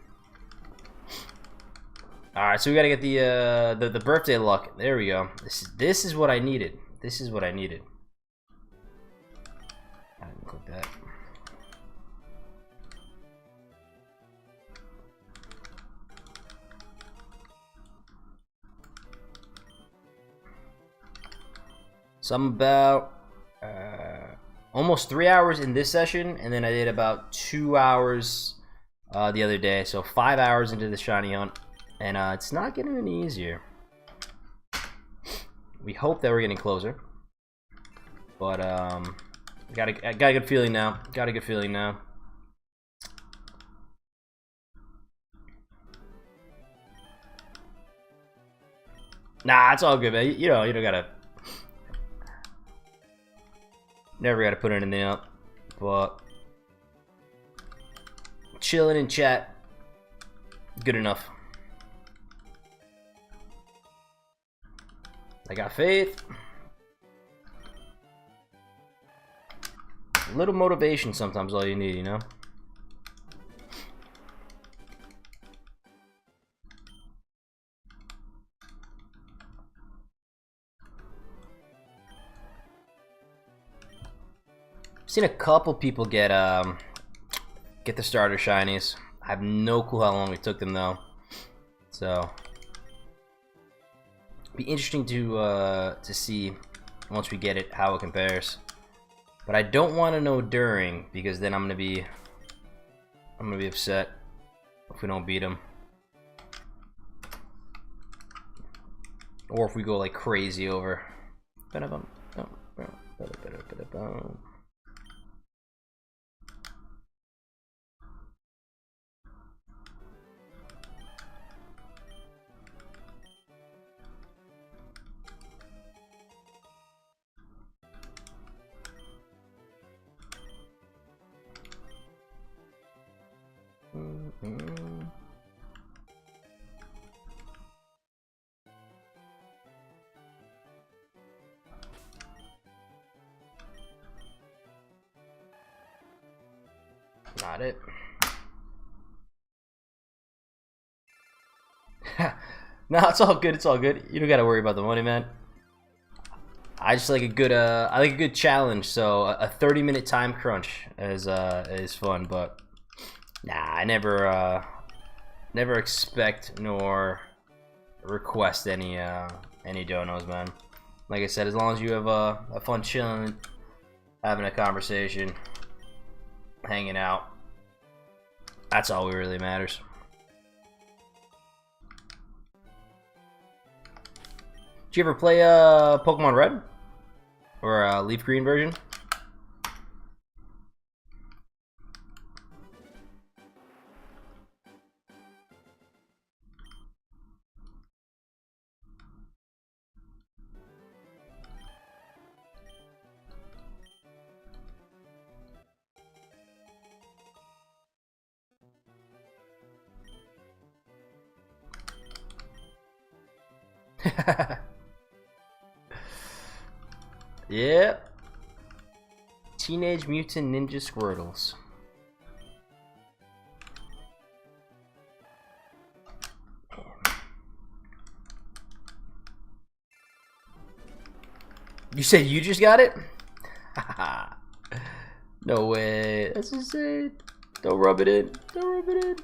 All right, so we gotta get the birthday luck. There we go. This is what I needed. This is what I needed. I didn't click that. So I'm about almost 3 hours in this session, and then I did about 2 hours the other day. So 5 hours into the shiny hunt, and it's not getting any easier. We hope that we're getting closer, but I got a good feeling now. Got a good feeling now. Nah, it's all good, man. You know, you don't gotta. Never gotta put anything up, but chilling in chat, good enough. I got faith. A little motivation sometimes all you need, you know? Seen a couple people get the starter shinies. I have no clue how long it took them though, so be interesting to see once we get it how it compares. But I don't want to know during, because then I'm gonna be upset if we don't beat them, or if we go like crazy over. Not it. No, it's all good. It's all good. You don't gotta worry about the money, man. I just like a good I like a good challenge. So a 30-minute time crunch is fun, but nah, I never expect nor request any donos, man. Like I said, as long as you have a fun chilling, having a conversation, hanging out, that's all that really matters. Did you ever play Pokemon Red or Leaf Green version? Yep. Teenage Mutant Ninja Squirtles. You said you just got it? No way. That's insane. Don't rub it in. Don't rub it in.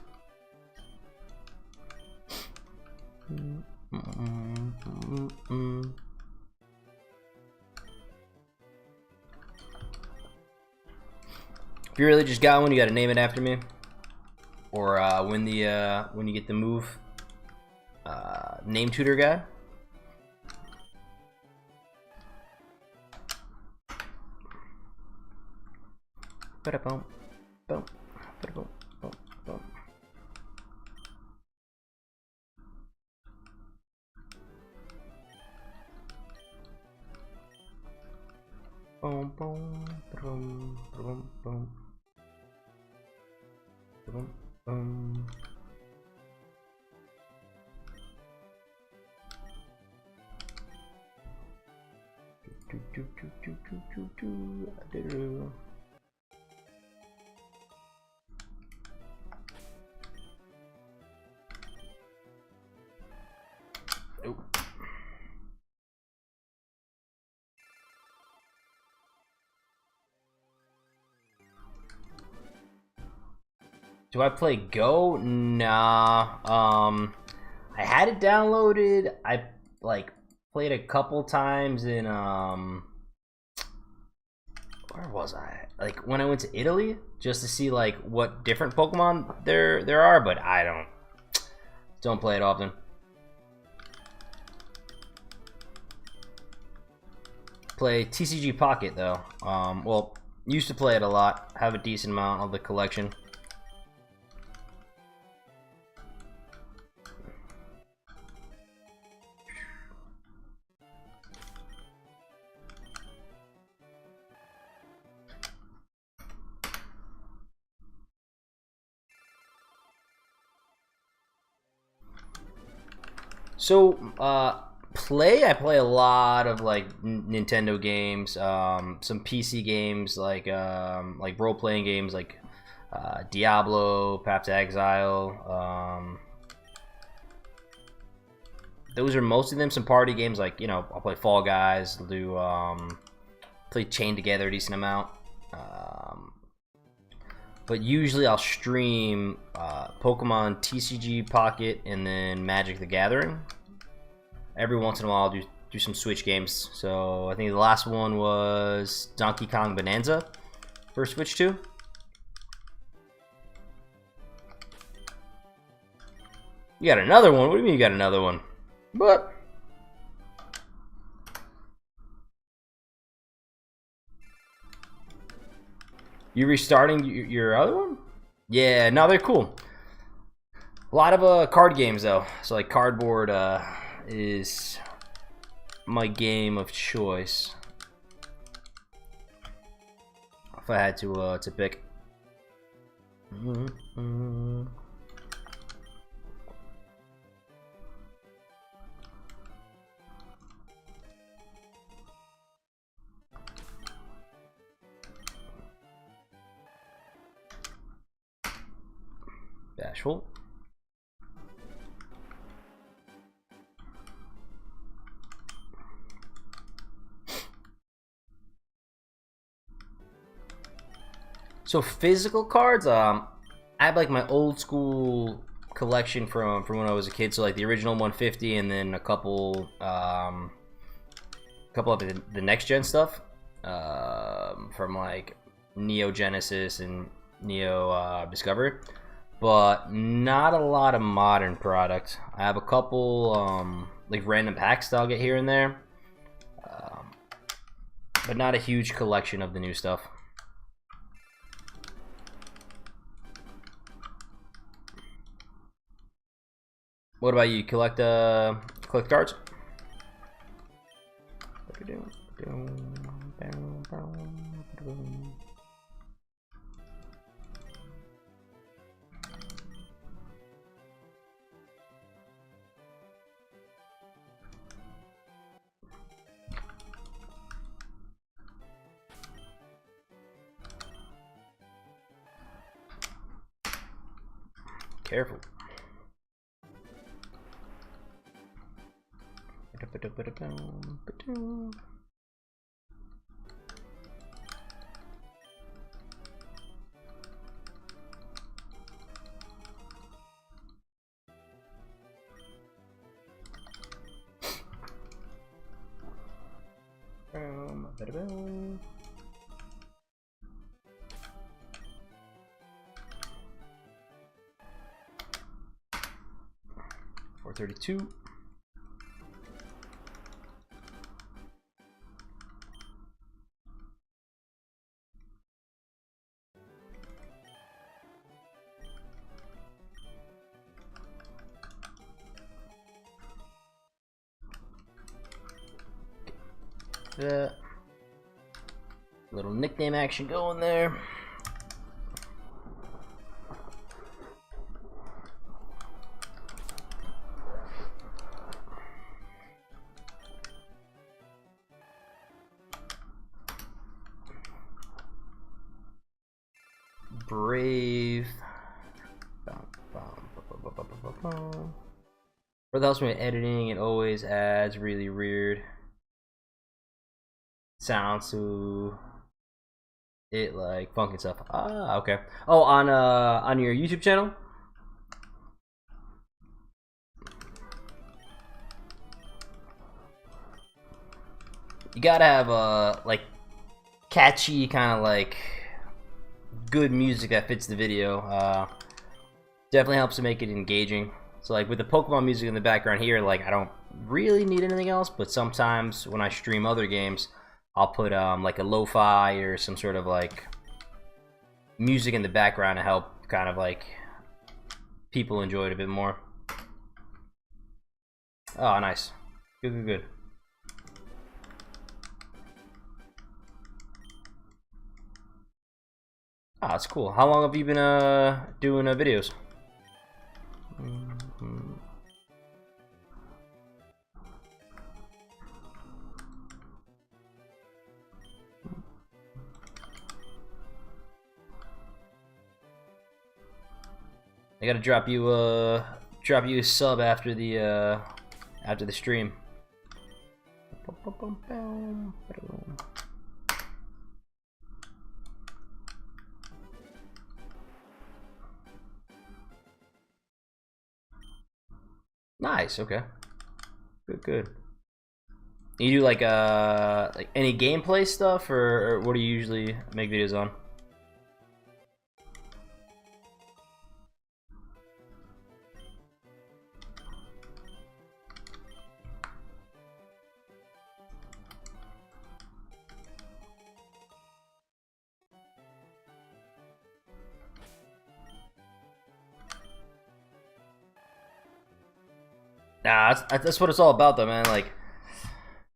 If you really just got one, you gotta name it after me. Or when you get the move name tutor guy. Ba-da-bum, bum, ba-da-bum, bum, bum. Boom, boom, boom, boom, boom, boom, boom. Do do do do do do do do. Do I play Go? Nah. I had it downloaded. I like played a couple times in where was I? Like when I went to Italy, just to see like what different Pokemon there are, but I don't play it often. Play TCG Pocket though. Well, used to play it a lot. Have a decent amount of the collection. So, I play a lot of like Nintendo games, some PC games like role-playing games like Diablo, Path to Exile. Those are most of them. Some party games like, you know, I'll play Fall Guys, do play Chain Together a decent amount. But usually I'll stream Pokemon TCG Pocket and then Magic the Gathering. Every once in a while I'll do some Switch games. So I think the last one was Donkey Kong Bonanza for Switch 2. You got another one? What do you mean you got another one? But you restarting your other one? Yeah, no, they're cool. A lot of card games though. So like Cardboard is my game of choice. If I had to pick. Bashful. So physical cards, I have like my old school collection from when I was a kid. So like the original 150, and then a couple of the next gen stuff from like Neo Genesis and Neo Discovery. But not a lot of modern product. I have a couple like random packs that I'll get here and there, but not a huge collection of the new stuff. What about you? Collect cards? Careful. $432. That little nickname action going there. Brave. For the ultimate editing, it always adds really weird sounds to it like funk and stuff. Ah, okay. Oh, on your YouTube channel? You gotta have like catchy kind of like good music that fits the video. Definitely helps to make it engaging. So like with the Pokemon music in the background here, like I don't really need anything else, but sometimes when I stream other games, I'll put like a lo-fi or some sort of like music in the background to help kind of like people enjoy it a bit more. Oh, nice. Good, good, good. Ah, that's cool. How long have you been doing videos? I gotta drop you a sub after the stream. Nice. Okay. Good. Good. You do like any gameplay stuff, or what do you usually make videos on? Nah, that's what it's all about, though, man. Like,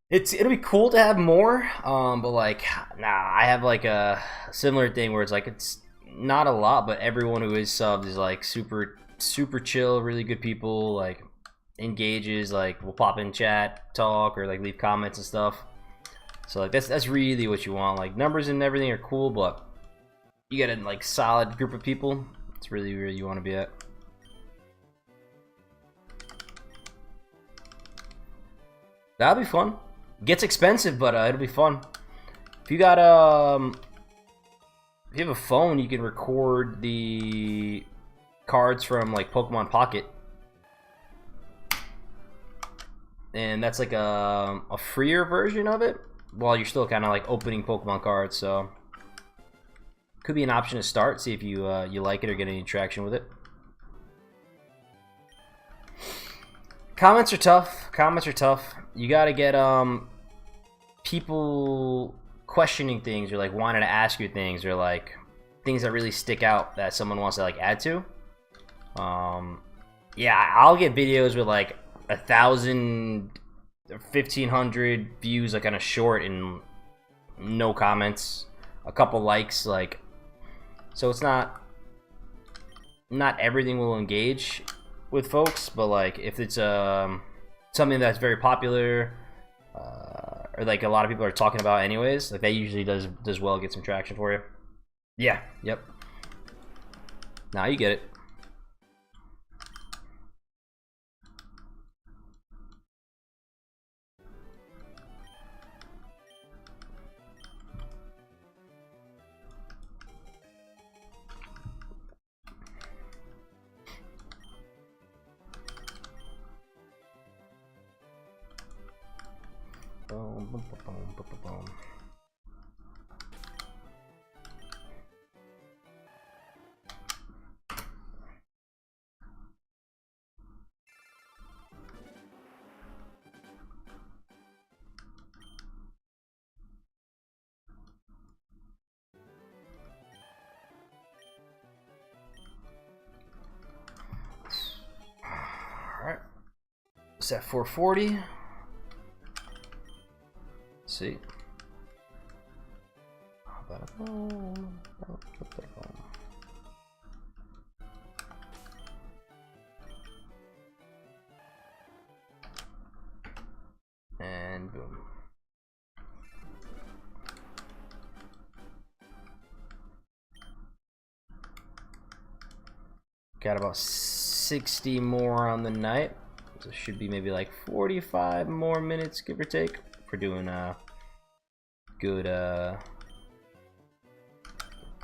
it'll be cool to have more, but like, nah, I have like a similar thing where it's like it's not a lot, but everyone who is subbed is like super chill, really good people. Like, engages, like will pop in chat, talk, or like leave comments and stuff. So like that's really what you want. Like numbers and everything are cool, but you get a like solid group of people. It's really where you want to be at. That'll be fun. Gets expensive, but it'll be fun. If you got if you have a phone, you can record the cards from like Pokemon Pocket, and that's like a freer version of it, while you're still kind of like opening Pokemon cards. So could be an option to start. See if you you like it or get any traction with it. Comments are tough. Comments are tough. You gotta get people questioning things, or like wanting to ask you things, or like things that really stick out that someone wants to like add to. Yeah, I'll get videos with like 1,000 or 1,500 views, like on a short, and no comments, a couple likes, like. So it's not everything will engage with folks, but like if it's something that's very popular, or like a lot of people are talking about anyways, like that usually does well, get some traction for you. Yeah, yep. Now you get it. Boom, boom, boom, boom, boom, boom. All right, it's at 440. See. And boom. Got about 60 more on the night. So it should be maybe like 45 more minutes, give or take, for doing good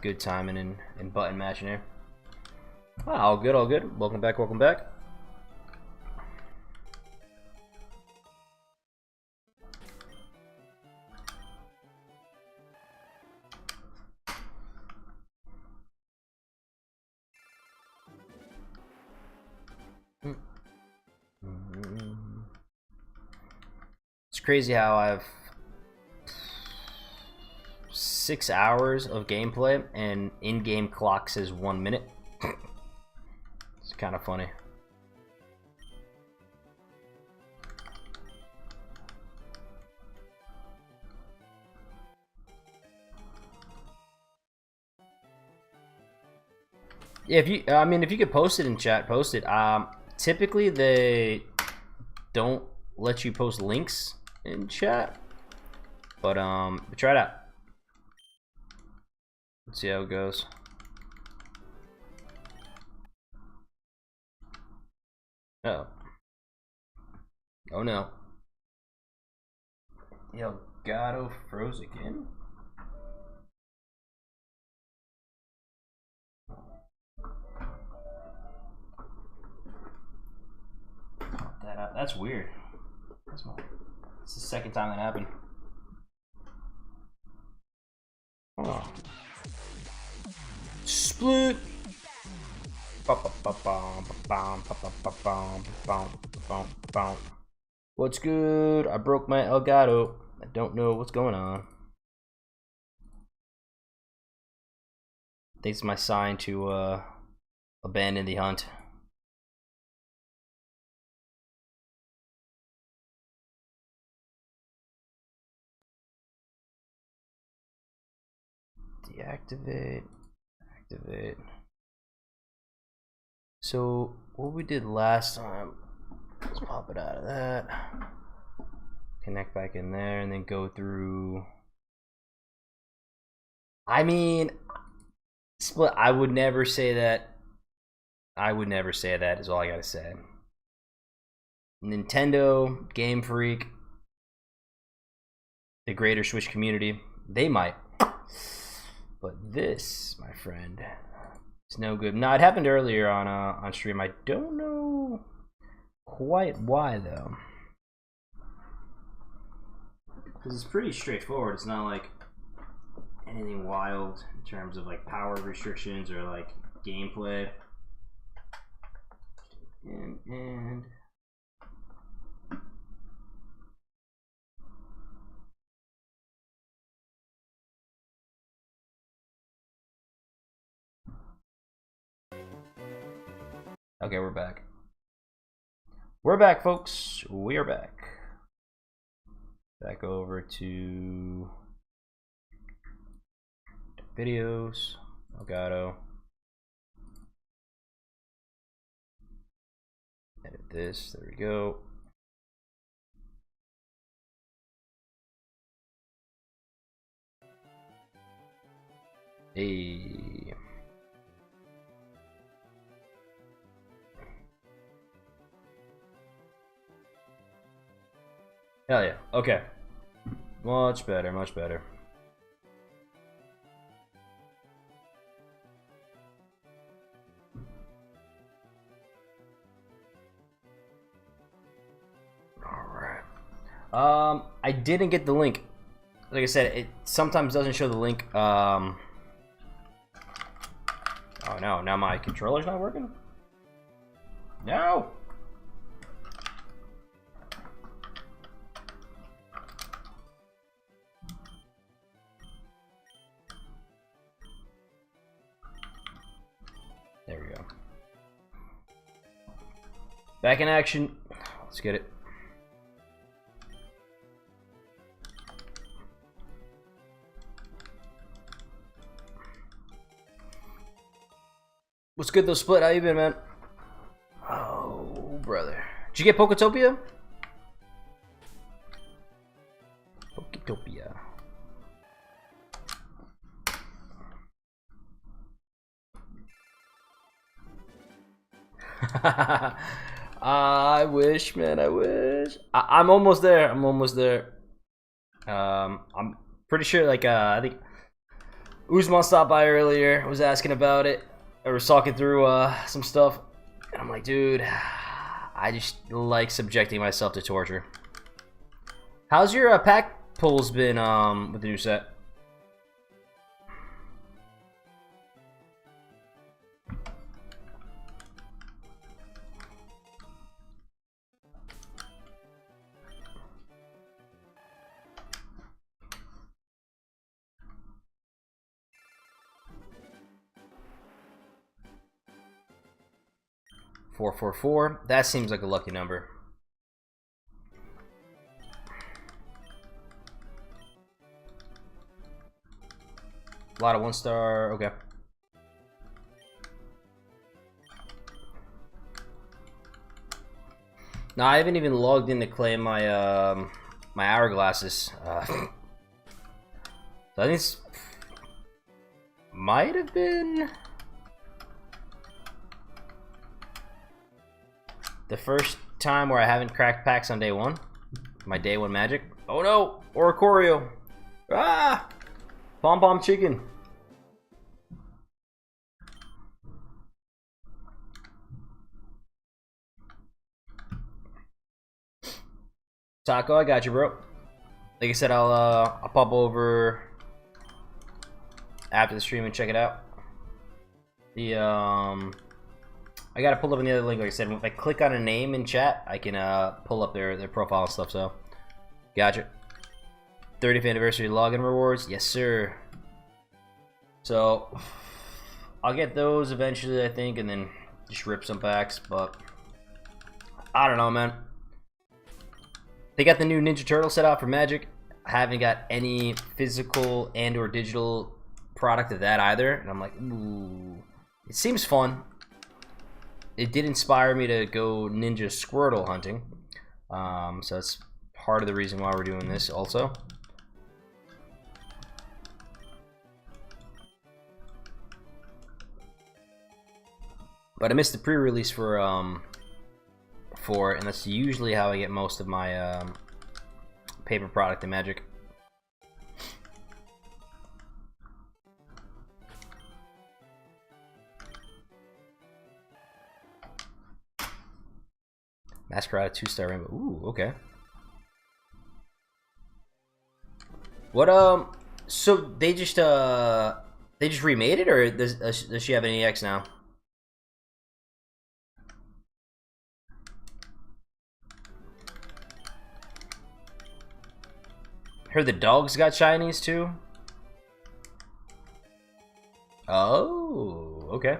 good timing and button mashing here. Ah, all good, all good. Welcome back, welcome back. It's crazy how I have 6 hours of gameplay and in-game clock says 1 minute. It's kind of funny. Yeah, if you, I mean, if you could post it in chat, post it. Typically they don't let you post links in chat, but try it out. Let's see how it goes. Oh. Oh no. Elgato froze again? Pop that up. That's weird. It's the second time that happened. Oh. Split. What's good? I broke my Elgato. I don't know what's going on. I think it's my sign to abandon the hunt. Deactivate. Activate. So what we did last time, let's pop it out of that, connect back in there, and then go through. I mean, split. I would never say that. I would never say that is all I gotta say. Nintendo, Game Freak, the greater Switch community, they might. But this, my friend, it's no good. No, it happened earlier on stream. I don't know quite why though, because it's pretty straightforward. It's not like anything wild in terms of like power restrictions or like gameplay. And okay, we're back. We're back, folks. We are back. Back over to videos. Elgato. Edit this. There we go. Hey. Hell yeah. Okay. Much better, much better. Alright. I didn't get the link. Like I said, it sometimes doesn't show the link. Oh no, now my controller's not working? No! There we go. Back in action. Let's get it. What's good though, Split? How you been, man? Oh, brother. Did you get Poketopia? Poketopia. I wish, man. I wish. I'm almost there. I'm almost there. I'm pretty sure. Like, I think Uzman stopped by earlier, was asking about it. I was talking through some stuff, and I'm like, dude, I just like subjecting myself to torture. How's your pack pulls been with the new set? $444. That seems like a lucky number. A lot of 1-star. Okay. Now I haven't even logged in to claim my my hourglasses. So I think this might have been the first time where I haven't cracked packs on day one. My day one magic. Oh no! Oricorio! Ah! Pom Pom Chicken. Taco, I got you, bro. Like I said, I'll pop over after the stream and check it out. The I gotta pull up in the other link. Like I said, if I click on a name in chat, I can pull up their profile and stuff. So, gotcha. 30th anniversary login rewards, yes sir. So, I'll get those eventually, I think, and then just rip some packs. But I don't know, man. They got the new Ninja Turtle set out for Magic. I haven't got any physical and/or digital product of that either, and I'm like, ooh, it seems fun. It did inspire me to go Ninja Squirtle hunting, so that's part of the reason why we're doing this also. But I missed the pre-release for it, and that's usually how I get most of my paper product in Magic. Masquerade 2-star rainbow. Ooh, okay. What so they just remade it, or does she have an EX now? Heard the dogs got shinies too. Oh, okay.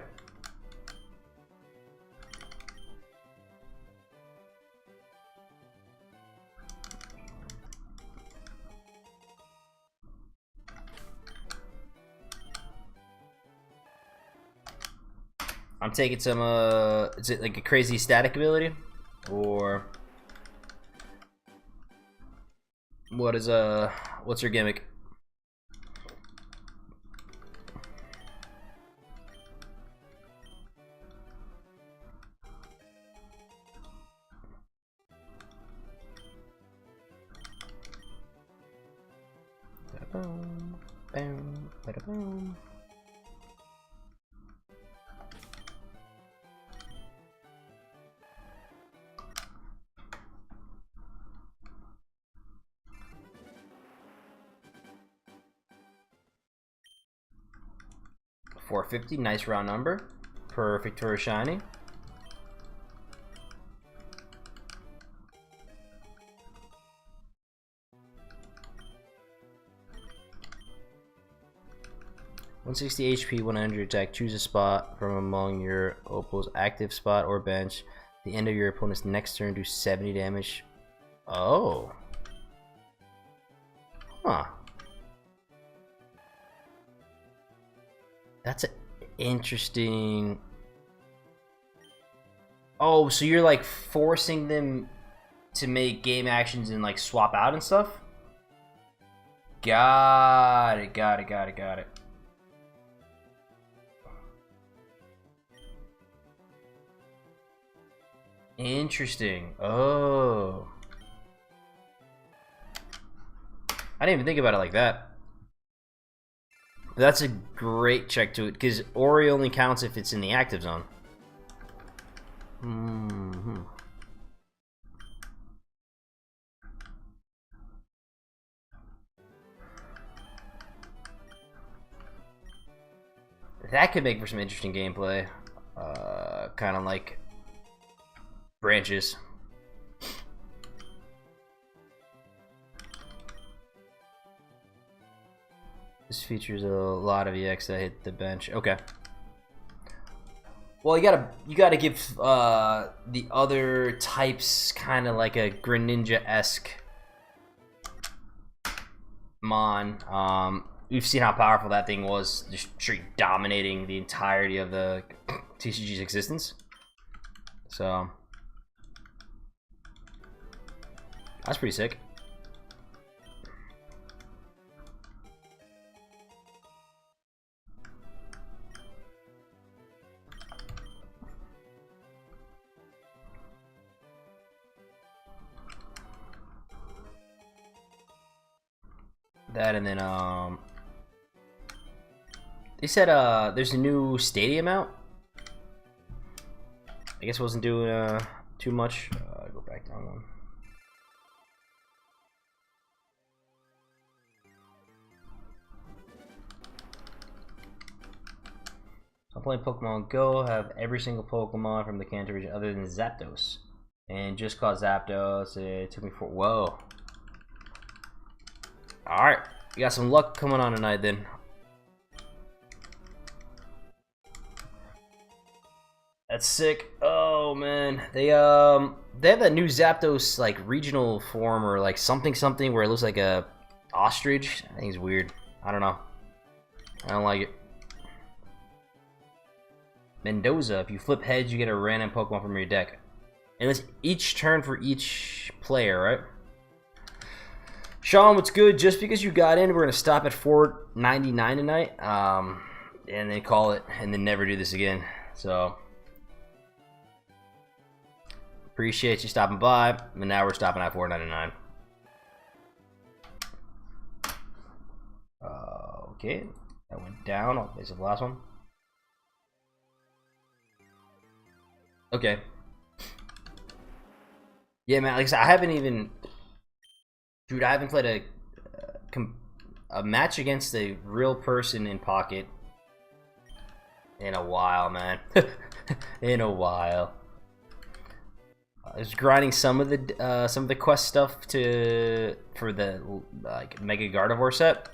I'm taking some is it like a crazy static ability, or what is what's your gimmick? Boom, boom, boom. $450, nice round number. Perfect for a shiny. $160 HP, 100 attack. Choose a spot from among your opponent's active spot or bench. The end of your opponent's next turn, do 70 damage. Oh. Huh. That's an interesting. Oh, so you're like forcing them to make game actions and like swap out and stuff? Got it, got it, got it, got it. Interesting. Oh. I didn't even think about it like that. That's a great check to it, because Ori only counts if it's in the active zone. That could make for some interesting gameplay. Kind of like branches. This features a lot of EX that hit the bench. Okay. Well, you gotta give the other types kind of like a Greninja-esque mon. We've seen how powerful that thing was, just straight dominating the entirety of the TCG's existence. So that's pretty sick. That, and then they said there's a new stadium out. I guess wasn't doing too much. Go back down one. I'm playing Pokemon Go. Have every single Pokemon from the Kanto region other than Zapdos, and just caught Zapdos. It took me for whoa. Alright, we got some luck coming on tonight then. That's sick. Oh man. They have that new Zapdos like regional form or like something where it looks like a ostrich. I think it's weird. I don't know. I don't like it. Mendoza, if you flip heads you get a random Pokemon from your deck. And it's each turn for each player, right? Sean, what's good? Just because you got in, we're going to stop at 4.99 tonight, and then call it, and then never do this again. So, appreciate you stopping by, and now we're stopping at 4.99. Okay, that went down. I'll place the last one. Okay. Yeah, man, like I said, I haven't even... Dude, I haven't played a match against a real person in Pocket in a while, man. In a while. I was grinding some of the quest stuff for the like Mega Gardevoir set,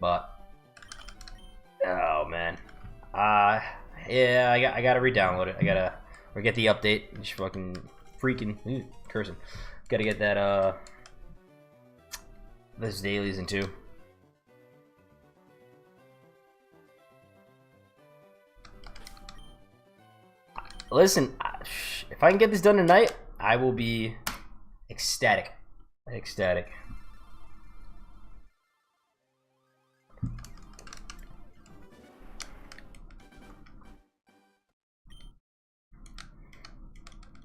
but oh man, yeah, I gotta re-download it. I gotta or get the update. Just fucking freaking cursing. Gotta get that those dailies into. Listen, if I can get this done tonight, I will be ecstatic. Ecstatic.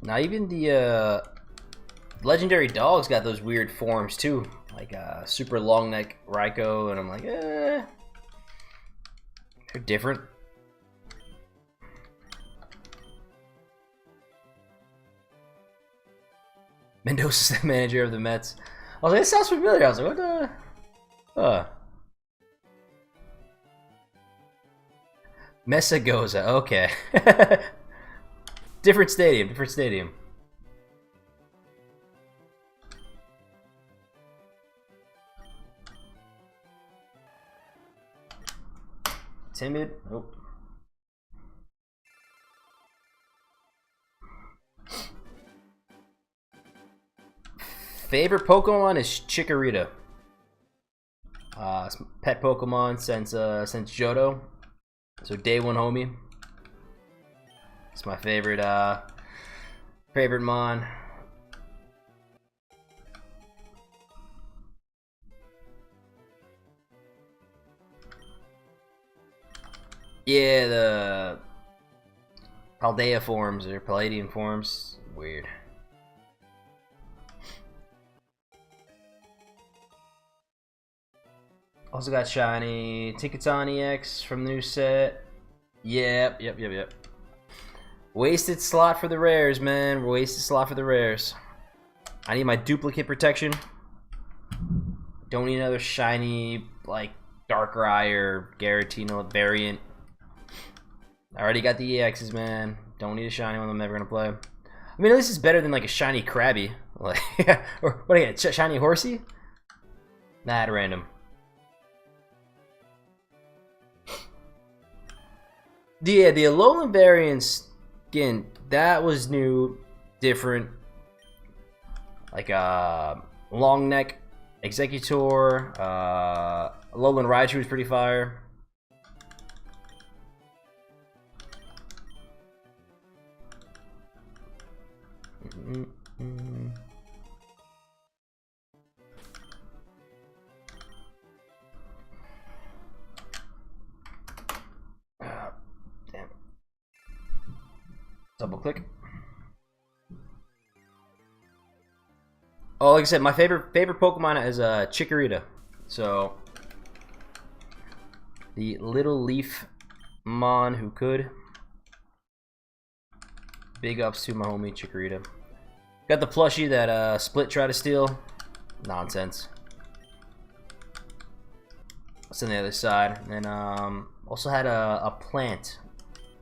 Now even the legendary dogs got those weird forms too, like super long neck Raikou, and I'm like, they're different. Mendoza's the manager of the Mets. I was like, this sounds familiar. I was like, what the? Mesagoza, okay. Different stadium, different stadium. Timid, nope. Favorite Pokemon is Chikorita. It's pet Pokemon since Johto. So day one homie. It's my favorite favorite mon. Yeah, the Paldea forms or Palladian forms, weird. Also got shiny Tinkaton EX from the new set. Yep. Wasted slot for the rares, man. Wasted slot for the rares. I need my duplicate protection. Don't need another shiny, like, Darkrai or Garatina variant. I already got the EXs, man. Don't need a shiny one I'm never gonna play. I mean, at least it's better than like a shiny Krabby. Like, or what do I get? Shiny Horsey? Nah, at random. Yeah, the Alolan variants, again, that was new, different. Like long neck, Executor, Alolan Raichu was pretty fire. Damn. Double click. Oh, like I said, my favorite Pokemon is Chikorita. So the little leaf mon who could. Big ups to my homie Chikorita. Got the plushie that Split tried to steal. Nonsense. What's on the other side? And then also had a plant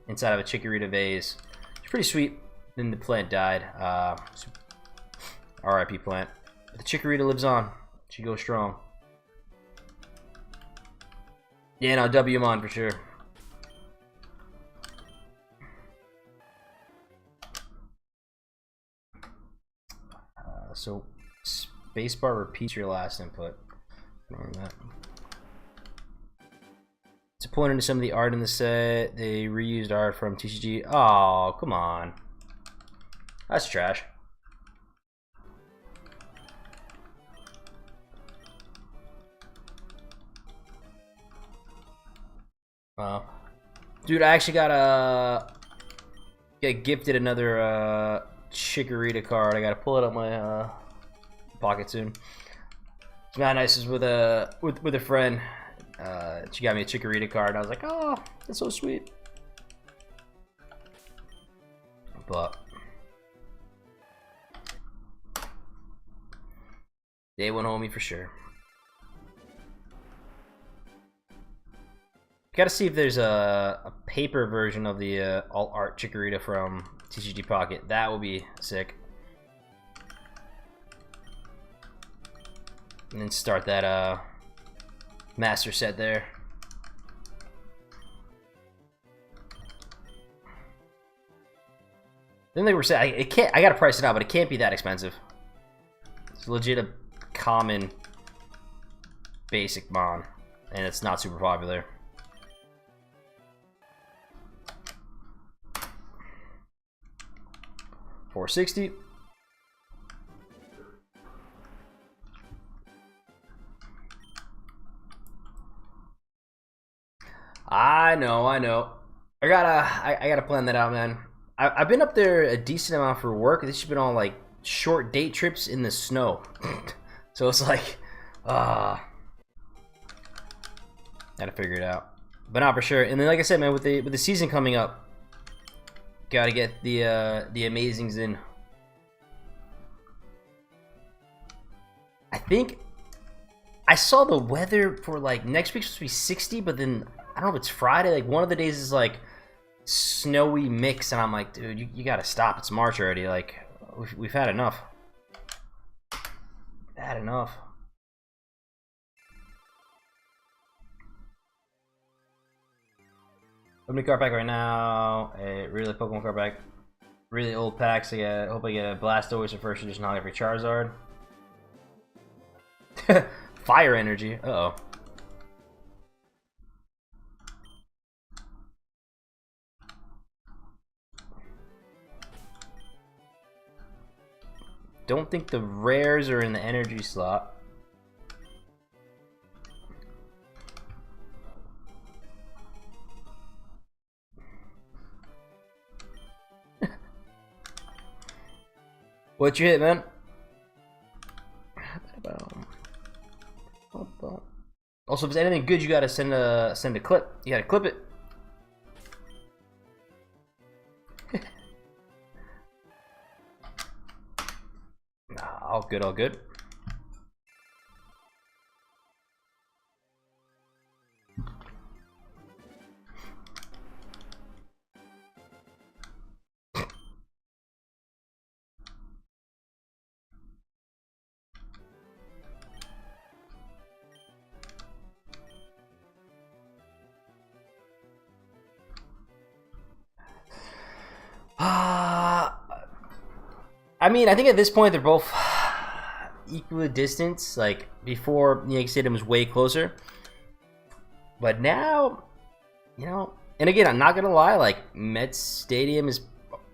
inside of a Chikorita vase. It's pretty sweet. Then the plant died. RIP plant. But the Chikorita lives on. She goes strong. Yeah, no, Wmon for sure. So, spacebar repeats your last input. Ignore that. To point into some of the art in the set, they reused art from TCG. Oh, come on. That's trash. Dude, I actually got get gifted another Chikorita card. I gotta pull it out my pocket soon. It's not nice. Is with a friend. She got me a Chikorita card. I was like, oh, that's so sweet. But day one homie for sure. Gotta see if there's a paper version of the alt art Chikorita from TCG Pocket. That will be sick. And then start that master set there. Then they were saying it can't. I gotta price it out, but it can't be that expensive. It's legit a common basic mon, and it's not super popular. $460. I know. I gotta plan that out, man. I've been up there a decent amount for work. This has been on like short date trips in the snow, so it's like, gotta figure it out. But not for sure. And then, like I said, man, with the season coming up, gotta get the amazings in. I think I saw the weather for like next week's supposed to be 60, but then I don't know if it's Friday. Like one of the days is like snowy mix, and I'm like, dude, you gotta stop. It's March already. Like we've had enough. Had enough. Opening card pack right now. A really Pokemon card pack. Really old packs. I hope I get a Blastoise or first edition holographic Charizard. Fire energy. Uh-oh. Don't think the rares are in the energy slot. What you hit, man? Also, if there's anything good, you gotta send a clip. You gotta clip it. Nah, all good, all good. I mean, I think at this point they're both equal distance. Like before, Yankee Stadium was way closer, but now, you know. And again, I'm not gonna lie. Like Mets Stadium is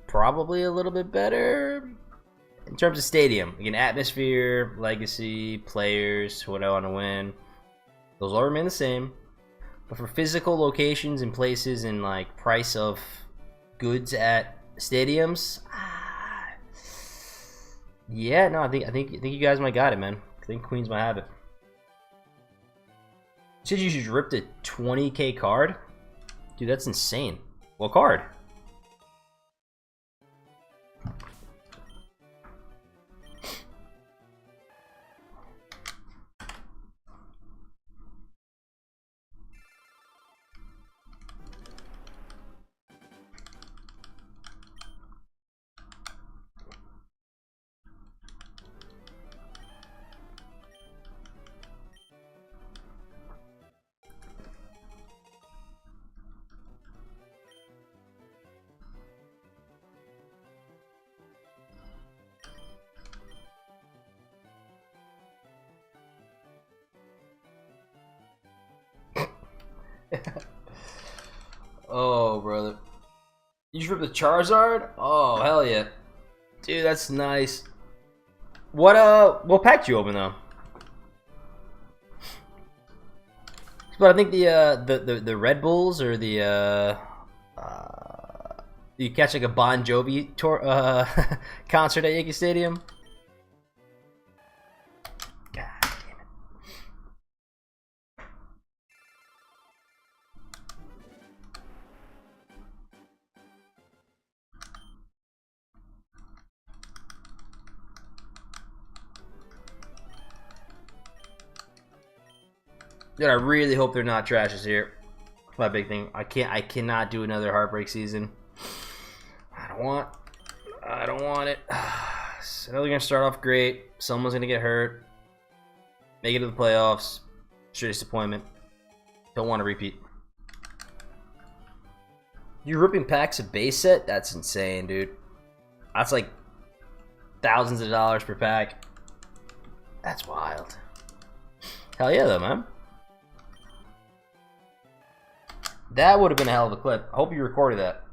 probably a little bit better in terms of stadium. Again, atmosphere, legacy, players, who I want to win. Those all remain the same. But for physical locations and places and like price of goods at stadiums. Yeah, no, I think you guys might got it, man. I think Queens might have it. Said you just ripped a 20K card? Dude, that's insane. What card? Oh, brother. You just ripped the Charizard? Oh, hell yeah. Dude, that's nice. What packed you open, though? But I think the Red Bulls or the you catch like a Bon Jovi tour concert at Yankee Stadium. God damn it! Dude, I really hope they're not trashes here. That's my big thing. I cannot do another heartbreak season. I don't want it. So they're gonna start off great. Someone's gonna get hurt. Make it to the playoffs. Straight disappointment. Don't want to repeat. You're ripping packs of base set? That's insane, dude. That's like thousands of dollars per pack. That's wild. Hell yeah, though, man. That would have been a hell of a clip. I hope you recorded that.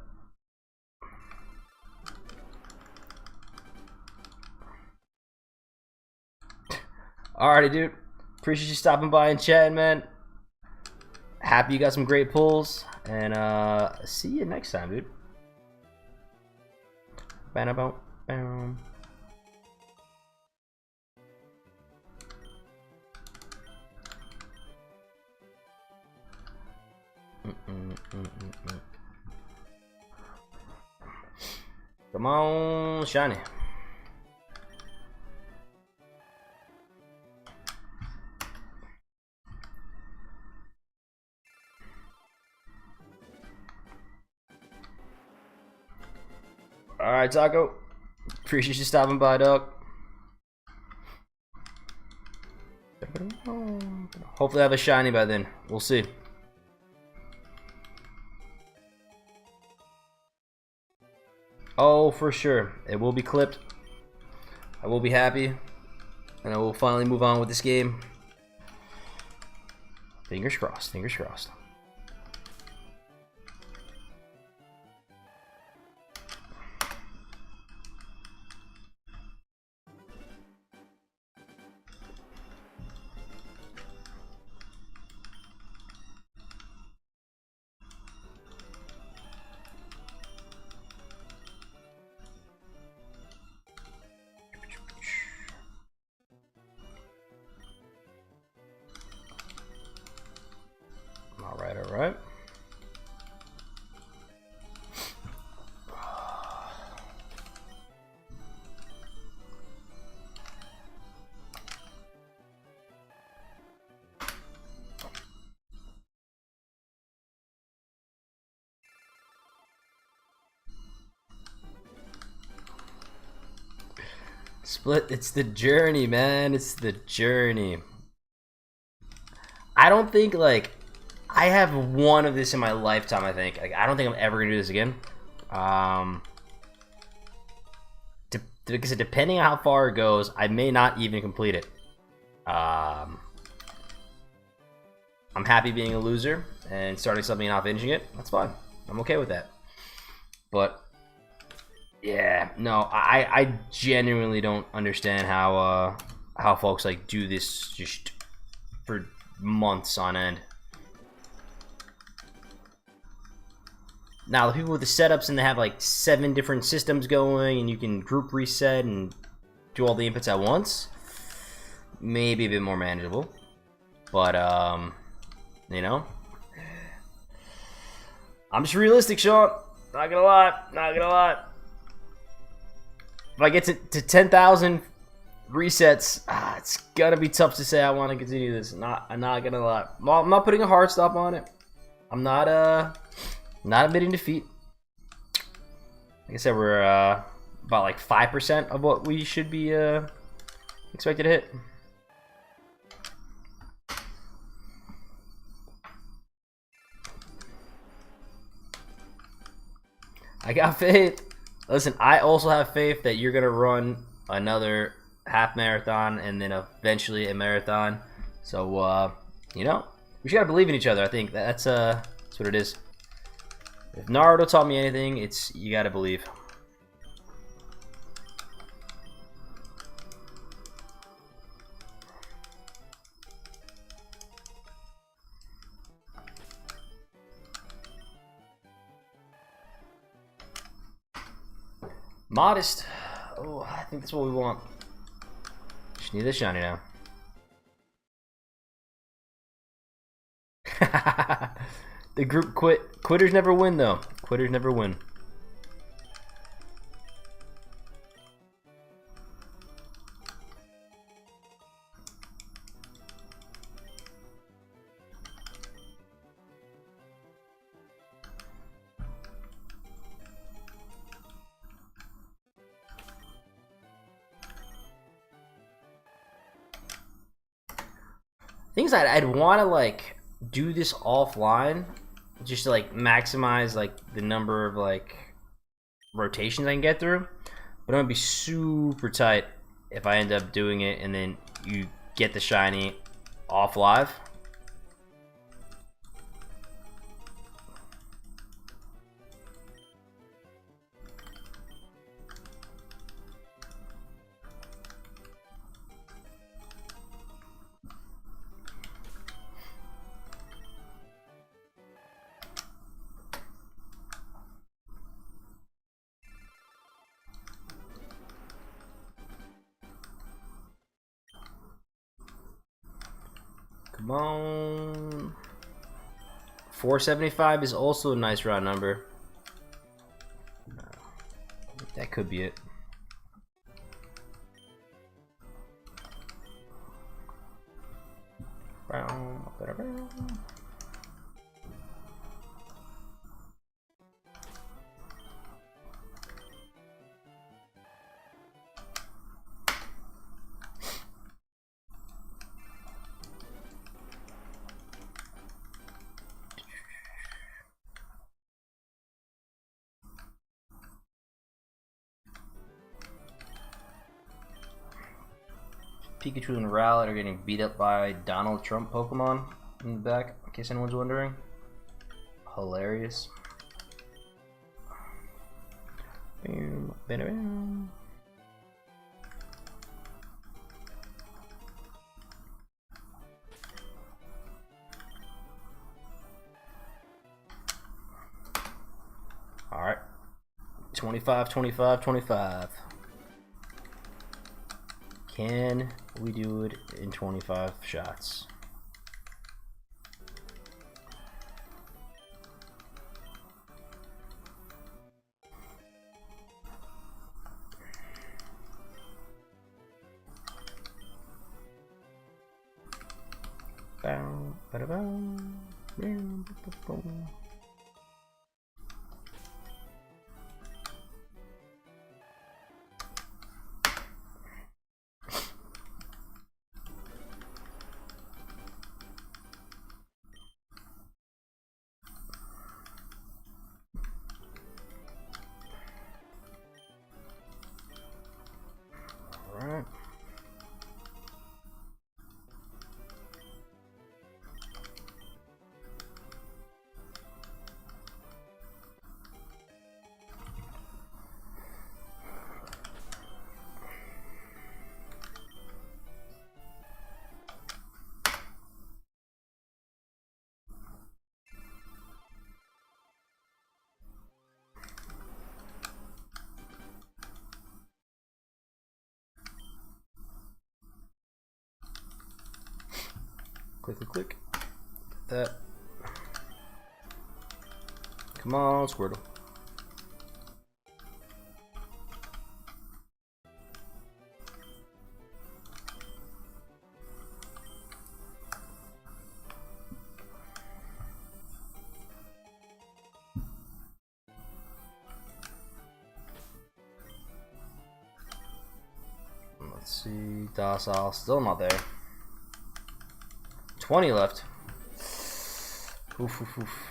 Alrighty, dude. Appreciate you stopping by and chatting, man. Happy you got some great pulls. And see you next time, dude. Bam. Come on, shiny. Alright, Taco. Appreciate you stopping by, dog. Hopefully I have a shiny by then. We'll see. Oh, for sure. It will be clipped. I will be happy. And I will finally move on with this game. Fingers crossed. Fingers crossed. right? Split, it's the journey, man. It's the journey. I don't think, like, I have one of this in my lifetime, I think. Like, I don't think I'm ever going to do this again. Because depending on how far it goes, I may not even complete it. I'm happy being a loser and starting something and not finishing it. That's fine. I'm okay with that. But yeah, no, I genuinely don't understand how folks like do this just for months on end. Now the people with the setups and they have like 7 different systems going and you can group reset and do all the inputs at once, maybe a bit more manageable. But you know, I'm just realistic, Sean. Not gonna lie, not gonna lie. If I get to 10,000 resets, it's gonna be tough to say I want to continue this. I'm not gonna lie. I'm not putting a hard stop on it. I'm not admitting defeat. Like I said, we're about like 5% of what we should be expected to hit. I got faith. Listen, I also have faith that you're gonna run another half marathon and then eventually a marathon. So you know, we just gotta believe in each other. I think that's what it is. If Naruto taught me anything, it's you gotta believe. Modest. Oh, I think that's what we want. Just need this shiny now. The group quit. Quitters never win, though. Quitters never win. Things I'd want to like do this offline, just to like maximize like the number of like rotations I can get through. But I'm gonna be super tight if I end up doing it and then you get the shiny off live. Come on. 475 is also a nice round number. That could be it. Pikachu and Rowlet are getting beat up by Donald Trump Pokemon in the back, in case anyone's wondering. Hilarious. Alright. 25, 25, 25. Can we do it in 25 shots? Alright. Click, click, click. That. Come on, Squirtle. Let's see. Docile. Still not there. 20 left. Oof, oof, oof.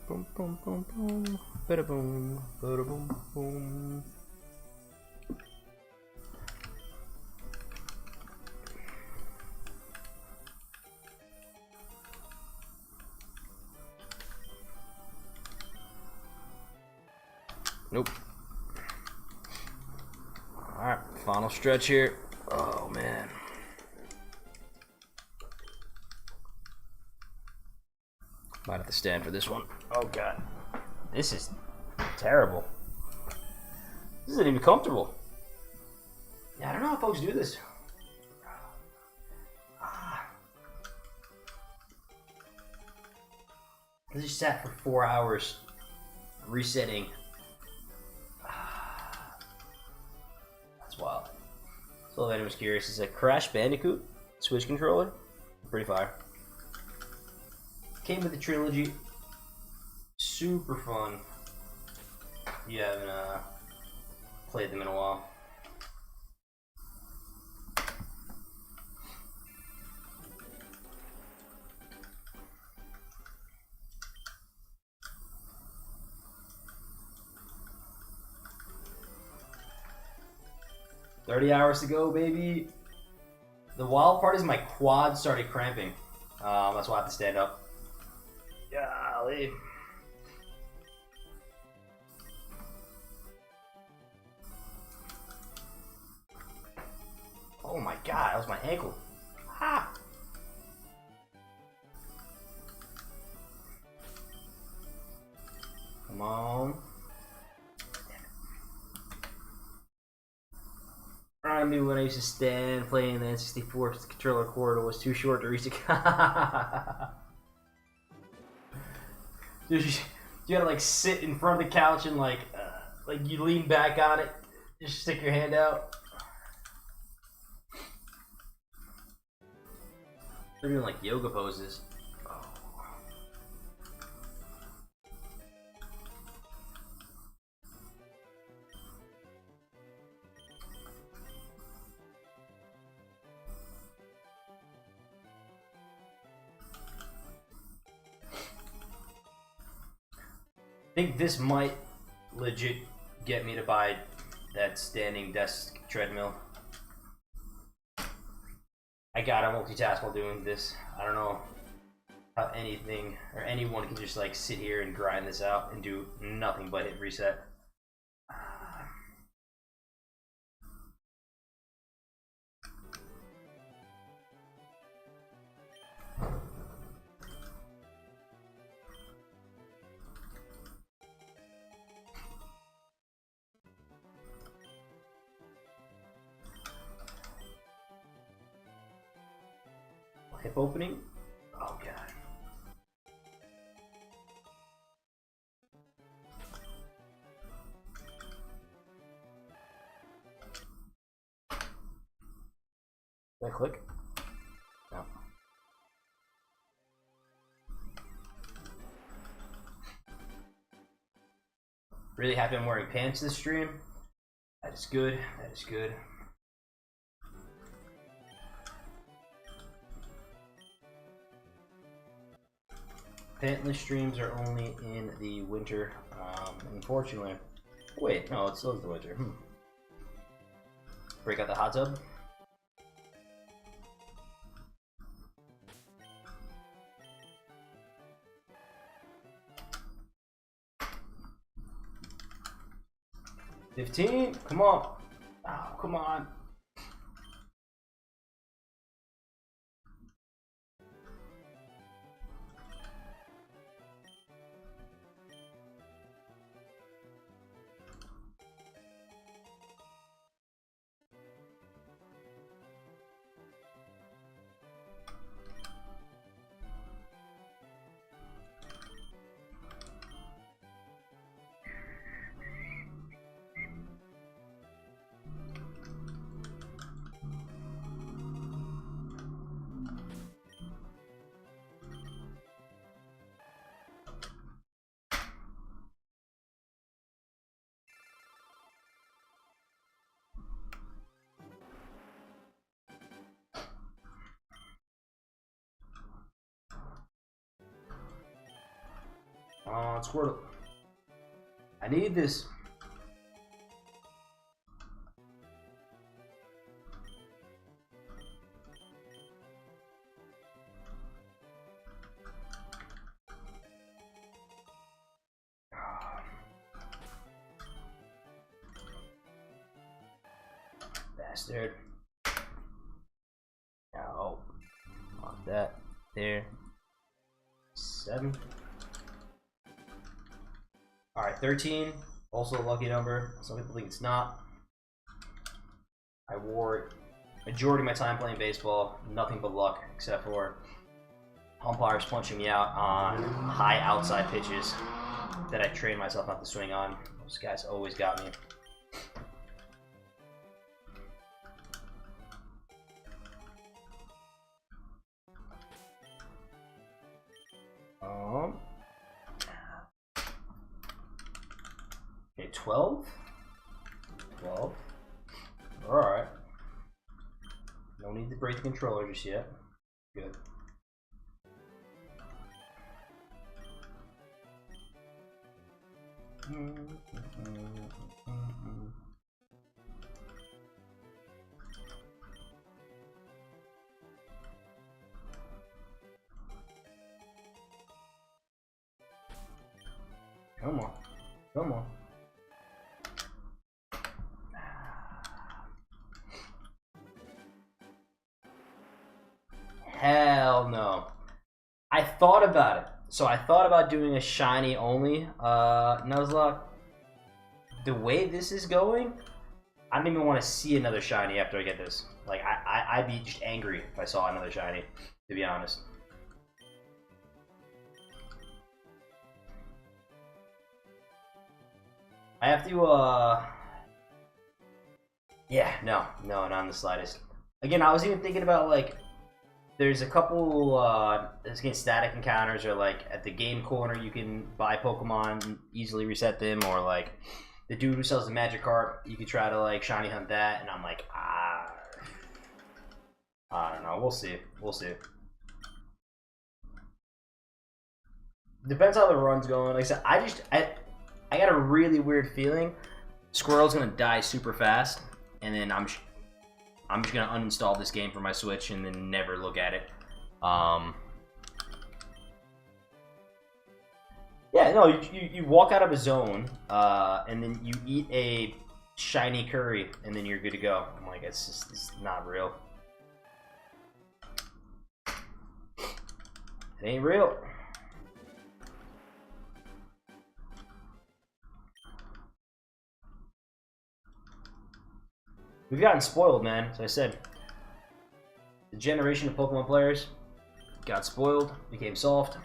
Boom, boom, boom, boom. Bada boom, bada boom, boom. Nope. Alright, final stretch here. Oh man. Might have to stand for this one. Oh god. This is terrible. This isn't even comfortable. Yeah, I don't know how folks do this. I just sat for 4 hours resetting. That's wild. So if anyone's curious, it's a Crash Bandicoot Switch controller. Pretty fire. Came with the trilogy. Super fun. You haven't played them in a while. $30 hours to go, baby. The wild part is my quad started cramping. That's why I have to stand up. Golly. Oh my god, that was my ankle. Ah. Come on. Reminded me when I used to stand playing the N64 the controller cord was too short to reach the Dude, you gotta like sit in front of the couch and like you lean back on it, just stick your hand out. They're doing like yoga poses. Oh. I think this might legit get me to buy that standing desk treadmill. I gotta multitask while doing this. I don't know how anything or anyone can just like sit here and grind this out and do nothing but hit reset. hip opening. Oh god. Did I click? No. Really happy I'm wearing pants this stream. That is good. That is good. Pantless streams are only in the winter. Unfortunately. Wait, no, it still is the winter. Break out the hot tub. $15? Come on. Oh, come on. Squirtle. I need this. Bastard. No. Want that. There. 7. Alright, 13. Also a lucky number. Some people think it's not. I wore it majority of my time playing baseball. Nothing but luck, except for umpires punching me out on high outside pitches that I trained myself not to swing on. Those guys always got me. Okay, 12? 12. Alright. No need to break the controller just yet. Good. Come on. Come on. Hell no. I thought about it. So I thought about doing a shiny only Nuzlocke. The way this is going, I don't even want to see another shiny after I get this. Like, I'd be just angry if I saw another shiny, to be honest. I have to, yeah, no, not in the slightest. Again, I was even thinking about, like, there's a couple, again, static encounters, or, like, at the game corner you can buy Pokemon and easily reset them, or, like, the dude who sells the Magikarp, you could try to, like, shiny hunt that, and I'm like, I don't know, we'll see, Depends how the run's going. Like I said, I got a really weird feeling Squirrel's gonna die super fast, and then I'm just gonna uninstall this game for my Switch and then never look at it. Yeah, no, you walk out of a zone, and then you eat a shiny curry, and then you're good to go. I'm like, it's not real. It ain't real. We've gotten spoiled, man. As I said, the generation of Pokemon players, got spoiled, became soft.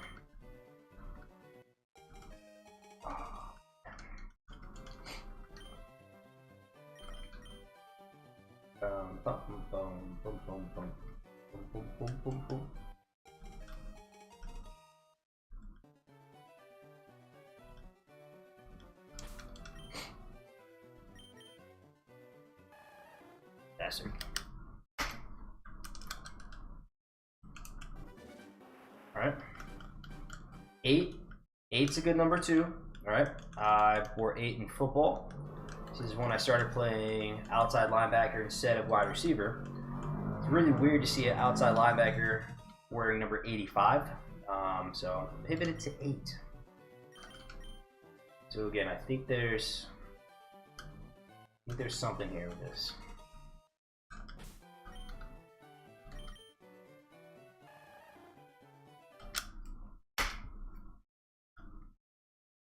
Bastard. Alright. 8. 8's a good number too. Alright. I wore 8 in football. This is when I started playing outside linebacker instead of wide receiver. It's really weird to see an outside linebacker wearing number 85. So I pivoted to 8. So again, I think there's something here with this.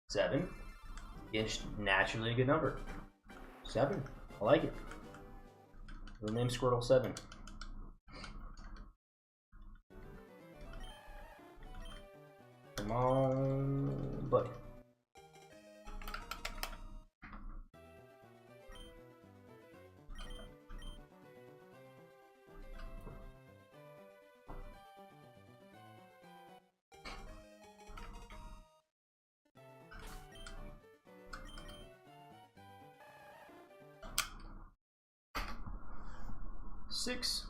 Seven. Again, just naturally a good number. 7. I like it. Real name Squirtle 7. Come on, buddy. Six.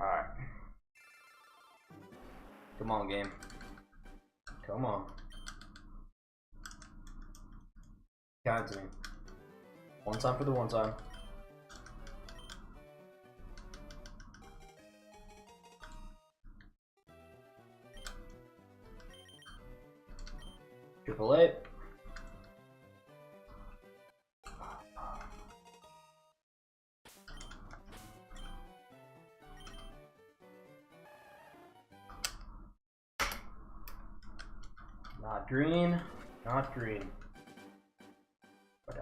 Alright. Come on, game. Come on. Count it to me. One time for the one time. Triple A. Not green, not green. I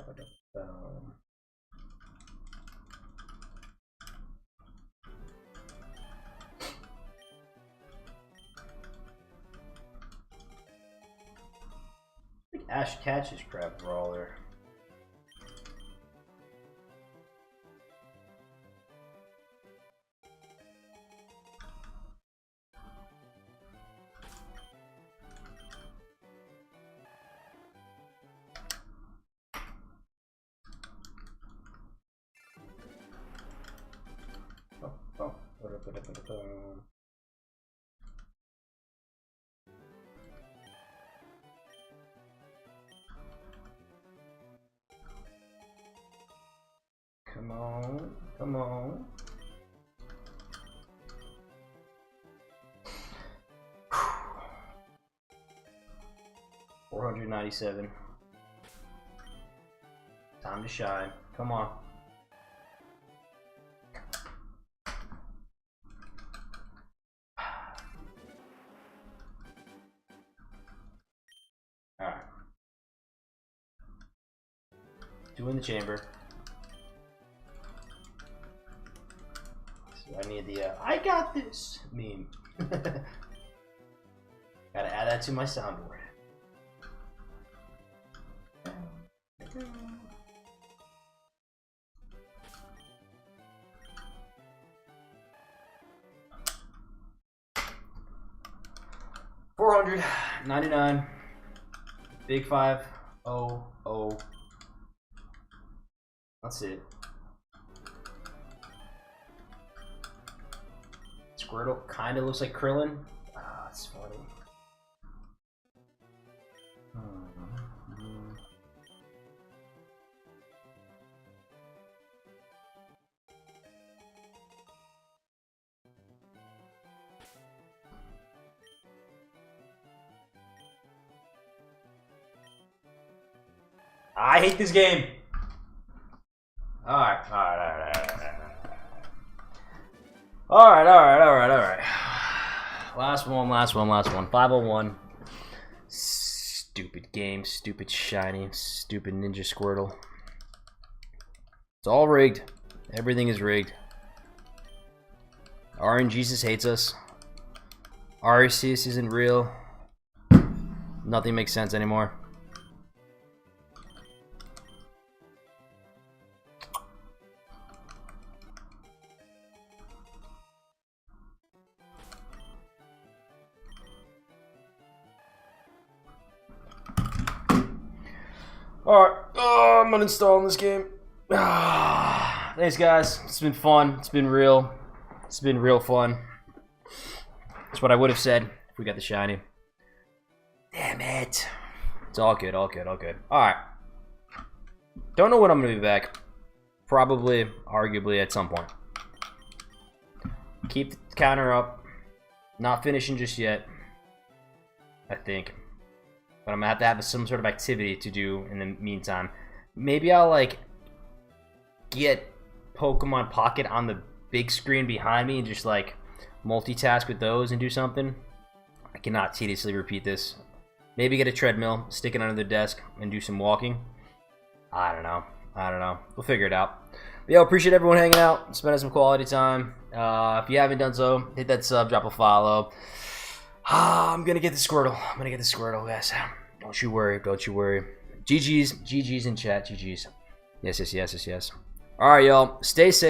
think Ash catches crab brawler. Come on, come on. $497. Time to shine. Come on. Alright. 2 in the chamber. So I need the I got this meme. Gotta add that to my soundboard. $499. Big 5. Oh, oh. That's it. Squirtle kind of looks like Krillin. Ah, that's funny. I hate this game. Alright. Alright. Last one. 501. Stupid game, stupid shiny, stupid Ninja Squirtle. It's all rigged. Everything is rigged. RNGesus hates us. Arceus isn't real. Nothing makes sense anymore. Alright, I'm uninstalling this game. Thanks, guys. It's been fun. It's been real. It's been real fun. That's what I would have said if we got the shiny. Damn it. It's all good. Alright. Don't know when I'm going to be back. Probably, arguably, at some point. Keep the counter up. Not finishing just yet. I think. But I'm going to have some sort of activity to do in the meantime. Maybe I'll, like, get Pokemon Pocket on the big screen behind me and just, like, multitask with those and do something. I cannot tediously repeat this. Maybe get a treadmill, stick it under the desk, and do some walking. I don't know. We'll figure it out. But, yo, appreciate everyone hanging out, spending some quality time. If you haven't done so, hit that sub, drop a follow. I'm gonna get the Squirtle, guys. Don't you worry. GG's in chat. GG's. Yes. All right, y'all. Stay safe.